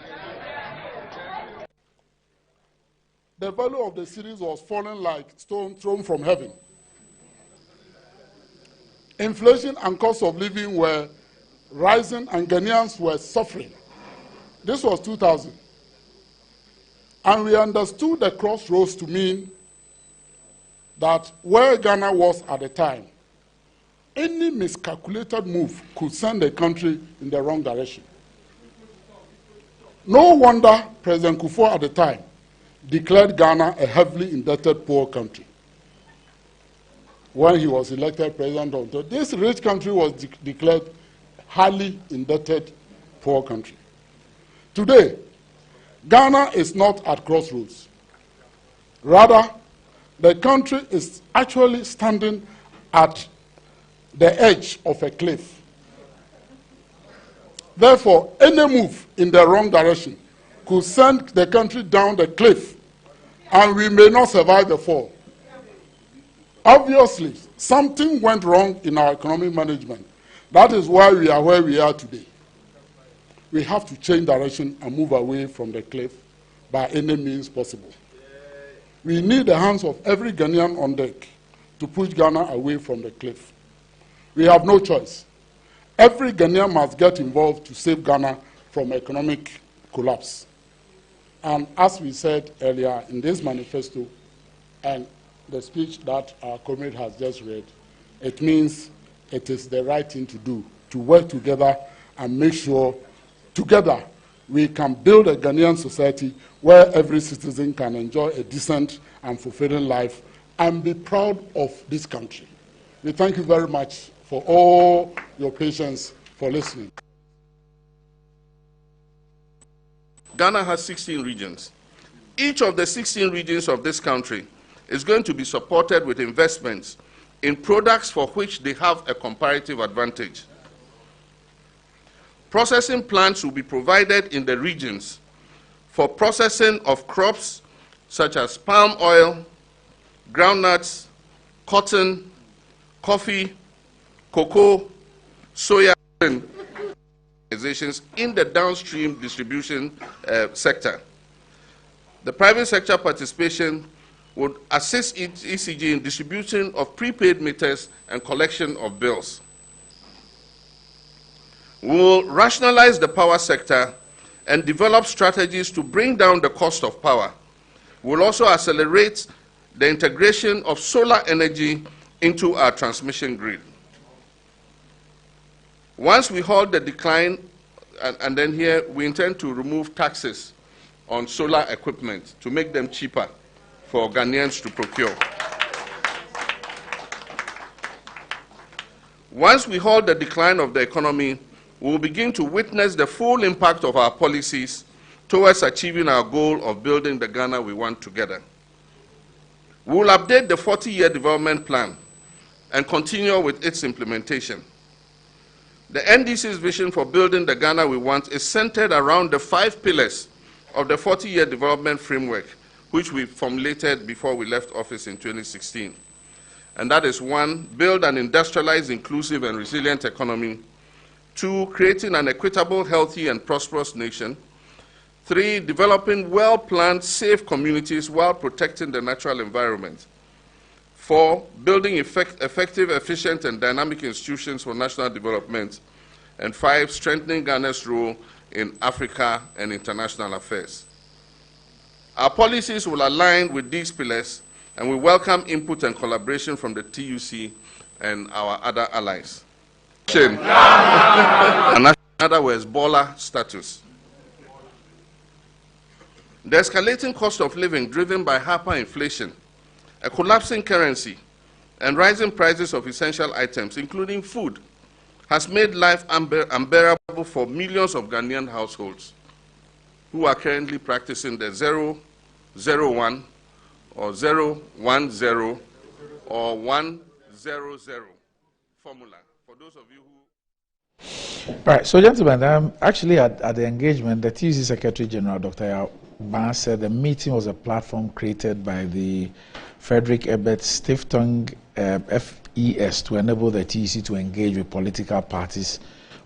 The value of the cedis was falling like stone thrown from heaven. Inflation and cost of living were rising and Ghanaians were suffering. This was 2000. And we understood the crossroads to mean that where Ghana was at the time, any miscalculated move could send the country in the wrong direction. No wonder President Kufuor at the time declared Ghana a heavily indebted poor country. When he was elected president, this rich country was declared highly indebted poor country. Today, Ghana is not at crossroads. Rather, the country is actually standing at the edge of a cliff. Therefore, any move in the wrong direction could send the country down the cliff, and we may not survive the fall. Obviously, something went wrong in our economic management. That is why we are where we are today. We have to change direction and move away from the cliff by any means possible. We need the hands of every Ghanaian on deck to push Ghana away from the cliff. We have no choice. Every Ghanaian must get involved to save Ghana from economic collapse. And as we said earlier in this manifesto and the speech that our comrade has just read, it means it is the right thing to do, to work together and make sure together we can build a Ghanaian society where every citizen can enjoy a decent and fulfilling life and be proud of this country. We thank you very much for all your patience for listening. Ghana has 16 regions. Each of the 16 regions of this country is going to be supported with investments in products for which they have a comparative advantage. Processing plants will be provided in the regions for processing of crops such as palm oil, groundnuts, cotton, coffee, cocoa, soya, and organizations in the downstream distribution sector. The private sector participation would assist ECG in distribution of prepaid meters and collection of bills. We will rationalize the power sector and develop strategies to bring down the cost of power. We will also accelerate the integration of solar energy into our transmission grid. Once we halt the decline, and then here we intend to remove taxes on solar equipment to make them cheaper for Ghanaians to procure. Once we halt the decline of the economy, we will begin to witness the full impact of our policies towards achieving our goal of building the Ghana we want together. We will update the 40-year development plan and continue with its implementation. The NDC's vision for building the Ghana we want is centered around the 5 pillars of the 40-year development framework, which we formulated before we left office in 2016. And that is 1, build an industrialized, inclusive, and resilient economy. 2, creating an equitable, healthy, and prosperous nation. 3, developing well-planned, safe communities while protecting the natural environment. 4, building effective, efficient, and dynamic institutions for national development. And 5, strengthening Ghana's role in Africa and international affairs. Our policies will align with these pillars, and we welcome input and collaboration from the TUC and our other allies. Another was Ebola status. The escalating cost of living driven by hyperinflation, a collapsing currency, and rising prices of essential items, including food, has made life unbearable for millions of Ghanaian households who are currently practicing the 001 or 010 or 100 formula. For those of you who... Right, so gentlemen, actually at the engagement, the TUC Secretary General, Dr. Yao said the meeting was a platform created by the Frederick Ebert Stiftung FES to enable the TUC to engage with political parties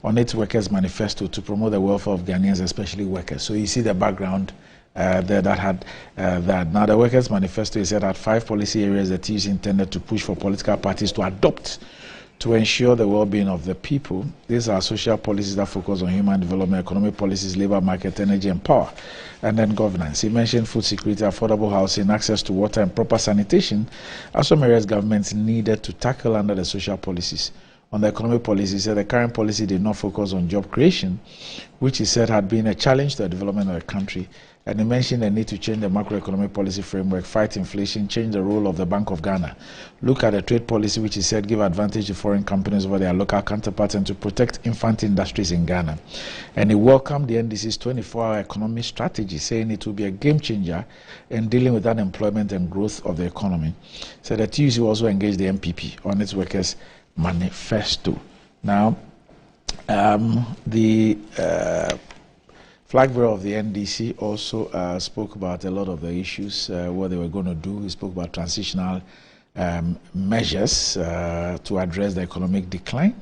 on its Workers' Manifesto to promote the welfare of Ghanaians, especially workers. So you see the background there that had that. Now the Workers' Manifesto is said had 5 policy areas the TUC intended to push for political parties to adopt to ensure the well-being of the people. These are social policies that focus on human development, economic policies, labor market, energy and power, and then governance. He mentioned food security, affordable housing, access to water and proper sanitation as some areas governments needed to tackle under the social policies. On the economic policy, he said the current policy did not focus on job creation, which he said had been a challenge to the development of the country. And he mentioned the need to change the macroeconomic policy framework, fight inflation, change the role of the Bank of Ghana, look at the trade policy, which he said give advantage to foreign companies over their local counterparts, and to protect infant industries in Ghana. And he welcomed the NDC's 24-hour economic strategy, saying it will be a game changer in dealing with unemployment and growth of the economy. So the TUC also engaged the MPP on its Workers' Manifesto. Now, the flag bearer of the NDC also spoke about a lot of the issues, what they were going to do. He spoke about transitional measures to address the economic decline.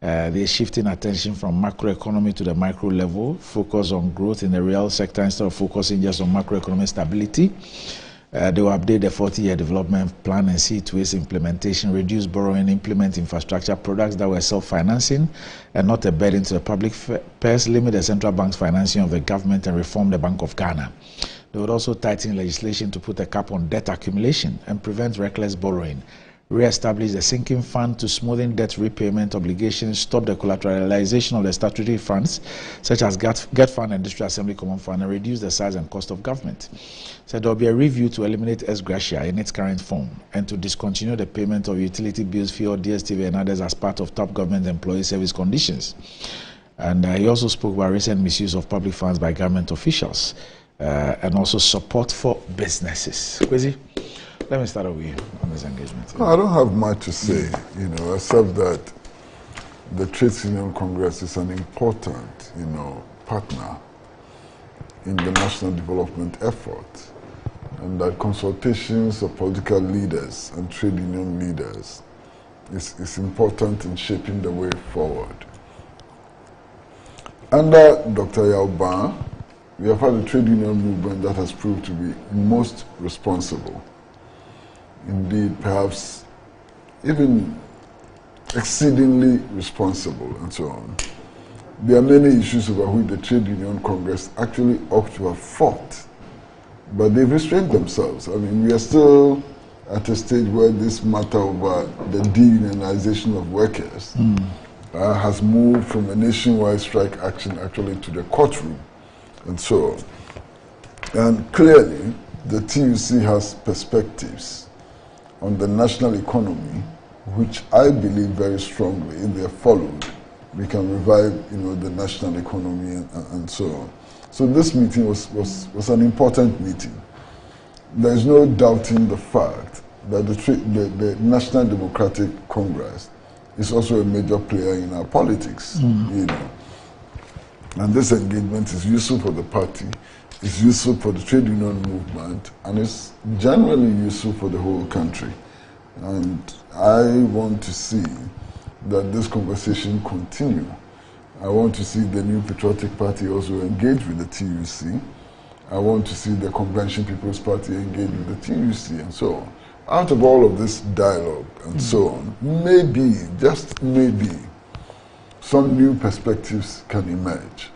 They're shifting attention from macroeconomy to the micro level, focus on growth in the real sector instead of focusing just on macroeconomic stability. They will update the 40-year development plan and see to its implementation, reduce borrowing, implement infrastructure products that were self-financing and not a burden to the public purse, limit the central bank's financing of the government, and reform the Bank of Ghana. They would also tighten legislation to put a cap on debt accumulation and prevent reckless borrowing, re-establish the sinking fund to smoothen debt repayment obligations, stop the collateralization of the statutory funds such as GET Fund and District Assembly Common Fund, and reduce the size and cost of government. So there will be a review to eliminate ex gratia in its current form and to discontinue the payment of utility bills, fuel, DSTV and others as part of top government employee service conditions. And he also spoke about recent misuse of public funds by government officials and also support for businesses. Kwesi, let me start with you on this engagement. No, I don't have much to say, except that the Trades Union Congress is an important, partner in the national development effort, and that consultations of political leaders and trade union leaders is important in shaping the way forward. Under Dr. Yao, we have had a trade union movement that has proved to be most responsible. Indeed, perhaps even exceedingly responsible and so on. There are many issues over which the Trade Union Congress actually ought to have fought, but they've restrained themselves. I mean, we are still at a stage where this matter over the deunionization of workers has moved from a nationwide strike action actually to the courtroom and so on. And clearly, the TUC has perspectives on the national economy, which I believe very strongly, if they're followed, we can revive, the national economy and so on. So this meeting was an important meeting. there's no doubting the fact that the National Democratic Congress is also a major player in our politics, you know. And this engagement is useful for the party, it's useful for the trade union movement, and it's generally useful for the whole country. And I want to see that this conversation continue. I want to see the New Patriotic Party also engage with the TUC. I want to see the Convention People's Party engage with the TUC and so on. Out of all of this dialogue and so on, maybe, just maybe, some new perspectives can emerge.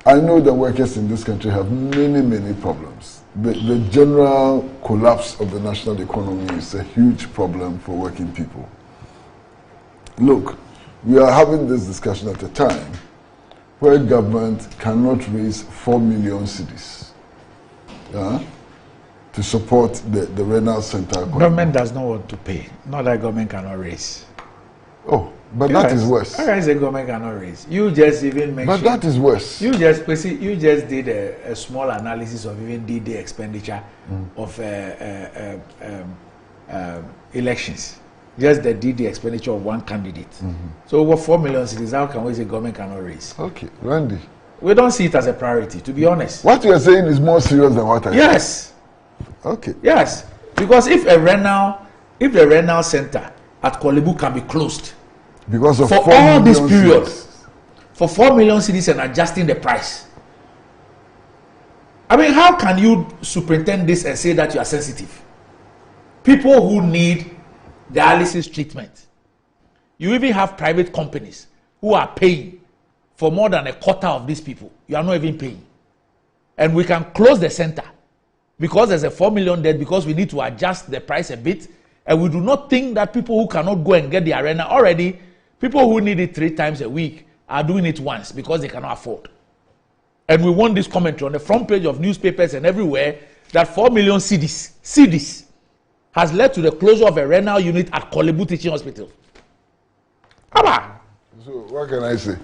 I know that workers in this country have many, many problems. The general collapse of the national economy is a huge problem for working people. Look, we are having this discussion at a time where government cannot raise 4 million cedis to support the renal center. Government does not want to pay. Not that government cannot raise. Oh, but that is worse. I say government cannot raise. You just even mentioned. But that is worse. You just did a small analysis of even the expenditure of elections. Just the DD expenditure of one candidate. So over 4 million citizens, how can we say government cannot raise? Okay, Randy. We don't see it as a priority, to be honest. What you are saying is more serious than what I said. Yes. Okay. Yes. Because if the renal center at Kolebu can be closed because of for all this period, for 4 million citizens and adjusting the price. I mean, how can you superintend this and say that you are sensitive? People who need dialysis treatment. You even have private companies who are paying for more than a quarter of these people. You are not even paying. And we can close the center because there's a 4 million debt, because we need to adjust the price a bit. And we do not think that people who cannot go and get the arena already, people who need it 3 times a week are doing it once because they cannot afford. And we want this commentary on the front page of newspapers and everywhere that 4 million cedis has led to the closure of a renal unit at Kolebu Teaching Hospital. So what can I say?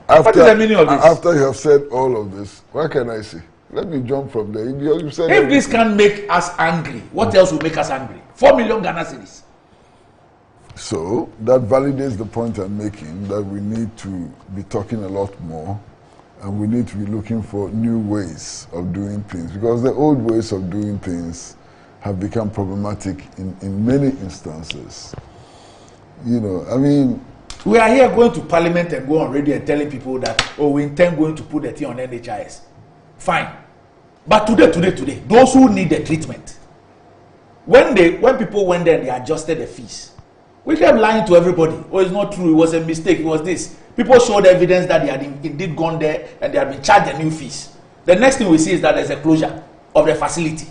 What is the meaning of this? After you have said all of this, what can I say? Let me jump from there. You said if this can make us angry, what else will make us angry? 4 million Ghana cedis. So that validates the point I'm making, that we need to be talking a lot more, and we need to be looking for new ways of doing things, because the old ways of doing things have become problematic in many instances. You know, I mean, we are here going to Parliament and go on radio and telling people that, oh, we intend going to put the thing on NHIS. Fine. But today, those who need the treatment, when people went there, they adjusted the fees. We kept lying to everybody. Oh, it's not true. It was a mistake. It was this. People showed evidence that they had indeed gone there and they had been charged the new fees. The next thing we see is that there's a closure of the facility.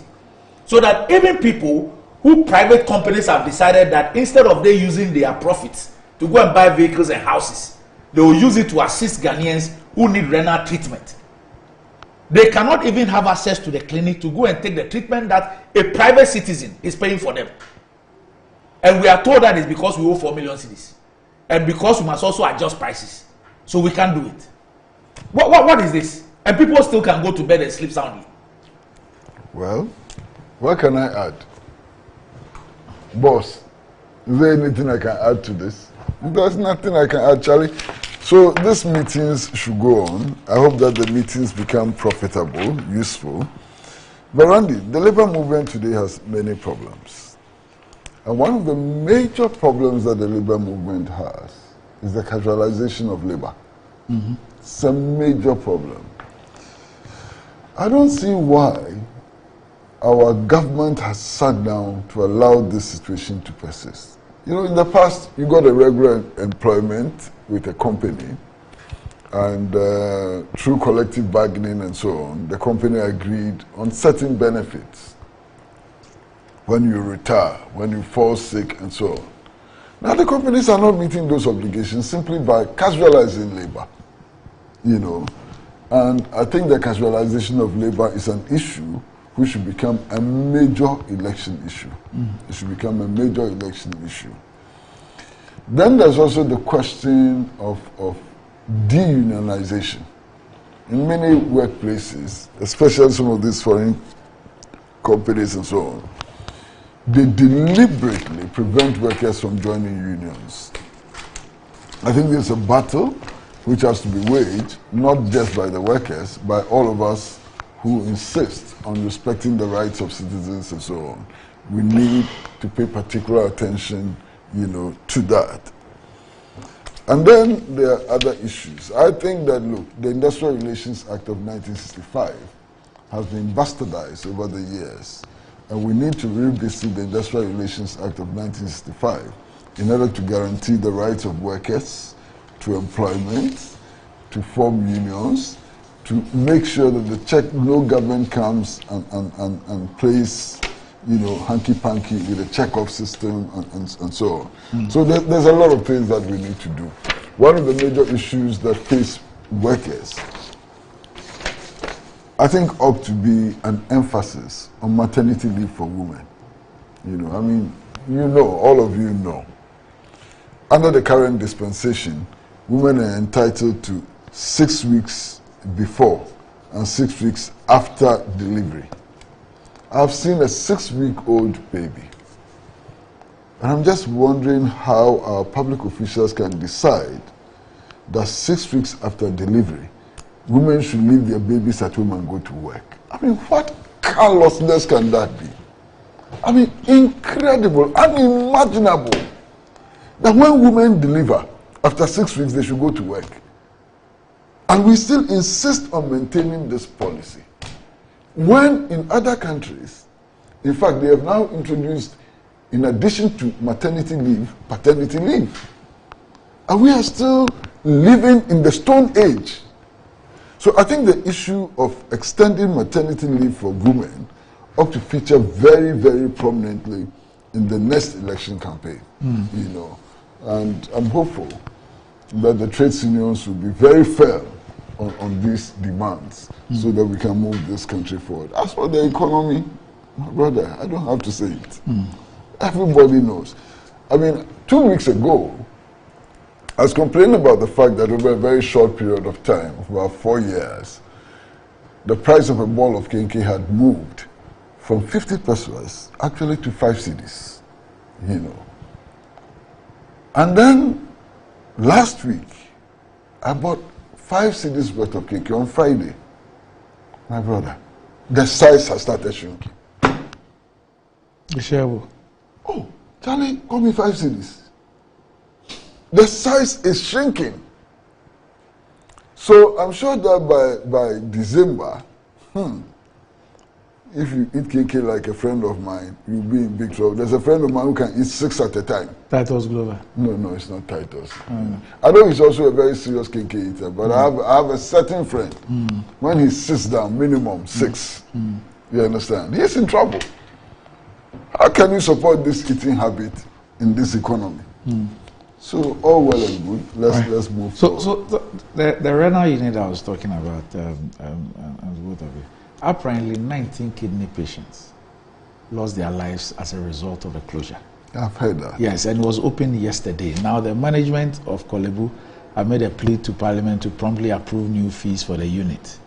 So that even people who private companies have decided that instead of they using their profits to go and buy vehicles and houses, they will use it to assist Ghanaians who need renal treatment. They cannot even have access to the clinic to go and take the treatment that a private citizen is paying for them. And we are told that it's because we owe 4 million cedis. And because we must also adjust prices. So we can't do it. What is this? And people still can go to bed and sleep soundly. Well, what can I add? Boss, is there anything I can add to this? There's nothing I can add, Charlie. So these meetings should go on. I hope that the meetings become profitable, useful. But Randy, the labor movement today has many problems. And one of the major problems that the labor movement has is the casualization of labor. It's a major problem. I don't see why our government has sat down to allow this situation to persist. You know, in the past, you got a regular employment with a company, and through collective bargaining and so on, the company agreed on certain benefits when you retire, when you fall sick, and so on. Now the companies are not meeting those obligations simply by casualizing labor, you know. And I think the casualization of labor is an issue which should become a major election issue. It should become a major election issue. Then there's also the question of deunionization. In many workplaces, especially some of these foreign companies and so on, they deliberately prevent workers from joining unions. I think there's a battle which has to be waged, not just by the workers, by all of us who insist on respecting the rights of citizens and so on. We need to pay particular attention, to that. And then there are other issues. I think that, look, the Industrial Relations Act of 1965 has been bastardized over the years, and we need to revisit the Industrial Relations Act of 1965 in order to guarantee the rights of workers to employment, to form unions, to make sure that no government comes and plays, hanky-panky with a check-off system and so on. So there's a lot of things that we need to do. One of the major issues that face workers, I think, ought to be an emphasis on maternity leave for women. All of you know. Under the current dispensation, women are entitled to 6 weeks before and 6 weeks after delivery. I've seen a 6-week-old baby. And I'm just wondering how our public officials can decide that 6 weeks after delivery, women should leave their babies at home and go to work. What callousness can that be? Incredible, unimaginable. That when women deliver, after 6 weeks, they should go to work. And we still insist on maintaining this policy. When in other countries, in fact, they have now introduced, in addition to maternity leave, paternity leave. And we are still living in the Stone Age. So I think the issue of extending maternity leave for women ought to feature very, very prominently in the next election campaign. And I'm hopeful that the trade unions will be very fair on these demands so that we can move this country forward. As for the economy, my brother, I don't have to say it. Everybody knows. 2 weeks ago, I was complaining about the fact that over a very short period of time, about 4 years, the price of a ball of kenkey had moved from 50 pesos actually to 5 cedis, And then last week, I bought 5 cedis worth of kenkey on Friday. My brother, the size has started shrinking. Oh, Charlie, call me 5 cedis. The size is shrinking. So I'm sure that by December, if you eat KK like a friend of mine, you'll be in big trouble. There's a friend of mine who can eat 6 at a time. Titus Glover? No, it's not Titus. I know he's also a very serious KK eater, but I have a certain friend. When he sits down, minimum 6. You understand? He's in trouble. How can you support this eating habit in this economy? So all well and good. Let's move forward. So the renal unit I was talking about, both of you, apparently 19 kidney patients lost their lives as a result of the closure. I've heard that. Yes, and it was opened yesterday. Now the management of Kolebu have made a plea to Parliament to promptly approve new fees for the unit.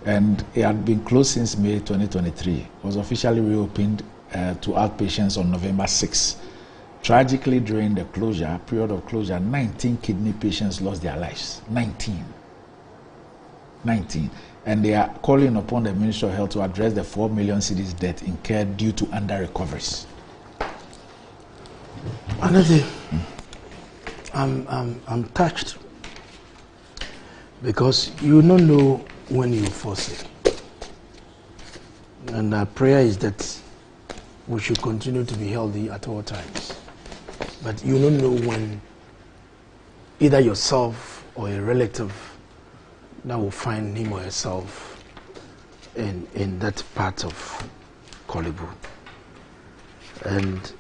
And it had been closed since May 2023. It was officially reopened to outpatients on November 6. Tragically, during the period of closure, 19 kidney patients lost their lives. 19. And they are calling upon the Ministry of Health to address the 4 million cedis debt incurred due to under-recoveries. Another, I'm touched because you don't know when you fall sick. And our prayer is that we should continue to be healthy at all times. But you don't know when either yourself or a relative that will find him or herself in that part of Kolebu. And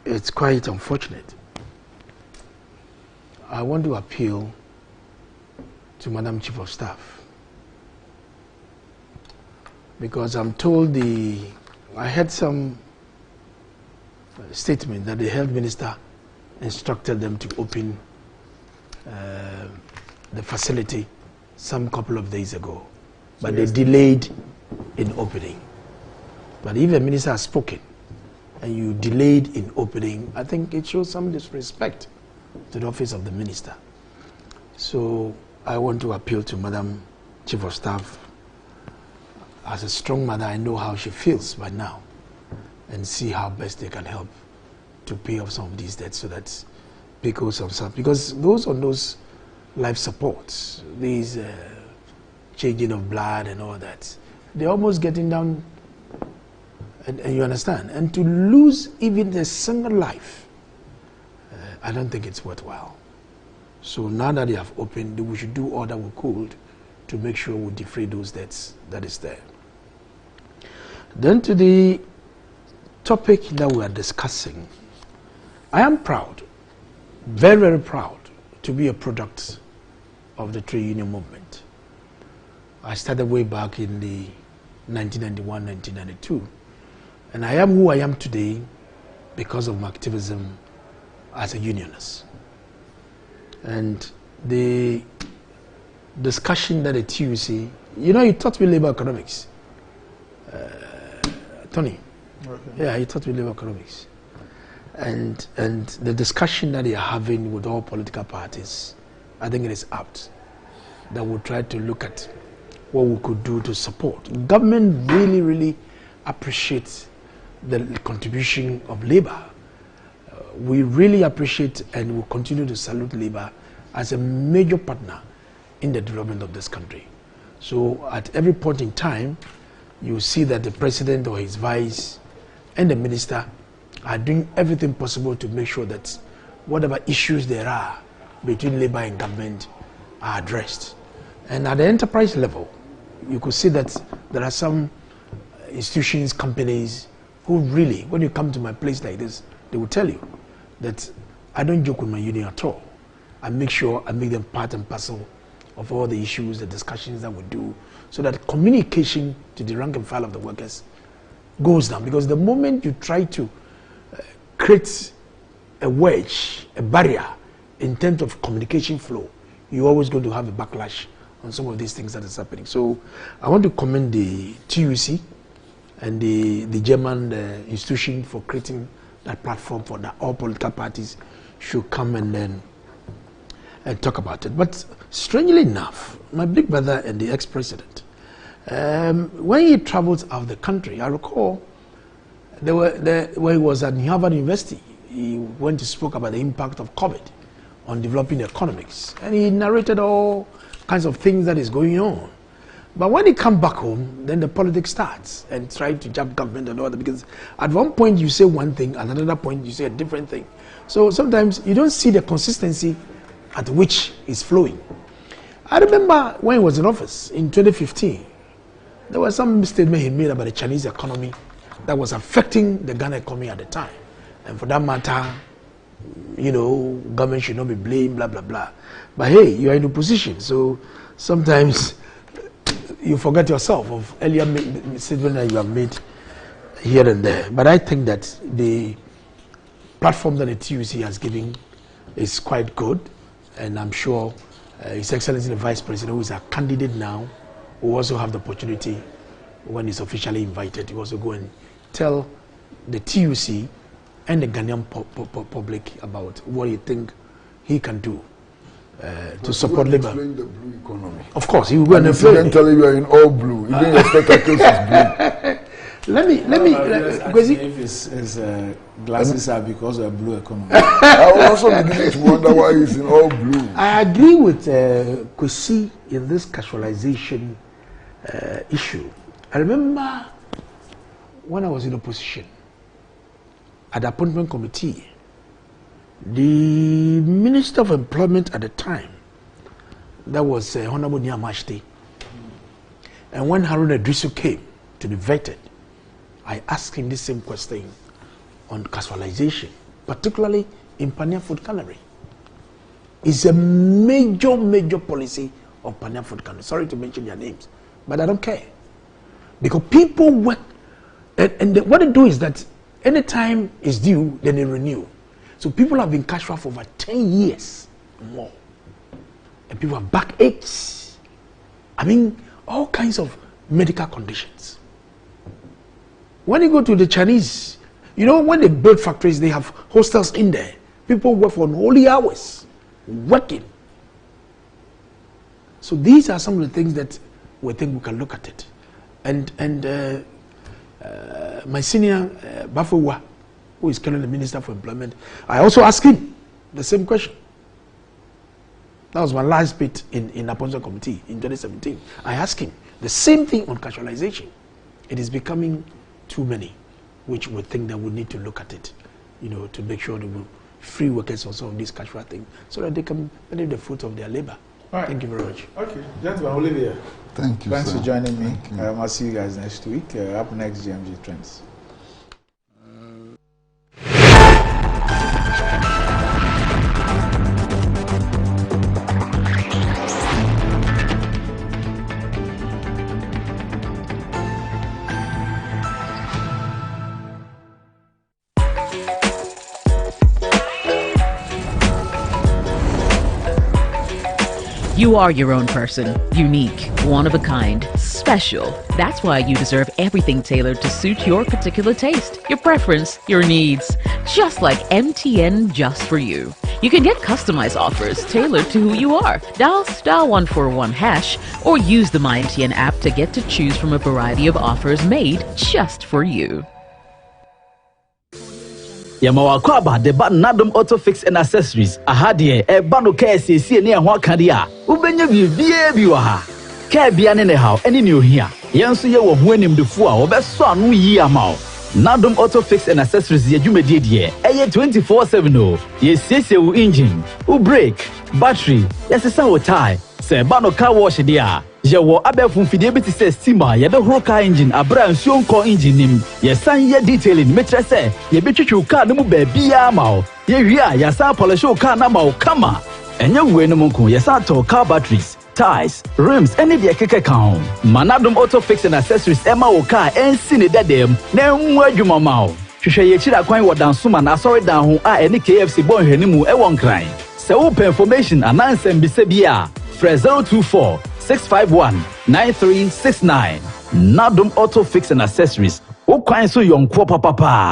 it's quite unfortunate. I want to appeal to Madam Chief of Staff, because I'm told I had some statement that the health minister instructed them to open the facility some couple of days ago, but they delayed in opening. But if a minister has spoken and you delayed in opening, I think it shows some disrespect to the office of the minister. So I want to appeal to Madam Chief of Staff. As a strong mother, I know how she feels by now, and see how best they can help to pay off some of these debts so that because those on those life supports, these changing of blood and all that, they're almost getting down, and you understand, and to lose even a single life, I don't think it's worthwhile. So now that they have opened, we should do all that we could to make sure we defray those debts that is there. Then to the topic that we are discussing, I am proud, very, very proud, to be a product of the trade union movement. I started way back in the 1991, 1992, and I am who I am today because of my activism as a unionist. And the discussion that the TUC, you taught me labor economics, Tony. Okay. Yeah, he taught me labor economics. And the discussion that they are having with all political parties, I think it is apt that we'll try to look at what we could do to support. Government really, really appreciates the contribution of labor. We really appreciate and will continue to salute labor as a major partner in the development of this country. So at every point in time, you see that the president or his vice and the minister are doing everything possible to make sure that whatever issues there are between labor and government are addressed. And at the enterprise level, you could see that there are some institutions, companies who really, when you come to my place like this, they will tell you that I don't joke with my union at all. I make sure I make them part and parcel of all the issues, the discussions that we do, so that communication to the rank and file of the workers goes down. Because the moment you try to create a wedge, a barrier in terms of communication flow, you're always going to have a backlash on some of these things that is happening. So I want to commend the TUC and the German institution for creating that platform for that all political parties should come and then talk about it. But strangely enough, my big brother and the ex-president, when he traveled out of the country, I recall when he was at Harvard University, he went to speak about the impact of COVID on developing economics, and he narrated all kinds of things that is going on. But when he come back home, then the politics starts and try to jump government and all that, because at one point you say one thing, at another point you say a different thing. So sometimes you don't see the consistency at which it's flowing. I remember when he was in office in 2015, there was some statement he made about the Chinese economy that was affecting the Ghana economy at the time. And for that matter, government should not be blamed, blah, blah, blah. But hey, you are in opposition, so sometimes you forget yourself of earlier statements that you have made here and there. But I think that the platform that the TUC has given is quite good, and I'm sure His Excellency the Vice President, who is a candidate now, will also have the opportunity, when he's officially invited, to also go and tell the TUC and the Ghanaian public about what he think he can do to support labor. Explain the blue economy. Of course, he will go and explain. And tell you are in all blue. You didn't expect a case is blue. Let me. If his glasses are because of blue economy. I will also begin to wonder why he's in all blue. I agree with Kwesi in this casualization issue. I remember when I was in opposition at the appointment committee, the Minister of Employment at the time, that was Honorable Nyamashte, and when Harun Idrisu came to be vetted, I asked him the same question on casualization, particularly in Pania Food Cannery. It's a major, major policy of Pania Food Cannery. Sorry to mention their names, but I don't care. Because people work, and what they do is that anytime it's due, then they renew. So people have been cashed for over 10 years more. And people have backaches. I mean, all kinds of medical conditions. When you go to the Chinese, you know, when they build factories, they have hostels in there. People work for unholy hours, working. So these are some of the things that we think we can look at it. And my senior, Bafowa, who is currently the Minister for Employment, I also asked him the same question. That was my last bit in Appointment Committee in 2017. I asked him the same thing on casualization. It is becoming too many, which we think that we need to look at it, you know, to make sure that we free workers on some of these casual things so that they can benefit the fruit of their labor. Right. Thank you very much. Okay, gentlemen, Olivia. Thank you. Thanks sir. for joining me. Thank you. I'll see you guys next week. Up next, GMG Trends. You are your own person, unique, one of a kind, special. That's why you deserve everything tailored to suit your particular taste, your preference, your needs. Just like MTN Just For You. You can get customized offers tailored to who you are. Dial *141# or use the MyMTN app to get to choose from a variety of offers made just for you. Yamawakwaba, the button Nadum Auto Fix and Accessories. Ahadie, a bano KSC near Wakadia. Ubenya Biwaha. Kabian in the house, any new here. Yansu ye were winning the four, or best son, we ye amount. Nadum Auto Fix and Accessories, ye jume did ye. 24/7. Ye CCU engine, brake, battery, yes, a sour tie. Say bano car wash dia. Je wo abefun fidelity say steamer ye be horo car engine abra nsuo car engine nim ye san ye detailing metre say ye betwetwe car no mu ba bia ma o ye wi a ya san polish car na ma o kama enye we no munku ye san to car batteries tires rims any de keke kan Manadum Auto Fix and Accessories ema o car ensi ne dadem na enwu adwuma ma o hwehwe ye chira kwan wo dansoma na sorry dan ho a ene KFC bon hwanimu e won kran se wo information anansem bi se bia 024-651-9369. Nadum Auto Fix and Accessories. O kwan so yon kwa papa.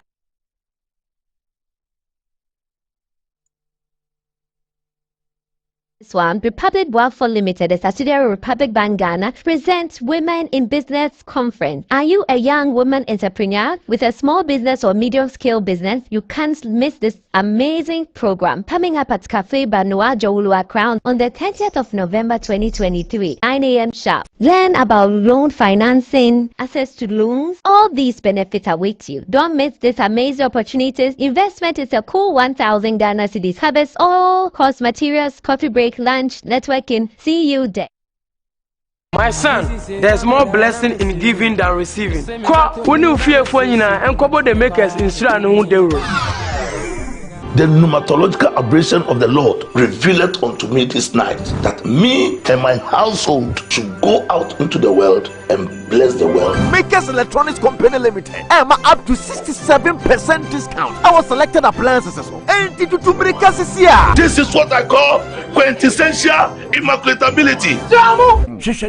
This one, Republic Welfare Limited, a subsidiary of Republic Bank Ghana, presents Women in Business Conference. Are you a young woman entrepreneur with a small business or medium-scale business? You can't miss this amazing program coming up at Cafe Banua Jowulua Crown on the 30th of November 2023, 9 a.m. sharp. Learn about loan financing, access to loans. All these benefits await you. Don't miss this amazing opportunities. Investment is a cool 1,000 Ghana cedis. Harvest all course materials, coffee break, lunch, networking. See you there. My son, there's more blessing in giving than receiving. When you fear for and couple the makers in The pneumatological aberration of the Lord revealed unto me this night that me and my household should go out into the world and bless the world. Makers Electronics Company Limited. I'm up to 67% discount. Our selected appliances. This is what I call quintessential immaculatability.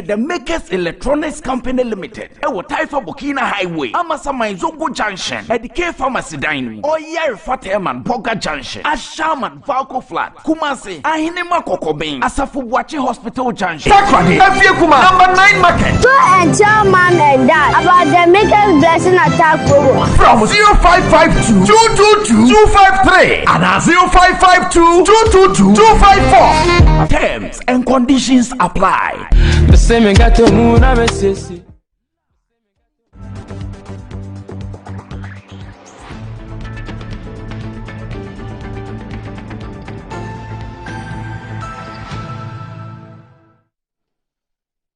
The Makers Electronics Company Limited. Ewo Taifa Burkina Highway. Amasama Zongo Junction. Edike Pharmacy Dining. Oyer Fateman Boga Junction. Ashaman Valco Flat. Kumasi. Ahinema Kokobin. Asafu Bwachi Hospital Junction. Sakradi. Kuma. Number 9 Market. Tell mom and dad about the Makers Blessing Attack program. From 0552 222 253 and 0552 222 254. Terms and conditions apply. The same got to move.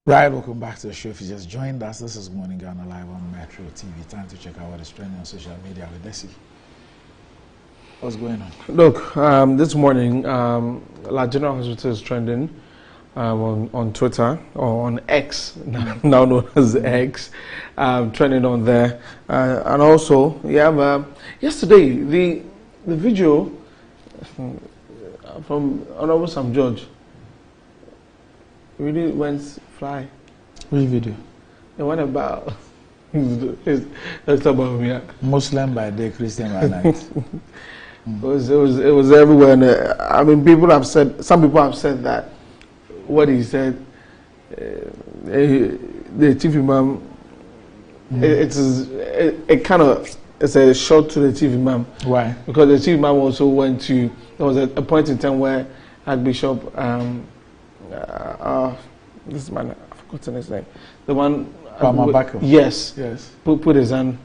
Right, welcome back to the show. If you just joined us, this is Morning Ghana Live on Metro TV. Time to check out what is trending on social media with Desi. What's going on? Look, this morning, La General Hospital is trending on Twitter or on X, now known as X, trending on there. And also, yeah, yesterday, the video from Honorable Sam George really went fly. Which video? The one about That's about me. Muslim by day, Christian by night. It was everywhere. And, I mean, some people have said that what he said, the chief imam, it's a shot to the chief imam. Why? Because the chief imam also went to, there was a point in time where Archbishop, this man, I've forgotten his name, the one, yes, put his hand.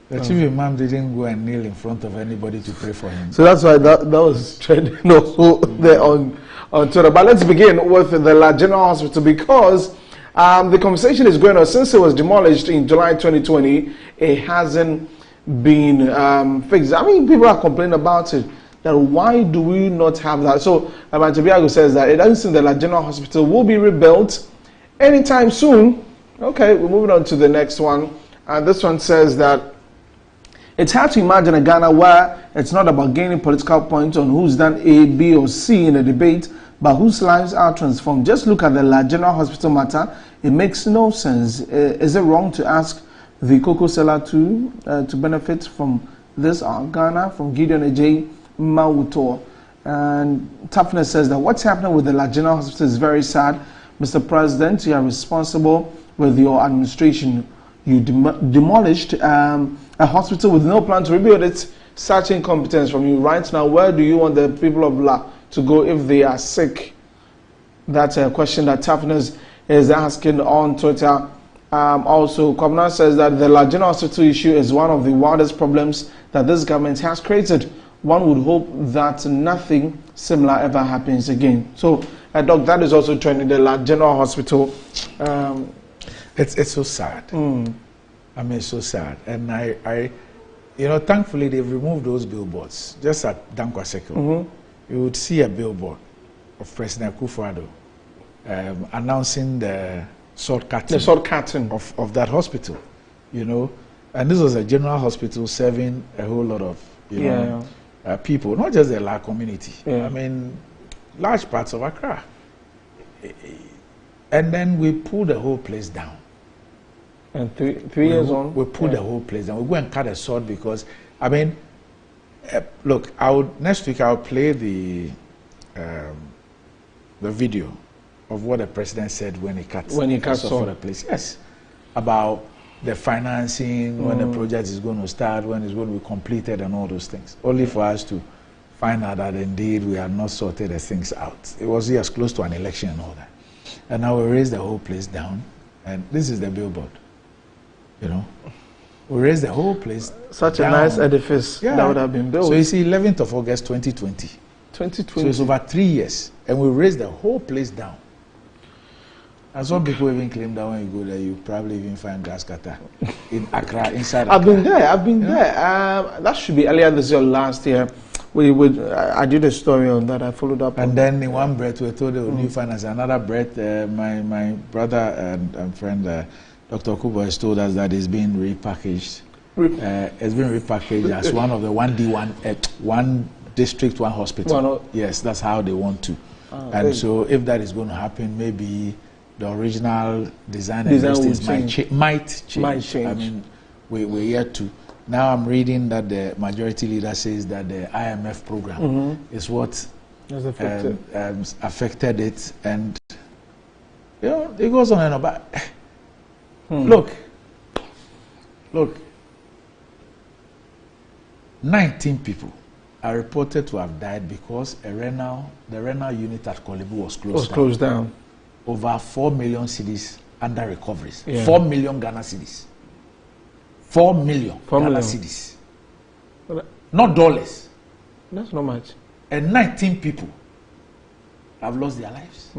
The chief imam didn't go and kneel in front of anybody to pray for him. So that's why that was trending also there on Twitter. But let's begin with the La General Hospital, because the conversation is going on since it was demolished in July 2020. It hasn't been fixed. I mean, people are complaining about it. That why do we not have that? So Amantabiago says that it doesn't seem the La General Hospital will be rebuilt anytime soon. Okay, we're moving on to the next one. And this one says that it's hard to imagine a Ghana where it's not about gaining political points on who's done A, B, or C in a debate, but whose lives are transformed. Just look at the La General Hospital matter. It makes no sense. Is it wrong to ask the cocoa seller to benefit from this? Ghana, from Gideon Ej Mawuto. And Toughness says that what's happening with the La General Hospital is very sad. Mr. President, you are responsible with your administration. You demolished a hospital with no plan to rebuild it. Such incompetence from you right now. Where do you want the people of La to go if they are sick? That's a question that Toughness is asking on Twitter. Also, Kovna says that the La General Hospital issue is one of the wildest problems that this government has created. One would hope that nothing similar ever happens again. So, Doc, that is also trending, the La General Hospital. It's so sad. I mean, it's so sad. And I thankfully they've removed those billboards. Just at Dankwa Circle, you would see a billboard of President Akufo-Addo announcing the sword cutting of that hospital. And this was a general hospital serving a whole lot of people, not just the La community. I mean, large parts of Accra. And then we pulled the whole place down. And three years on? We pulled the whole place down. We go and cut a sword because, I mean, look, next week I'll play the video of what the president said when he cut for the place. Yes. About the financing, when the project is going to start, when it's going to be completed and all those things. Only for us to find out that indeed we had not sorted the things out. It was just close to an election and all that. And now we raised the whole place down, and this is the billboard. We raised the whole place Such down. A nice edifice that would have been built. So you see, 11th of August 2020. 2020. So it's over 3 years, and we raised the whole place down. And some people even claim that when you go there, you probably even find grass cutter in Accra, inside Accra. I've been there. That should be earlier this year, last year. I did a story on that. I followed up. And then in one breath, we told the new finance. Another breath, my brother and friend, Dr. Kubo, has told us that it's been repackaged. It's been repackaged as one of the one district, one hospital. Yes, that's how they want to. And so if that is going to happen, maybe the original design might change. I mean, we're yet to. Now I'm reading that the majority leader says that the IMF program is what affected it, and it goes on and on. But look, 19 people are reported to have died because the renal unit at Kolebu was closed down. Over 4 million cedis under recoveries. 4 million Ghana cedis. 4 million Ghana cedis. Not dollars. That's not much. And 19 people have lost their lives.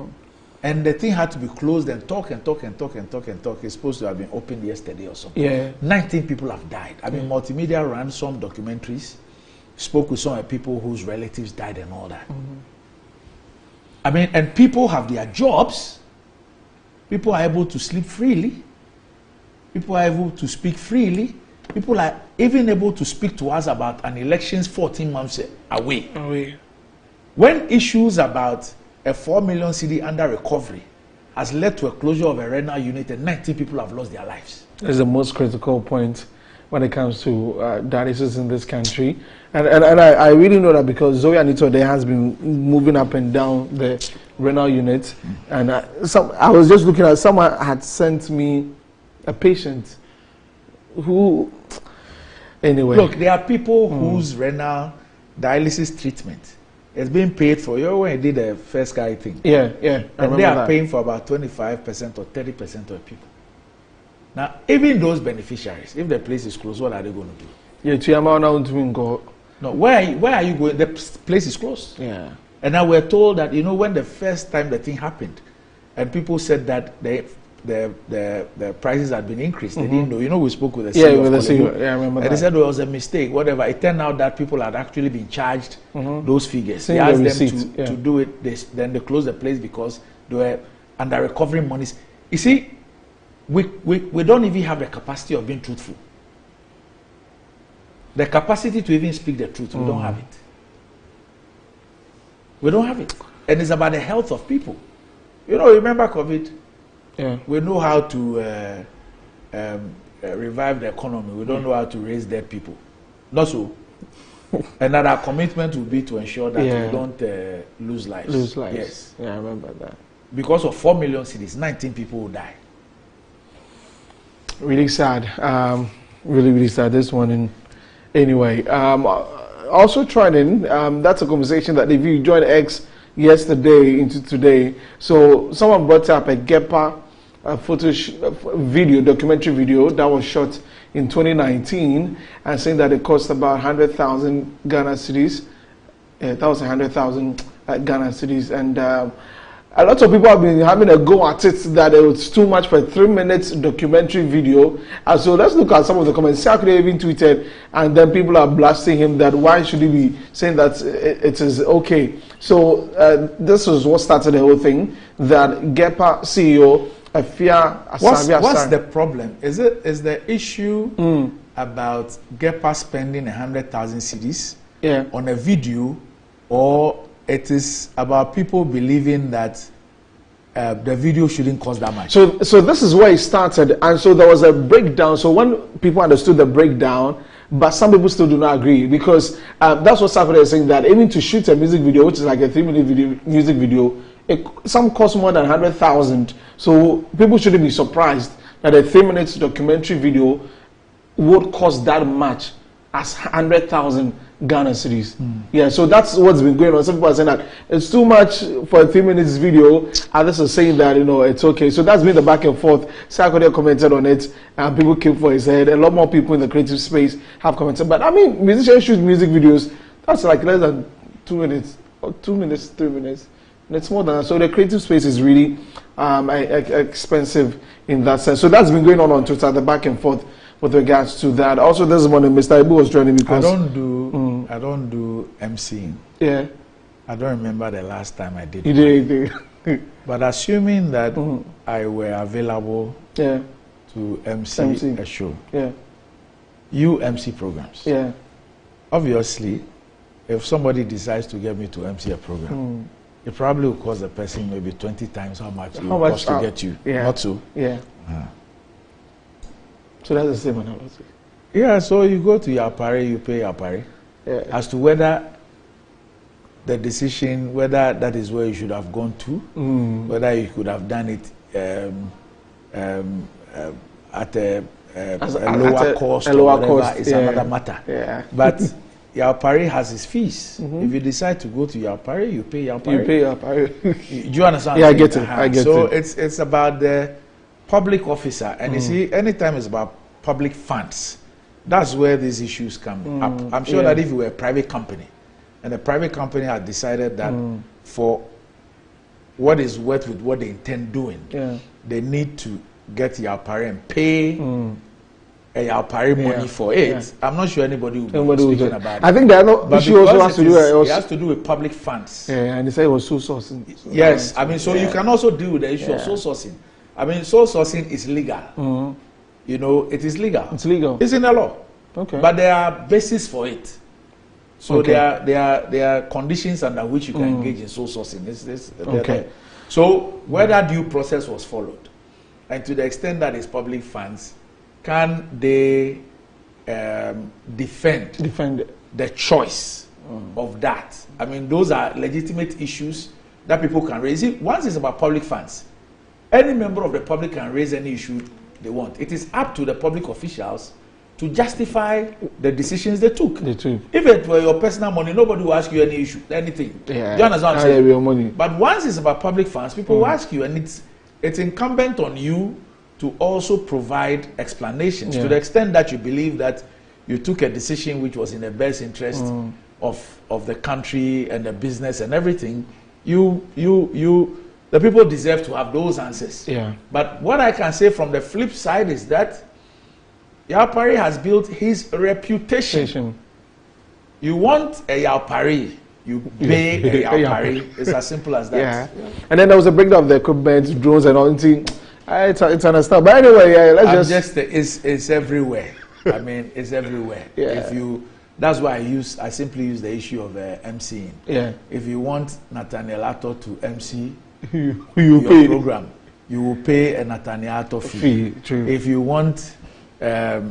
And the thing had to be closed and talk. It's supposed to have been opened yesterday or something. 19 people have died. I mean, multimedia ran some documentaries, spoke with some people whose relatives died and all that. I mean, and people have their jobs. People are able to sleep freely. People are able to speak freely. People are even able to speak to us about an elections 14 months away. When issues about a 4 million cedi under recovery has led to a closure of a renal unit and 90 people have lost their lives. It's the most critical point when it comes to dialysis in this country. And I really know that because Zoe Anito there has been moving up and down the renal unit. And I was just looking at, someone had sent me a patient who, anyway. Look, there are people whose renal dialysis treatment is being paid for. You know when you did the first guy thing? Yeah. And they are paying for about 25% or 30% of people. Now, even those beneficiaries, if the place is closed, what are they going to do? No, where are you going? The place is closed. Yeah. And now we're told that, you know, when the first time the thing happened, and people said that the prices had been increased, they didn't know. You know, we spoke with the CEO. Yeah, with the CEO. Yeah, I remember that. And they said it was a mistake, whatever. It turned out that people had actually been charged those figures. Seeing they asked the them receipt, to do it. Then they closed the place because they were under recovering monies. You see, we don't even have the capacity of being truthful. The capacity to even speak the truth, we don't have it. We don't have it. And it's about the health of people. You know, remember COVID? Yeah. We know how to revive the economy. We don't know how to raise dead people. Not so. And that our commitment will be to ensure that we don't lose lives. Lose lives. Yes. Yeah, I remember that. Because of 4 million cities, 19 people will die. Really sad. Really sad. This one. Anyway, also trending. That's a conversation that if you joined X yesterday into today, so someone brought up a GEPA documentary video that was shot in 2019, and saying that it cost about 100,000 Ghana cedis. That was 100,000 Ghana cedis, and a lot of people have been having a go at it that it was too much for a 3-minute documentary video. And so let's look at some of the comments. Sakure even tweeted, and then people are blasting him that why should he be saying that it is okay. So this was what started the whole thing, that GEPA CEO Afia Asabi What's the problem? Is the issue about GEPA spending 100,000 cedis on a video, or it is about people believing that the video shouldn't cost that much? So this is where it started, and so there was a breakdown. So when people understood the breakdown, but some people still do not agree, because that's what Sakura is saying, that even to shoot a music video, which is like a 3-minute music video, some cost more than 100,000. So people shouldn't be surprised that a 3-minute documentary video would cost that much as 100,000 Ghana cedis. Yeah, so that's what's been going on. Some people are saying that it's too much for a 3-minute video. Others are saying that, you know, it's okay. So that's been the back and forth. Sarkodie commented on it, and people came for his head. A lot more people in the creative space have commented. But I mean, musicians shoot music videos. That's like less than 2 minutes, or 2 minutes, 3 minutes. And it's more than that. So the creative space is really expensive in that sense. So that's been going on Twitter, the back and forth with regards to that. Also, this morning, Mr. Ibu was joining because I don't do MCing. Yeah. I don't remember the last time I did. You did. But assuming that I were available to MC a show. Yeah. You MC programs. Yeah. Obviously, if somebody decides to get me to MC a program, it probably will cost the person maybe 20 times how much it will cost to get you. Yeah. Not so. Yeah. So that's the same analogy. Yeah, so you go to your pari, you pay your pari. Yeah. As to whether the decision, whether that is where you should have gone to, whether you could have done it at a lower cost or whatever, is another matter. Yeah. But Yaupari has his fees. If you decide to go to Yaupari, you pay Yaupari. You pay Yaupari. Do you understand? Yeah, I get it. I get so it. So it's about the public officer, and you see, anytime it's about public funds, that's where these issues come up. I'm sure that if you were a private company, and the private company had decided that for what is worth with what they intend doing, they need to get Yaupari and pay Yaupari money for it. Yeah. I'm not sure anybody will be speaking about it. I think the other issue also has to do it has to do with public funds. Yeah, and they say it was sole sourcing. Yes, I mean, so you can also deal with the issue of sole sourcing. I mean, sole sourcing is legal. You know, it is legal. It's legal. It's in the law. Okay. But there are bases for it. So there are conditions under which you can engage in sole sourcing. So whether due process was followed, and to the extent that it's public funds, can they defend the choice of that? I mean, those are legitimate issues that people can raise. Once it's about public funds, any member of the public can raise any issue they want. It is up to the public officials to justify the decisions they took. If it were your personal money, nobody will ask you any issue, anything. Yeah. Do you understand what I'm saying? Your money. But once it's about public funds, people will ask you, and it's incumbent on you to also provide explanations to the extent that you believe that you took a decision which was in the best interest of the country and the business and everything. The people deserve to have those answers. Yeah. But what I can say from the flip side is that Yaupari has built his reputation. You want a Yaupari, you pay a Yaupari. It's as simple as that. Yeah. And then there was a breakdown of the equipment, drones and all. It's understandable. But anyway, it's everywhere. I mean, it's everywhere. Yeah. That's why I simply use the issue of MCing. Yeah. If you want Nathaniel Atto to MC you your pay. program, you will pay a Nathaniel Atto fee. True. If you want a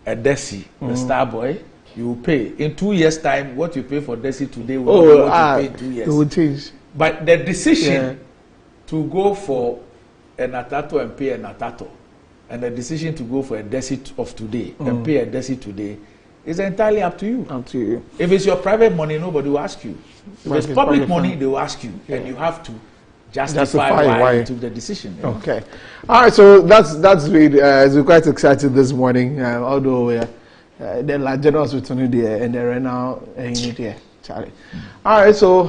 Desi, the star boy, you will pay. In 2 years' time, what you pay for Desi today will be what you pay in 2 years. It will change. But the decision to go for a Natato and pay a Natato, and the decision to go for a Desi of today and pay a Desi today, is entirely up to you. Up to you. If it's your private money, nobody will ask you. If it's public money, they will ask you, and you have to justify why you took the decision. Okay. All right, so that's we're quite excited this morning, although the Lagos returning there and they're now there, Charlie. All right, so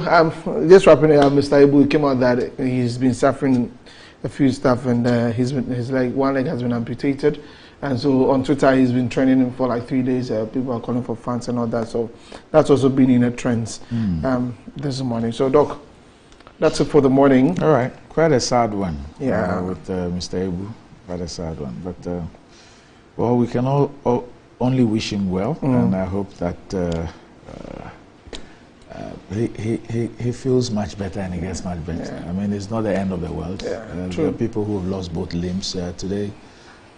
just wrapping it up, Mr. Ibu came out that he's been suffering a few stuff, and his one leg has been amputated, and so on Twitter he's been training for like 3 days. People are calling for funds and all that, so that's also been in the trends this morning. So Doc, that's it for the morning. All right, quite a sad one. Yeah, with Mr. Ibu, quite a sad one. But well, we can all only wish him well, and I hope that he feels much better and he gets much better. I mean, it's not the end of the world. There are people who have lost both limbs today.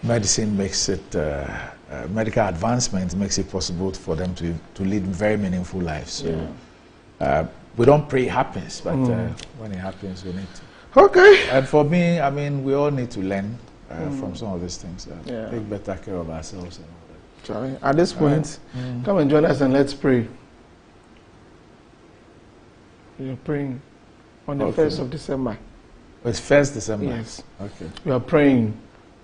Medicine makes it medical advancement makes it possible for them to lead very meaningful lives. So we don't pray it happens, but when it happens, we need to. Okay. And for me, I mean, we all need to learn from some of these things. Take better care of ourselves. And all that. Sorry. At this point, come and join us and let's pray. You're praying on the 1st of December. It's 1st December? Yes. Okay. You are praying.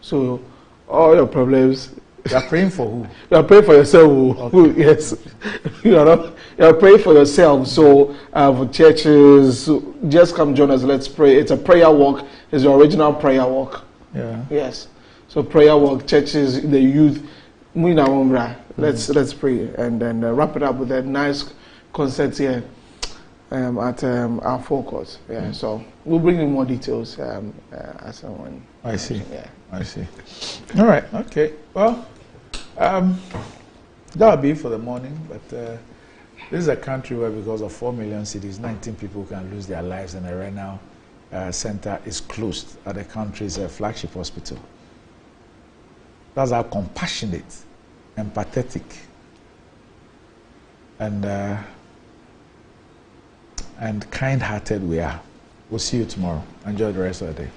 So all your problems. You are praying for who? You are praying for yourself. Okay. Yes. You are praying for yourself. So for churches, so just come join us. Let's pray. It's a prayer walk. It's the original prayer walk. Yeah. Yes. So prayer walk, churches, the youth. Let's pray and then wrap it up with a nice concert here at our forecourt. Yeah. So we'll bring you more details as when. I see. Yeah. I see. All right. Okay. Well, that'll be for the morning. But this is a country where, because of 4 million cities, 19 people can lose their lives, and the renal center is closed at the country's flagship hospital. That's how compassionate and pathetic and kind-hearted we are. We'll see you tomorrow. Enjoy the rest of the day.